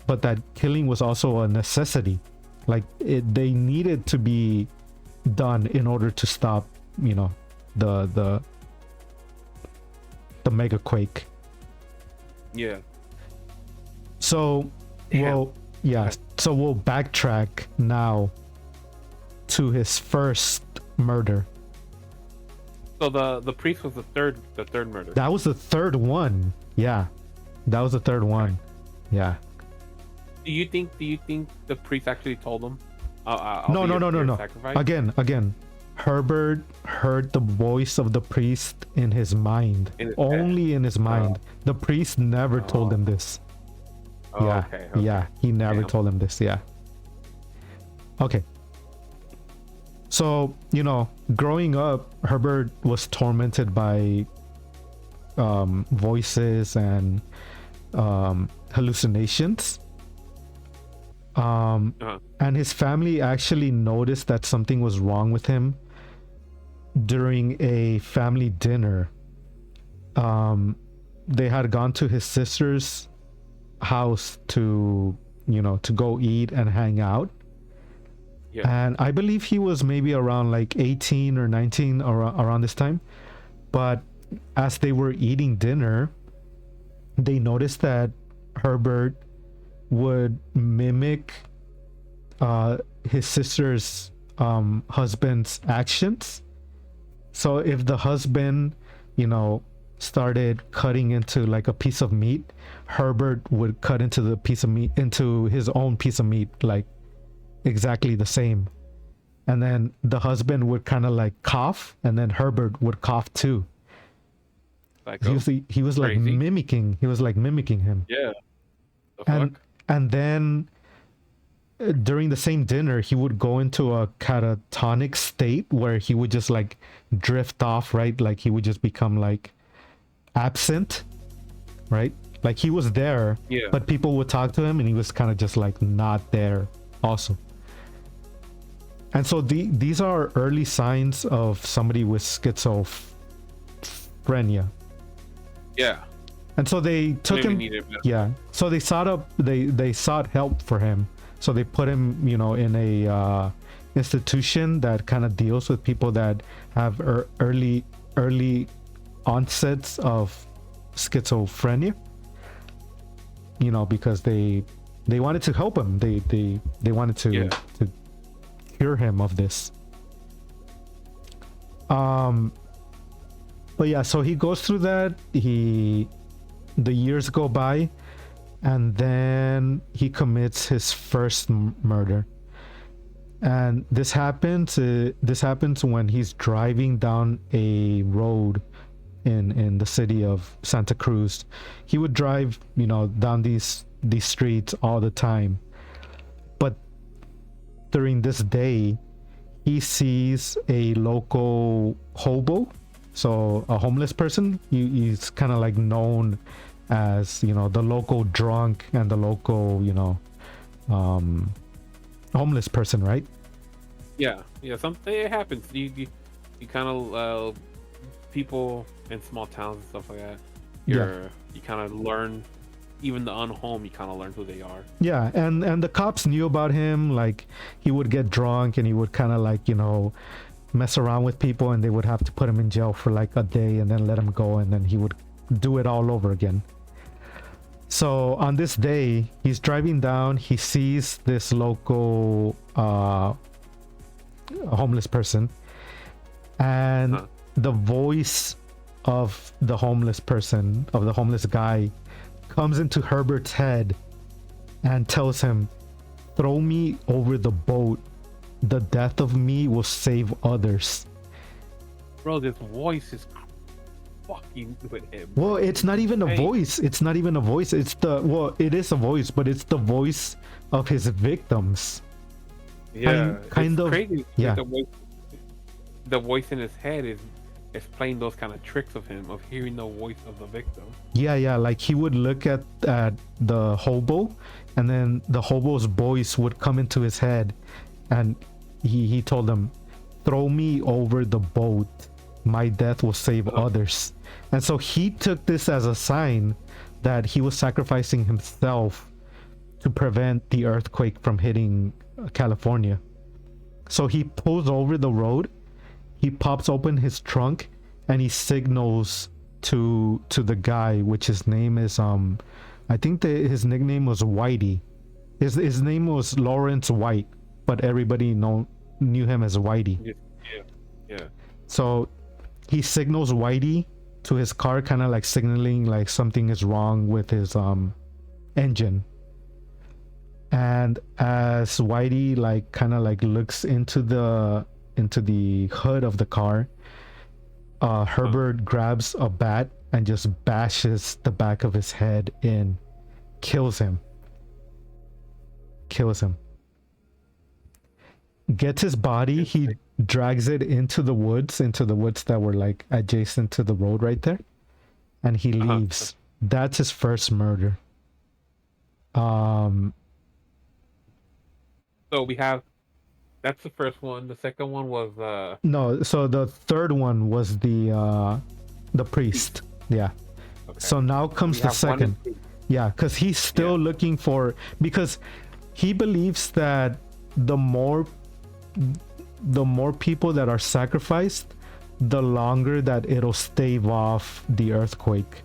that killing was also a necessity. Like they needed to be done in order to stop, you know, the mega quake. Yeah. So, well, yeah. So we'll backtrack now to his first murder. So the priest was the third murder. That was the third one. Yeah, that was the third one. Yeah. Do you think the priest actually told him? No. Again, Herbert heard the voice of the priest in his mind. Only in his mind. The priest never told him this. Yeah. Okay. Yeah, he never told him this. Yeah. Okay. So, you know, growing up, Herbert was tormented by voices and hallucinations. And his family actually noticed that something was wrong with him during a family dinner. They had gone to his sister's house to, you know, to go eat and hang out. Yeah. And I believe he was maybe around like 18 or 19 around this time. But as they were eating dinner, they noticed that Herbert would mimic his sister's husband's actions. So if the husband, you know, started cutting into like a piece of meat, Herbert would cut into the piece of meat, into his own piece of meat, like exactly the same. And then the husband would kind of like cough, and then Herbert would cough too. He was like mimicking him. Yeah. And then during the same dinner, he would go into a catatonic state where he would just like drift off, right? Like he would just become like absent, right? Like he was there, but people would talk to him and he was kind of just like not there also. And so these are early signs of somebody with schizophrenia. Yeah. And so they took him. Yeah. So they sought help for him. So they put him, you know, in a institution that kind of deals with people that have early onsets of schizophrenia. You know, because they wanted to help him. They wanted to cure him of this. But yeah, so he goes through that. The years go by, and then he commits his first murder. And this happens when he's driving down a road in the city of Santa Cruz. He would drive, you know, down these streets all the time. But during this day, he sees a local hobo, so a homeless person. He's kind of like known as, you know, the local drunk and the local, you know, homeless person, right? Yeah, something, it happens. You kind of people in small towns and stuff like that. You kind of learn, even the unhome, you kind of learn who they are. Yeah, and the cops knew about him. Like he would get drunk and he would kind of like, you know, mess around with people, and they would have to put him in jail for like a day and then let him go, and then he would do it all over again. So on this day, he's driving down, he sees this local homeless person, and the voice of the homeless person, of the homeless guy, comes into Herbert's head and tells him, "Throw me over the boat. The death of me will save others." Bro, this voice is fucking with him. Well, it's not even a voice. It's not even a voice. It is a voice, but it's the voice of his victims. Yeah, kind of crazy. Yeah, the voice in his head is playing those kind of tricks of him, of hearing the voice of the victim. Yeah, like he would look at the hobo, and then the hobo's voice would come into his head, and he told him, throw me over the boat. My death will save others. And so he took this as a sign that he was sacrificing himself to prevent the earthquake from hitting California. So he pulls over the road, he pops open his trunk, and he signals to the guy, which his name is I think his nickname was Whitey. His name was Lawrence White, but everybody knew him as Whitey. Yeah. So he signals Whitey to his car, kind of like signaling like something is wrong with his engine. And as Whitey like kind of like looks into the hood of the car, Herbert grabs a bat and just bashes the back of his head in, kills him. Gets his body, he drags it into the woods that were like adjacent to the road right there, and he leaves. That's his first murder. So we have, that's the first one. The second one was no, so the third one was the priest. Yeah. Okay. So now comes the second. Yeah, because he's still looking for, because he believes that the more people that are sacrificed, the longer that it'll stave off the earthquake.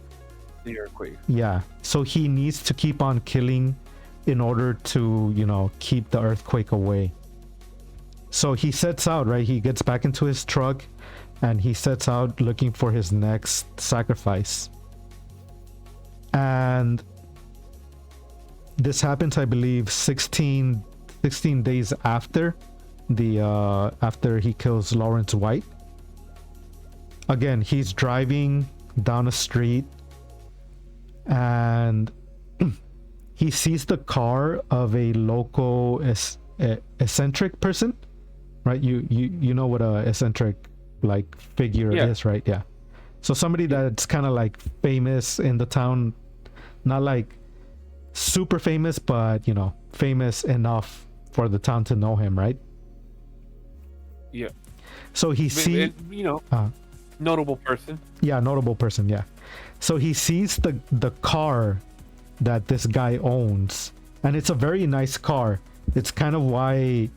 Yeah. So he needs to keep on killing in order to, keep the earthquake away. So he sets out, right? He gets back into his truck and he sets out looking for his next sacrifice. And this happens, I believe, 16 days after after he kills Lawrence White. Again, he's driving down a street and he sees the car of a local eccentric person, right? You know what a eccentric like figure is, right? Yeah. So somebody that's kind of like famous in the town, not like super famous, but famous enough for the town to know him, right? Yeah. So he sees, notable person. Yeah, notable person. Yeah. So he sees the car that this guy owns, and it's a very nice car. It's kind of why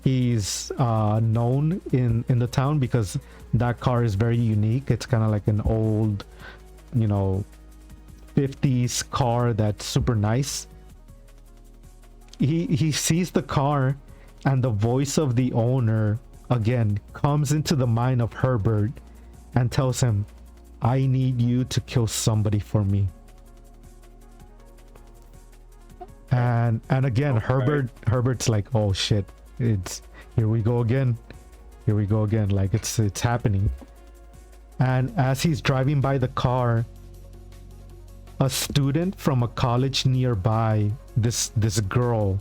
he's known in the town, because that car is very unique. It's kind of like an old 50s car that's super nice. He sees the car, and the voice of the owner again comes into the mind of Herbert and tells him, I need you to kill somebody for me. And again, Herbert's like, oh shit, it's here we go again, like it's happening. And as he's driving by the car, a student from a college nearby, this girl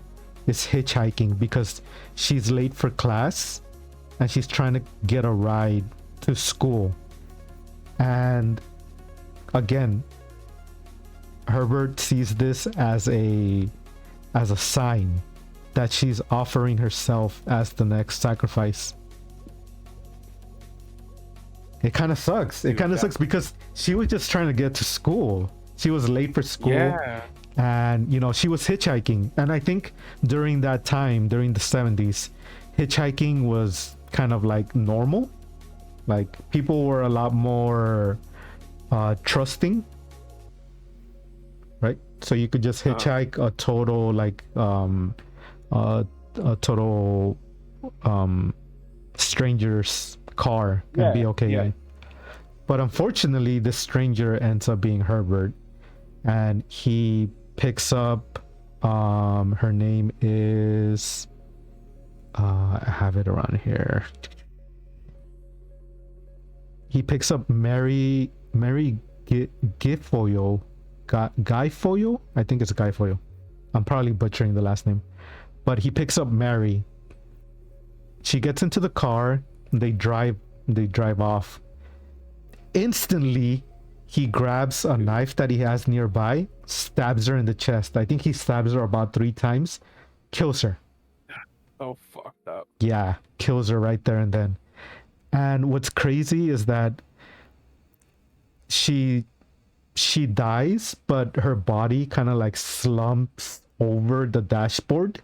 is hitchhiking because she's late for class and she's trying to get a ride to school. And again, Herbert sees this as a sign that she's offering herself as the next sacrifice. It kind of sucks. It kind of sucks because she was just trying to get to school. She was late for school, and she was hitchhiking. And I think during that time, during the 70s, hitchhiking was kind of like normal. Like people were a lot more trusting, right? So you could just hitchhike a total like a total stranger's car and be okay. Yeah. But unfortunately, this stranger ends up being Herbert, and he picks up her name is I have it around here. He picks up Mary Guifoyle. Guifoyle? I think it's Guifoyle. I'm probably butchering the last name. But he picks up Mary. She gets into the car. They drive off. Instantly, he grabs a knife that he has nearby, stabs her in the chest. I think he stabs her about 3 times, kills her. Oh, fucked up. Yeah, kills her right there and then. And what's crazy is that she she dies, but her body kind of like slumps over the dashboard,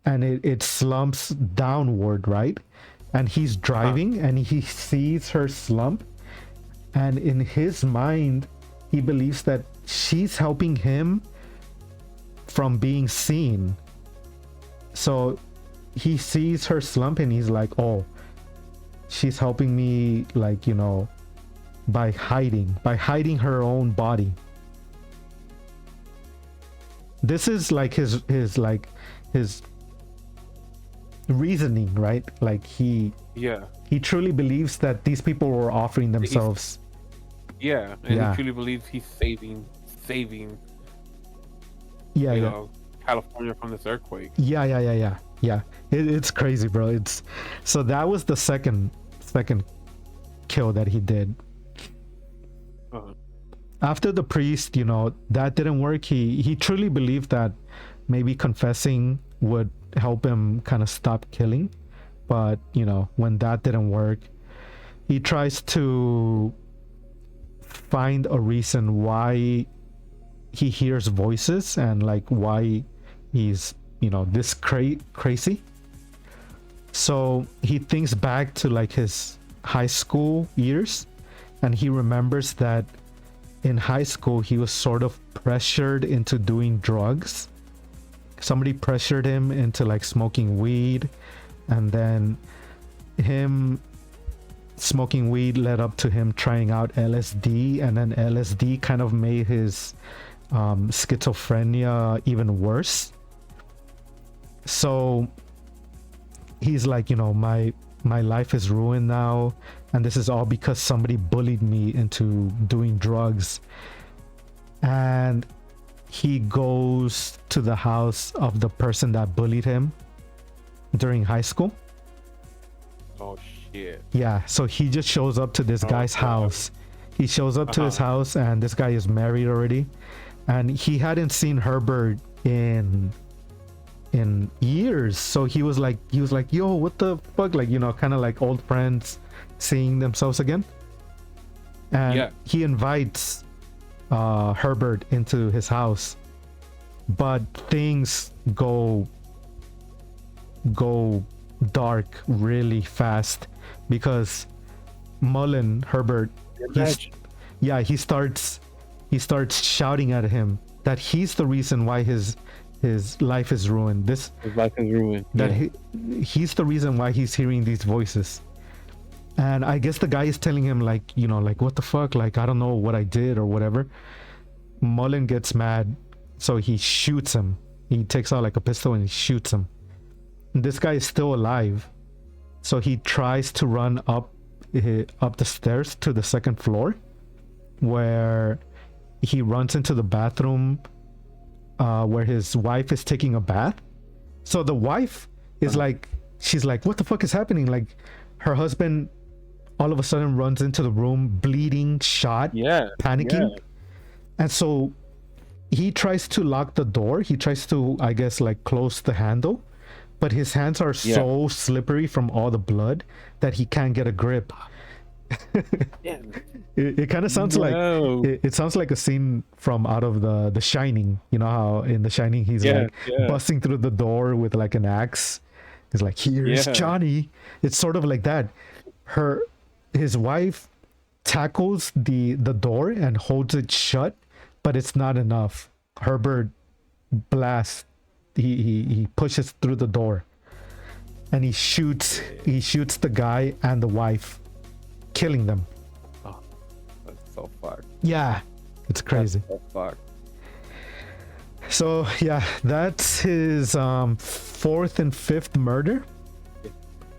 and it slumps downward, right? And he's driving and he sees her slump, and in his mind he believes that she's helping him from being seen. So he sees her slump and he's like, oh, she's helping me, like, you know, by hiding her own body. This is like his reasoning, right? Like he truly believes that these people were offering themselves. And he truly believes he's saving California from this earthquake. Yeah. It's crazy, bro. It's so that was the second kill that he did. After the priest, you know, that didn't work. He truly believed that maybe confessing would help him kind of stop killing, but you know, when that didn't work, he tries to find a reason why he hears voices and like why he's, you know, this crazy. So he thinks back to like his high school years, and he remembers that in high school he was sort of pressured into doing drugs. Somebody pressured him into like smoking weed, and then him smoking weed led up to him trying out LSD, and then LSD kind of made his schizophrenia even worse. So he's like, you know, my life is ruined now, and this is all because somebody bullied me into doing drugs. And he goes to the house of the person that bullied him during high school. Oh shit. Yeah, so he just shows up to this guy's house. He shows up to his house, and this guy is married already, and he hadn't seen Herbert in years. So he was like, yo, what the fuck, like, you know, kind of like old friends seeing themselves again. And he invites Herbert into his house, but things go dark really fast because Herbert, he starts shouting at him that he's the reason why his life is ruined. His life is ruined. That he's the reason why he's hearing these voices. And I guess the guy is telling him, like, you know, like, what the fuck? Like, I don't know what I did or whatever. Mullen gets mad, so he shoots him. He takes out like a pistol and he shoots him. And this guy is still alive. So he tries to run up the stairs to the second floor, where he runs into the bathroom where his wife is taking a bath. So the wife is like, she's like, what the fuck is happening? Like, her husband all of a sudden runs into the room bleeding, shot, panicking. And so he tries to lock the door. He tries to, I guess, like close the handle, but his hands are so slippery from all the blood that he can't get a grip. It kind of sounds like it sounds like a scene from out of the Shining. You know how in the Shining he's like busting through the door with like an axe. He's like, here's Johnny. It's sort of like that. His wife tackles the door and holds it shut, but it's not enough. Herbert blasts. He pushes through the door, and he shoots the guy and the wife, killing them. Oh, that's so fucked. Yeah, it's crazy. That's so fucked. So yeah, that's his fourth and fifth murder.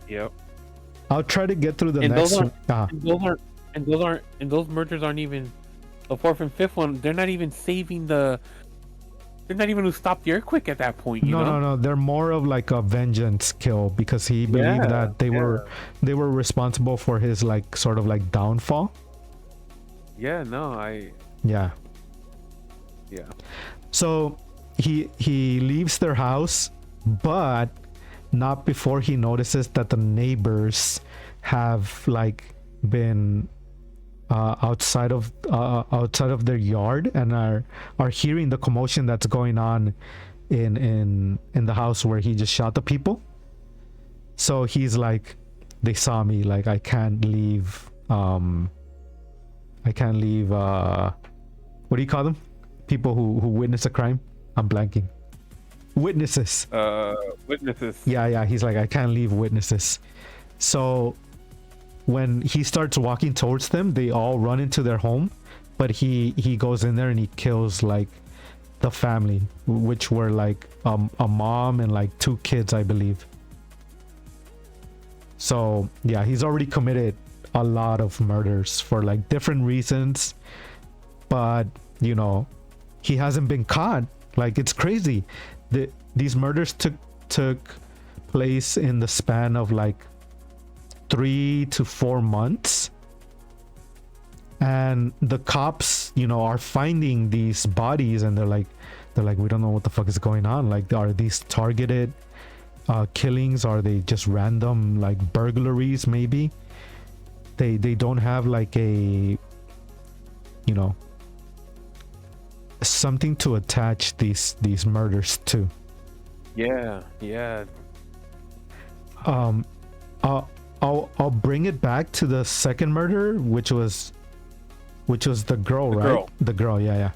Yep. I'll try to get through the next one. And those murders aren't even the fourth and fifth one. They're not even saving the. They're not even to stop the earthquake at that point. You know? No. They're more of like a vengeance kill because he believed that they were responsible for his like sort of like downfall. Yeah. Yeah. So he leaves their house, but not before he notices that the neighbors have like been outside of their yard and are hearing the commotion that's going on in the house where he just shot the people. So he's like, they saw me, like I can't leave what do you call them, people who witness a crime? I'm blanking. Witnesses. Witnesses. Yeah, he's like, I can't leave witnesses. So when he starts walking towards them, they all run into their home, but he goes in there and he kills like the family, which were like a mom and like 2 kids, I believe. So yeah, he's already committed a lot of murders for like different reasons, but you know, he hasn't been caught. Like, it's crazy. These murders took place in the span of like 3 to 4 months, and the cops, you know, are finding these bodies, and they're like, we don't know what the fuck is going on. Like, are these targeted killings? Are they just random like burglaries? Maybe they don't have like a, you know, something to attach these murders to. Yeah. I'll bring it back to the second murder, which was the girl, right? The girl, yeah.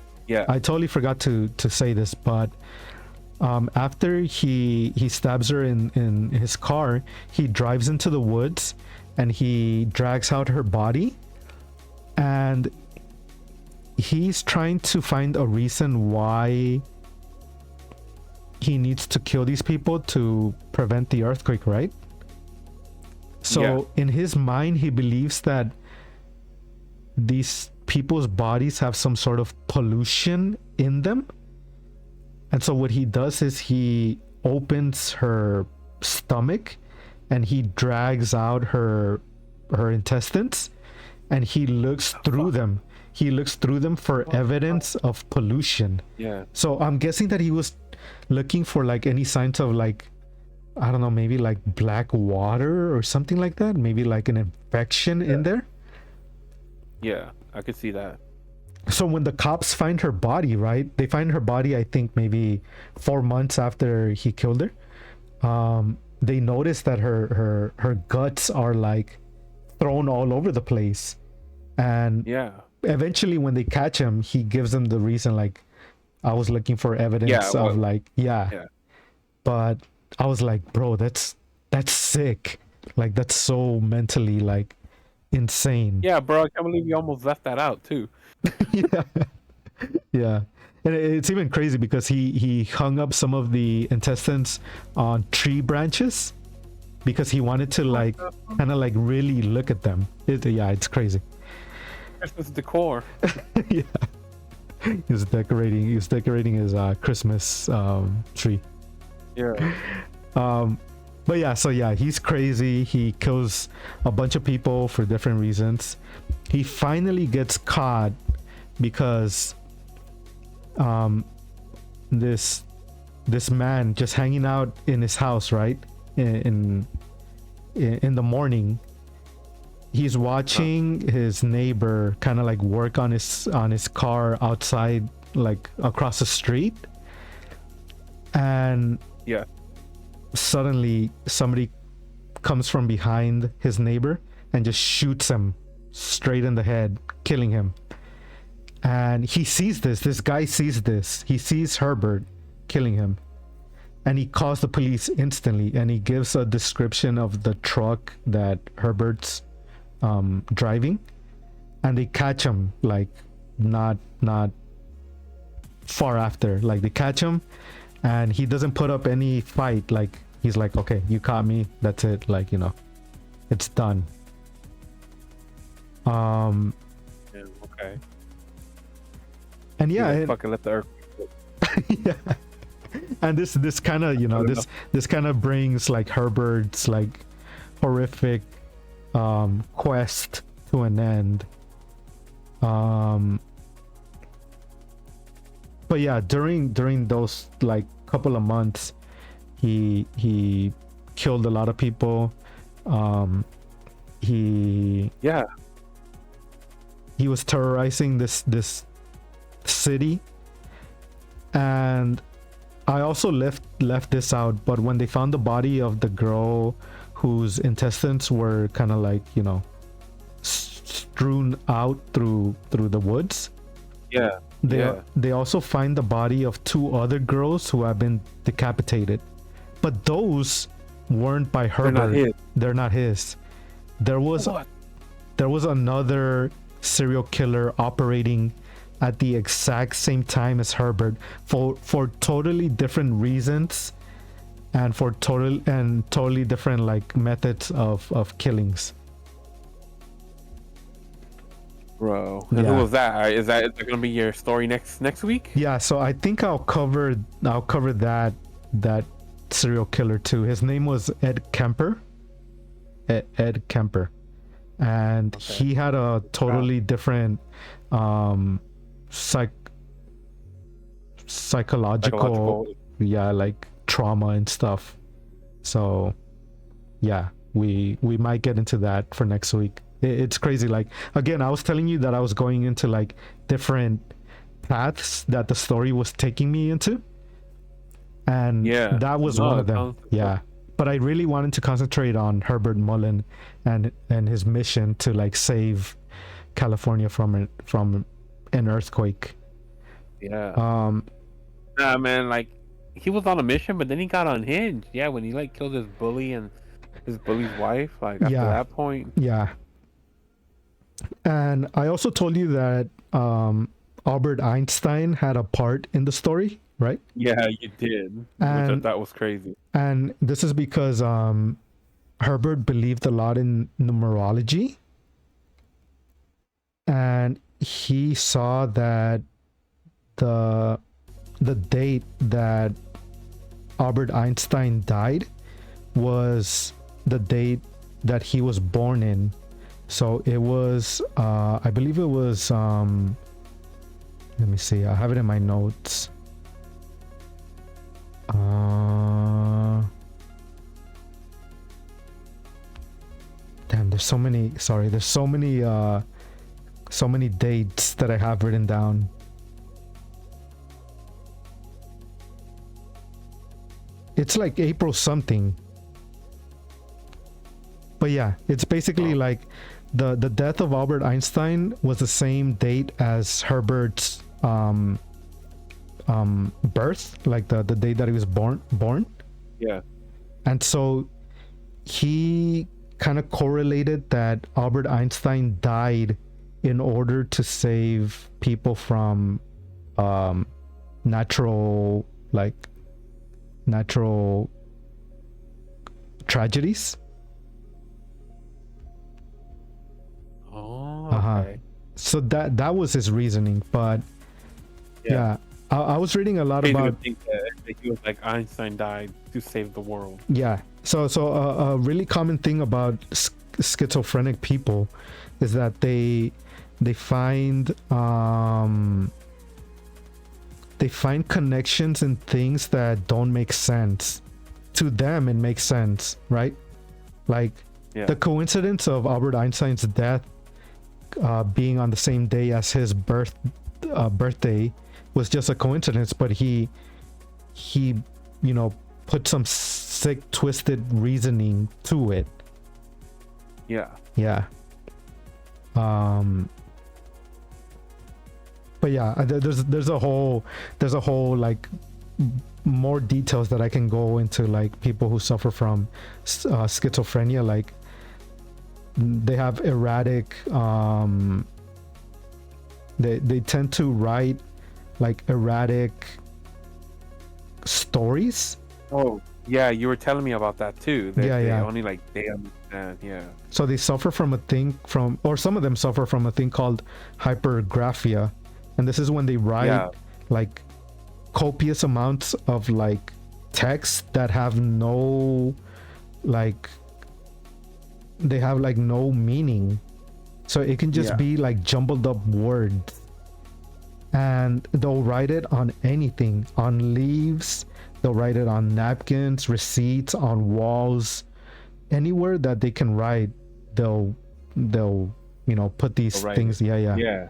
I totally forgot to say this, but after he stabs her in his car, he drives into the woods and he drags out her body, and he's trying to find a reason why he needs to kill these people to prevent the earthquake, right? So in his mind, he believes that these people's bodies have some sort of pollution in them. And so what he does is he opens her stomach and he drags out her intestines, and he looks through them. He looks through them for evidence of pollution. Yeah. So I'm guessing that he was looking for like any signs of like, I don't know, maybe like black water or something like that. Maybe like an infection in there. Yeah, I could see that. So when the cops find her body, right? They find her body, I think maybe 4 months after he killed her. They notice that her guts are like thrown all over the place. And eventually when they catch him, he gives them the reason, like, I was looking for evidence of like, but I was like, bro, that's sick. Like, that's so mentally like insane. Yeah, bro, I can't believe you almost left that out too. Yeah. And it's even crazy because he hung up some of the intestines on tree branches because he wanted to like kind of like really look at them. It's crazy. Christmas decor. Yeah. He's decorating his Christmas tree. Yeah. But yeah, so yeah, he's crazy. He kills a bunch of people for different reasons. He finally gets caught because this man just hanging out in his house, right? In the morning, he's watching his neighbor kind of like work on his car outside, like across the street, and suddenly somebody comes from behind his neighbor and just shoots him straight in the head, killing him. And he sees this guy sees this, he sees Herbert killing him, and he calls the police instantly, and he gives a description of the truck that Herbert's driving, and they catch him like not far after. Like, they catch him and he doesn't put up any fight. Like, he's like, okay, you caught me, that's it, like, you know, it's done. Okay. And fucking let the earth. yeah. And this kind of, you know, this kind of brings like Herbert's like horrific quest to an end. But yeah, during those like couple of months, he killed a lot of people. He Yeah. he was terrorizing this city. And I also left this out, but when they found the body of the girl whose intestines were kind of like, you know, strewn out through the woods, Yeah. they also find the body of 2 other girls who have been decapitated, but those weren't by Herbert. They're not his. There was another serial killer operating at the exact same time as Herbert for totally different reasons, and for totally different like methods of killings. Bro, and who was that? Is that gonna be your story next week? Yeah, so I think I'll cover that serial killer too. His name was Ed Kemper. Ed Kemper, and he had a totally different psychological, yeah, like trauma and stuff. So yeah, we might get into that for next week. It's crazy. Like, again, I was telling you that I was going into like different paths that the story was taking me into, and that was one of them. Yeah, but I really wanted to concentrate on Herbert Mullen and his mission to like save California from an earthquake. Yeah. Nah, man, like he was on a mission, but then he got unhinged. Yeah, when he like killed his bully and his bully's wife. Like after that point. Yeah. And I also told you that Albert Einstein had a part in the story, right? Yeah, you did. And which I thought was crazy. And this is because Herbert believed a lot in numerology, and he saw that the date that Albert Einstein died was the date that he was born in. So it was I believe it was let me see, I have it in my notes. Damn, there's so many dates that I have written down. It's like April something. But yeah, it's basically like the death of Albert Einstein was the same date as Herbert's birth, like the day that he was born. Yeah. And so he kind of correlated that Albert Einstein died in order to save people from natural tragedies. Oh, okay. So that was his reasoning, but yeah, I was reading a lot about. Think that he was like Einstein died to save the world. Yeah. So a really common thing about schizophrenic people is that they find connections in things that don't make sense to them. It makes sense, right? Like the coincidence of Albert Einstein's death being on the same day as his birthday was just a coincidence, but he you know put some sick twisted reasoning to it. Yeah But yeah, there's a whole like more details that I can go into, like people who suffer from schizophrenia, like they have erratic they tend to write like erratic stories. Oh yeah, you were telling me about that too. They only like they understand. So they suffer from a thing or some of them suffer from a thing called hypergraphia, and this is when they write like copious amounts of like text that have no no meaning. So it can just be like jumbled up words. and they'll write it on anything, on leaves, they'll write it on napkins, receipts, on walls, anywhere that they can write, they'll put these Right. things. Yeah. Yeah.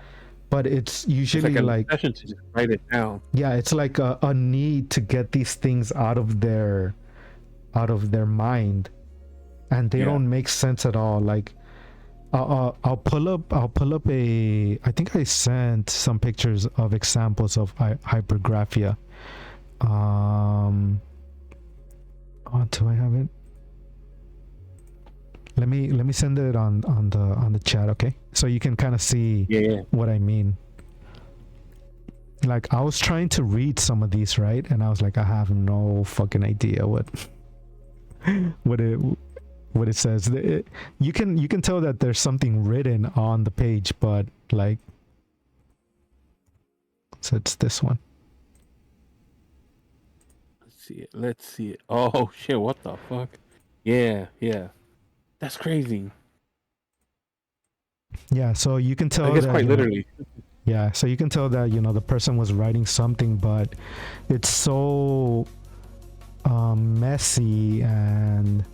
But it's It's like usually an like, obsession to just write it down. yeah, it's like a need to get these things out of their mind, and they Yeah. don't make sense at all. Like I'll pull up I think I sent some pictures of examples of hypergraphia. Do I have it? Let me send it on the chat, okay? So you can kind of see Yeah. what I mean. Like I was trying to read some of these, right? And I was like, I have no fucking idea what what it says. You can tell that there's something written on the page, but like, so it's this one. Let's see it. Oh shit! What the fuck? Yeah. That's crazy. Yeah, so you can I tell guess that, quite literally. yeah, so you can tell that the person was writing something, but it's so messy, and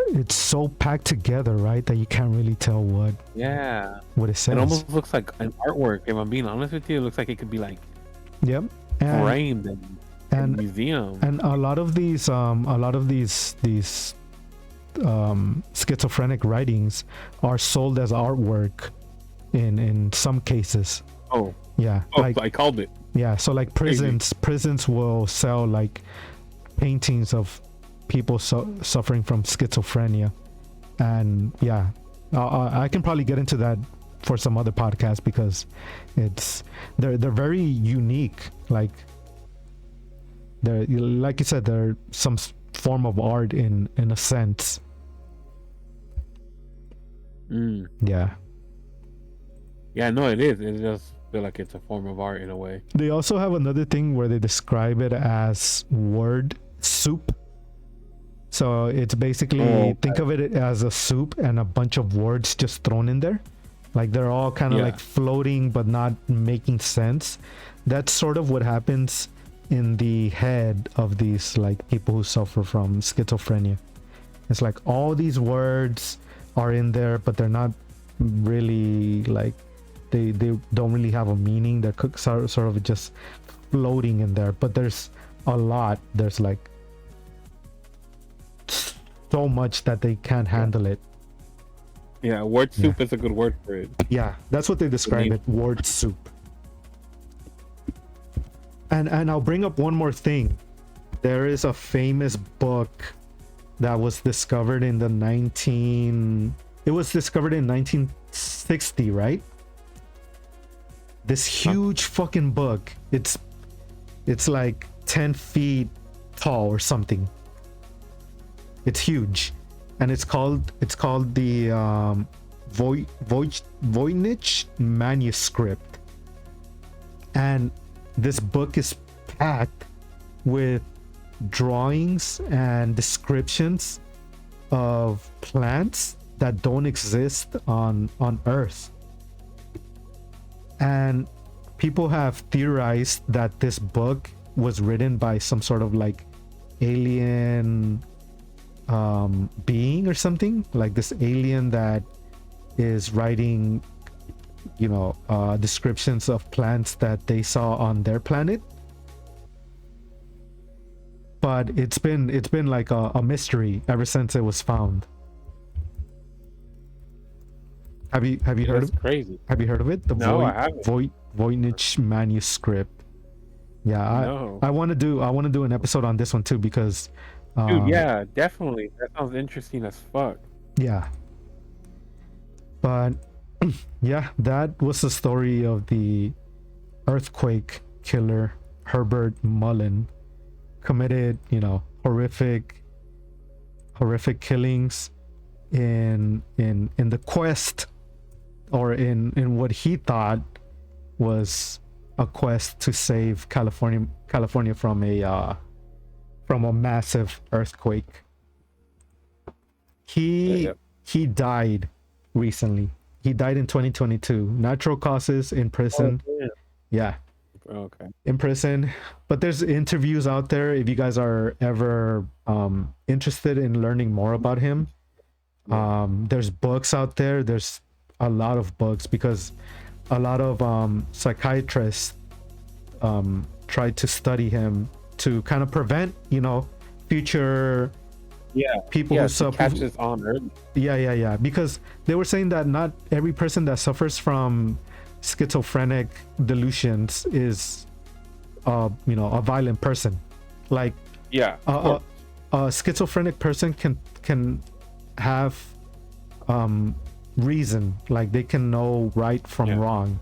it's so packed together, right, that you can't really tell what it says. It almost looks like an artwork. If I'm being honest with you, it looks like it could be like Yep. And framed in a museum. and a lot of these schizophrenic writings are sold as artwork in some cases. Oh, Yeah, like I called it. yeah, so like prisons will sell like paintings of people suffering from schizophrenia, and yeah, I can probably get into that for some other podcast, because they're very unique. Like they're, like you said, they're some form of art in a sense. Yeah. Yeah, no, it is. It does feel like it's a form of art in a way. They also have another thing where they describe it as word soup. So it's basically, think of it as a soup and a bunch of words just thrown in there. Like they're all kind of like floating but not making sense. That's sort of what happens in the head of these like people who suffer from schizophrenia. It's like all these words are in there, but they're not really like, they don't really have a meaning. They're sort of just floating in there, but there's a lot. There's like so much that they can't handle it. Yeah, word soup is a good word for it. Yeah, that's what they describe it, word soup. And I'll bring up one more thing. There is a famous book that was discovered in the 1960, right? This huge fucking book. It's like 10 feet tall or something. It's huge, and it's called the Voynich manuscript. And this book is packed with drawings and descriptions of plants that don't exist on Earth. And people have theorized that this book was written by some sort of like alien being or something, like this alien that is writing descriptions of plants that they saw on their planet. But it's been like a mystery ever since it was found. Have you heard of crazy. Have you heard of it? The I haven't. Voynich manuscript. Yeah, I want to do an episode on this one too, because dude, yeah, definitely. That sounds interesting as fuck. Yeah. But yeah, that was the story of the earthquake killer Herbert Mullen. Committed, horrific killings in the quest, or in what he thought was a quest to save California from a massive earthquake. He died recently. He died in 2022. Natural causes, in prison. Yeah, Okay. in prison. But there's interviews out there if you guys are ever interested in learning more about him. Yeah. There's books out there. There's a lot of books because a lot of psychiatrists tried to study him to kind of prevent, future Yeah. people who Yeah. To suffer. catch this on early. Yeah. Because they were saying that not every person that suffers from schizophrenic delusions is, a violent person. Like Yeah. a, Of course. a schizophrenic person can have reason, like they can know right from Yeah. wrong.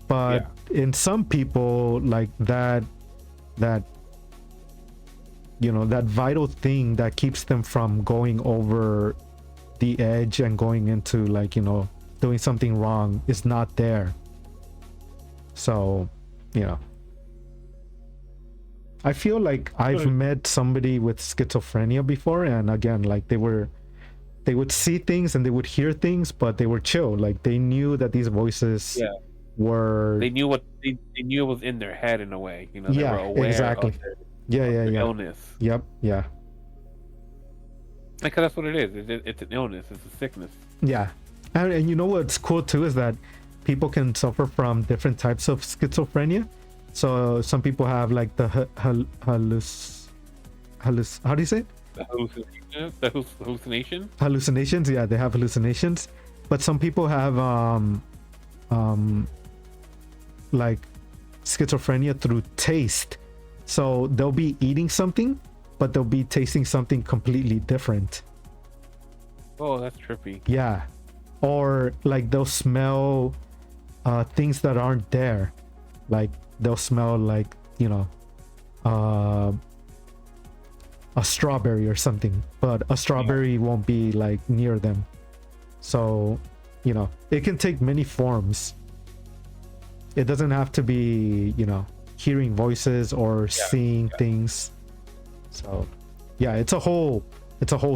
But in some people, like that that vital thing that keeps them from going over the edge and going into, like, doing something wrong is not there. So, I feel like I've met somebody with schizophrenia before, and again, like they would see things and they would hear things, but they were chill. Like they knew that these voices were. They knew what they knew was in their head in a way. They Yeah, were aware exactly. of their Yeah. illness. Yep. Yeah. Because that's what it is. It's an illness. It's a sickness. Yeah. And you know what's cool too is that people can suffer from different types of schizophrenia. So some people have like the how do you say it? The hallucination. The hallucination. Hallucinations. Yeah, they have hallucinations. But some people have like schizophrenia through taste. So they'll be eating something, but they'll be tasting something completely different. Oh, that's trippy. Yeah. Or like they'll smell things that aren't there. Like they'll smell like, a strawberry or something, but a strawberry won't be like near them. So, it can take many forms. It doesn't have to be, hearing voices or seeing things. So, yeah, it's a whole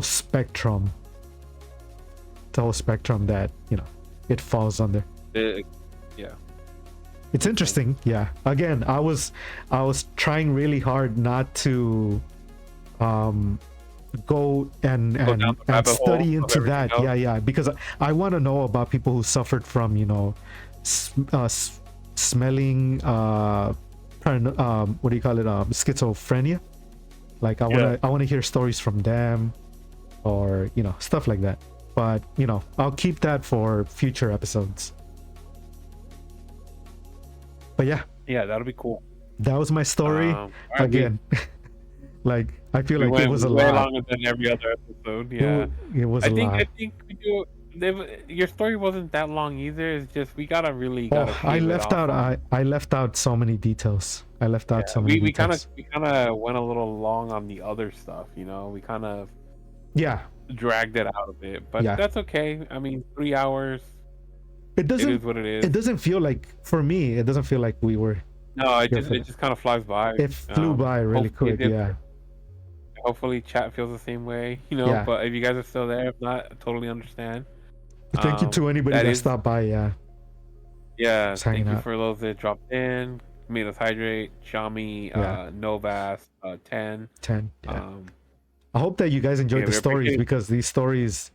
spectrum. It's a whole spectrum that, it falls under. Yeah. It's interesting. Yeah. Again, I was trying really hard not to go and study into that. Yeah, because I want to know about people who suffered from, smelling what do you call it, schizophrenia. Like I want to hear stories from them, or stuff like that. But I'll keep that for future episodes. But yeah, that'll be cool. That was my story. Again, like I feel like it was a way lot longer than every other episode. Yeah, it was a lot. I think we do. Your story wasn't that long either. It's just we gotta I left out so many details. I left out so many details. We kind of went a little long on the other stuff. We kind of dragged it out a bit, but that's okay. I mean, 3 hours. It is what it is. It doesn't feel like, for me, it doesn't feel like we were. No, it just kind of flies by. It flew by really quick. Yeah. Hopefully, chat feels the same way. But if you guys are still there, if not, I totally understand. Thank you to anybody that stopped by. Yeah. Yeah. Thank you for those that dropped in. Made us hydrate. Shami, Novas, 10. 10. Yeah. I hope that you guys enjoyed the stories, because these stories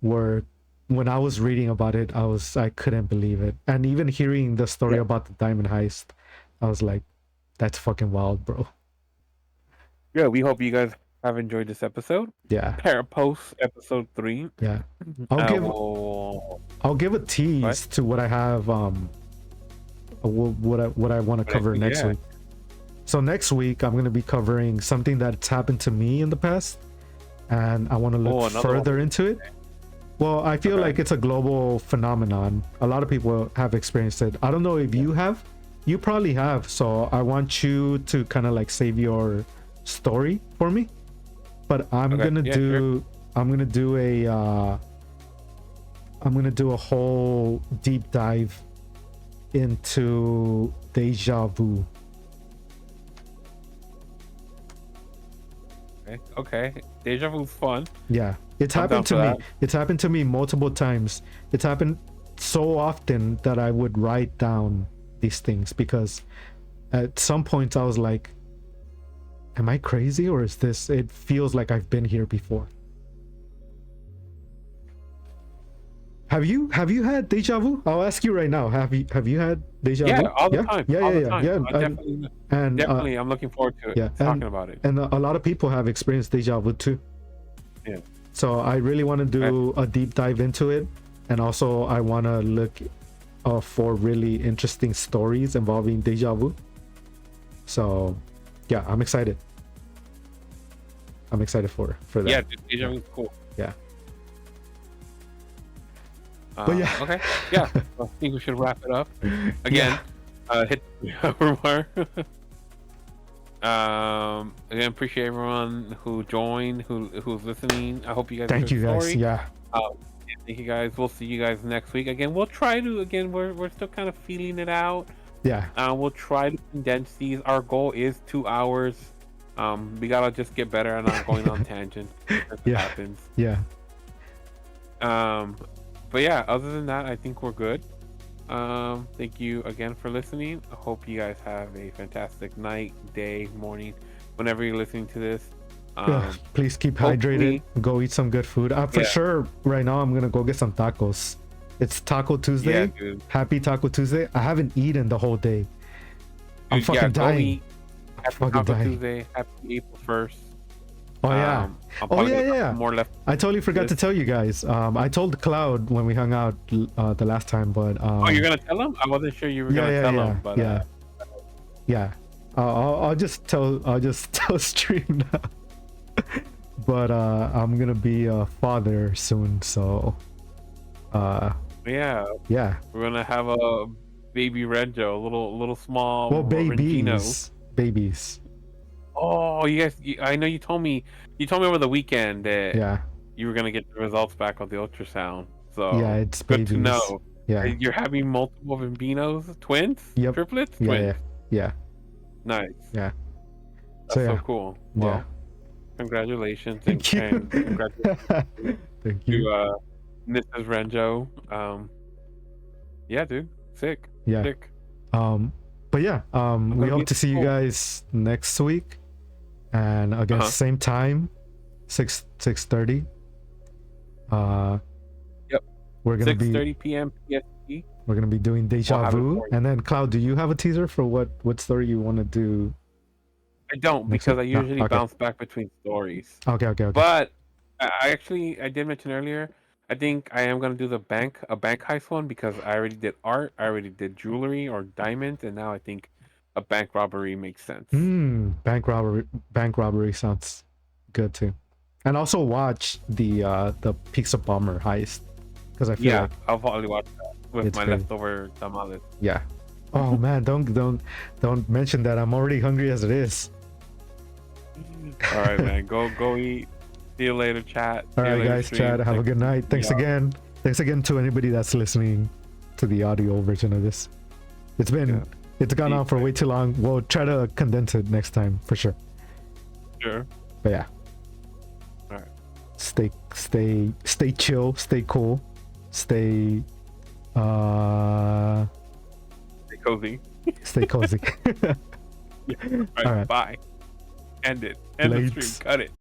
were. When I was reading about it, I couldn't believe it. And even hearing the story about the diamond heist, I was like, that's fucking wild, bro. Yeah, we hope you guys have enjoyed this episode. Yeah. Parapulse episode 3. Yeah. I'll give a tease to what I have what I want to cover next week. So next week I'm going to be covering something that's happened to me in the past, and I want to look further into it. Well, I feel like it's a global phenomenon. A lot of people have experienced it. I don't know if you have. You probably have. So I want you to kind of like save your story for me. But I'm gonna do a whole deep dive into deja vu. Okay. Deja vu's fun. Yeah. It's happened to me. It's happened to me multiple times. It's happened so often that I would write down these things, because at some point I was like, am I crazy, or is this, it feels like I've been here before. Have you had deja vu? I'll ask you right now. Have you had deja vu? Yeah, all the Yeah, time. yeah, All yeah, the yeah, time. yeah. And Definitely, I'm looking forward to it. yeah, Talking about it. and a lot of people have experienced deja vu too. Yeah. So I really want to do a deep dive into it, and also I want to look for really interesting stories involving deja vu. So yeah, I'm excited. I'm excited for that. Yeah, deja vu is cool. Yeah. But yeah. Okay. Yeah. I think we should wrap it up. Again, hit the hour mark. Again, appreciate everyone who joined, who's listening. I hope you guys Thank you enjoyed the guys. story. Yeah. Thank you guys. We'll see you guys next week. Again, we'll try to. Again, we're still kind of feeling it out. Yeah. We'll try to condense these. Our goal is 2 hours. We gotta just get better at not going on tangents. Yeah. Happens. Yeah. But yeah, other than that, I think we're good. Thank you again for listening. I hope you guys have a fantastic night, day, morning, whenever you're listening to this. Please keep hydrated. Go eat some good food. For sure, right now I'm gonna go get some tacos. It's Taco Tuesday. Yeah, dude. Happy Taco Tuesday. I haven't eaten the whole day. I'm fucking dying. Happy Taco Tuesday. Happy April 1st. Oh yeah. Yeah. More left. I totally forgot to tell you guys. I told Cloud when we hung out the last time, but oh, you're gonna tell him? I wasn't sure you were gonna tell him, but yeah. I'll just tell stream now. But I'm gonna be a father soon, so yeah, we're gonna have a baby Renjo, a little small. Well, babies. Oh, you guys! I know you told me over the weekend that you were gonna get the results back of the ultrasound. So yeah, it's good babies. to know. Yeah, you're having multiple bambinos, twins, triplets, twins. Yeah. Nice. Yeah. That's so cool. Well, congratulations. Thank you. And congratulations Thank you. To Mrs. Renjo. Yeah, dude. Sick. Yeah. Sick. But yeah, we hope to see you guys next week, and again same time, 6:30. Yep. We're gonna 6:30 p.m. PST. We're gonna be doing deja vu, and then Cloud, do you have a teaser for what story you want to do? I don't, because I usually bounce back between stories. Okay. But I did mention earlier, I think I am gonna do a bank heist one, because I already did art, I already did jewelry or diamonds, and now I think a bank robbery makes sense. Bank robbery sounds good too. And also watch the pizza bomber heist, because I feel like I'll probably watch that with my leftover tamales. Yeah. Oh man, don't mention that. I'm already hungry as it is. All right, man. Go eat. See you later, chat. All right, guys, chat. Have a good night. Thanks again to anybody that's listening to the audio version of this. It's gone on for way too long. We'll try to condense it next time for sure. Sure. But yeah. All right. Stay chill. Stay cool. Stay cozy. Stay cozy. All right. Bye. End it. End the stream. Cut it.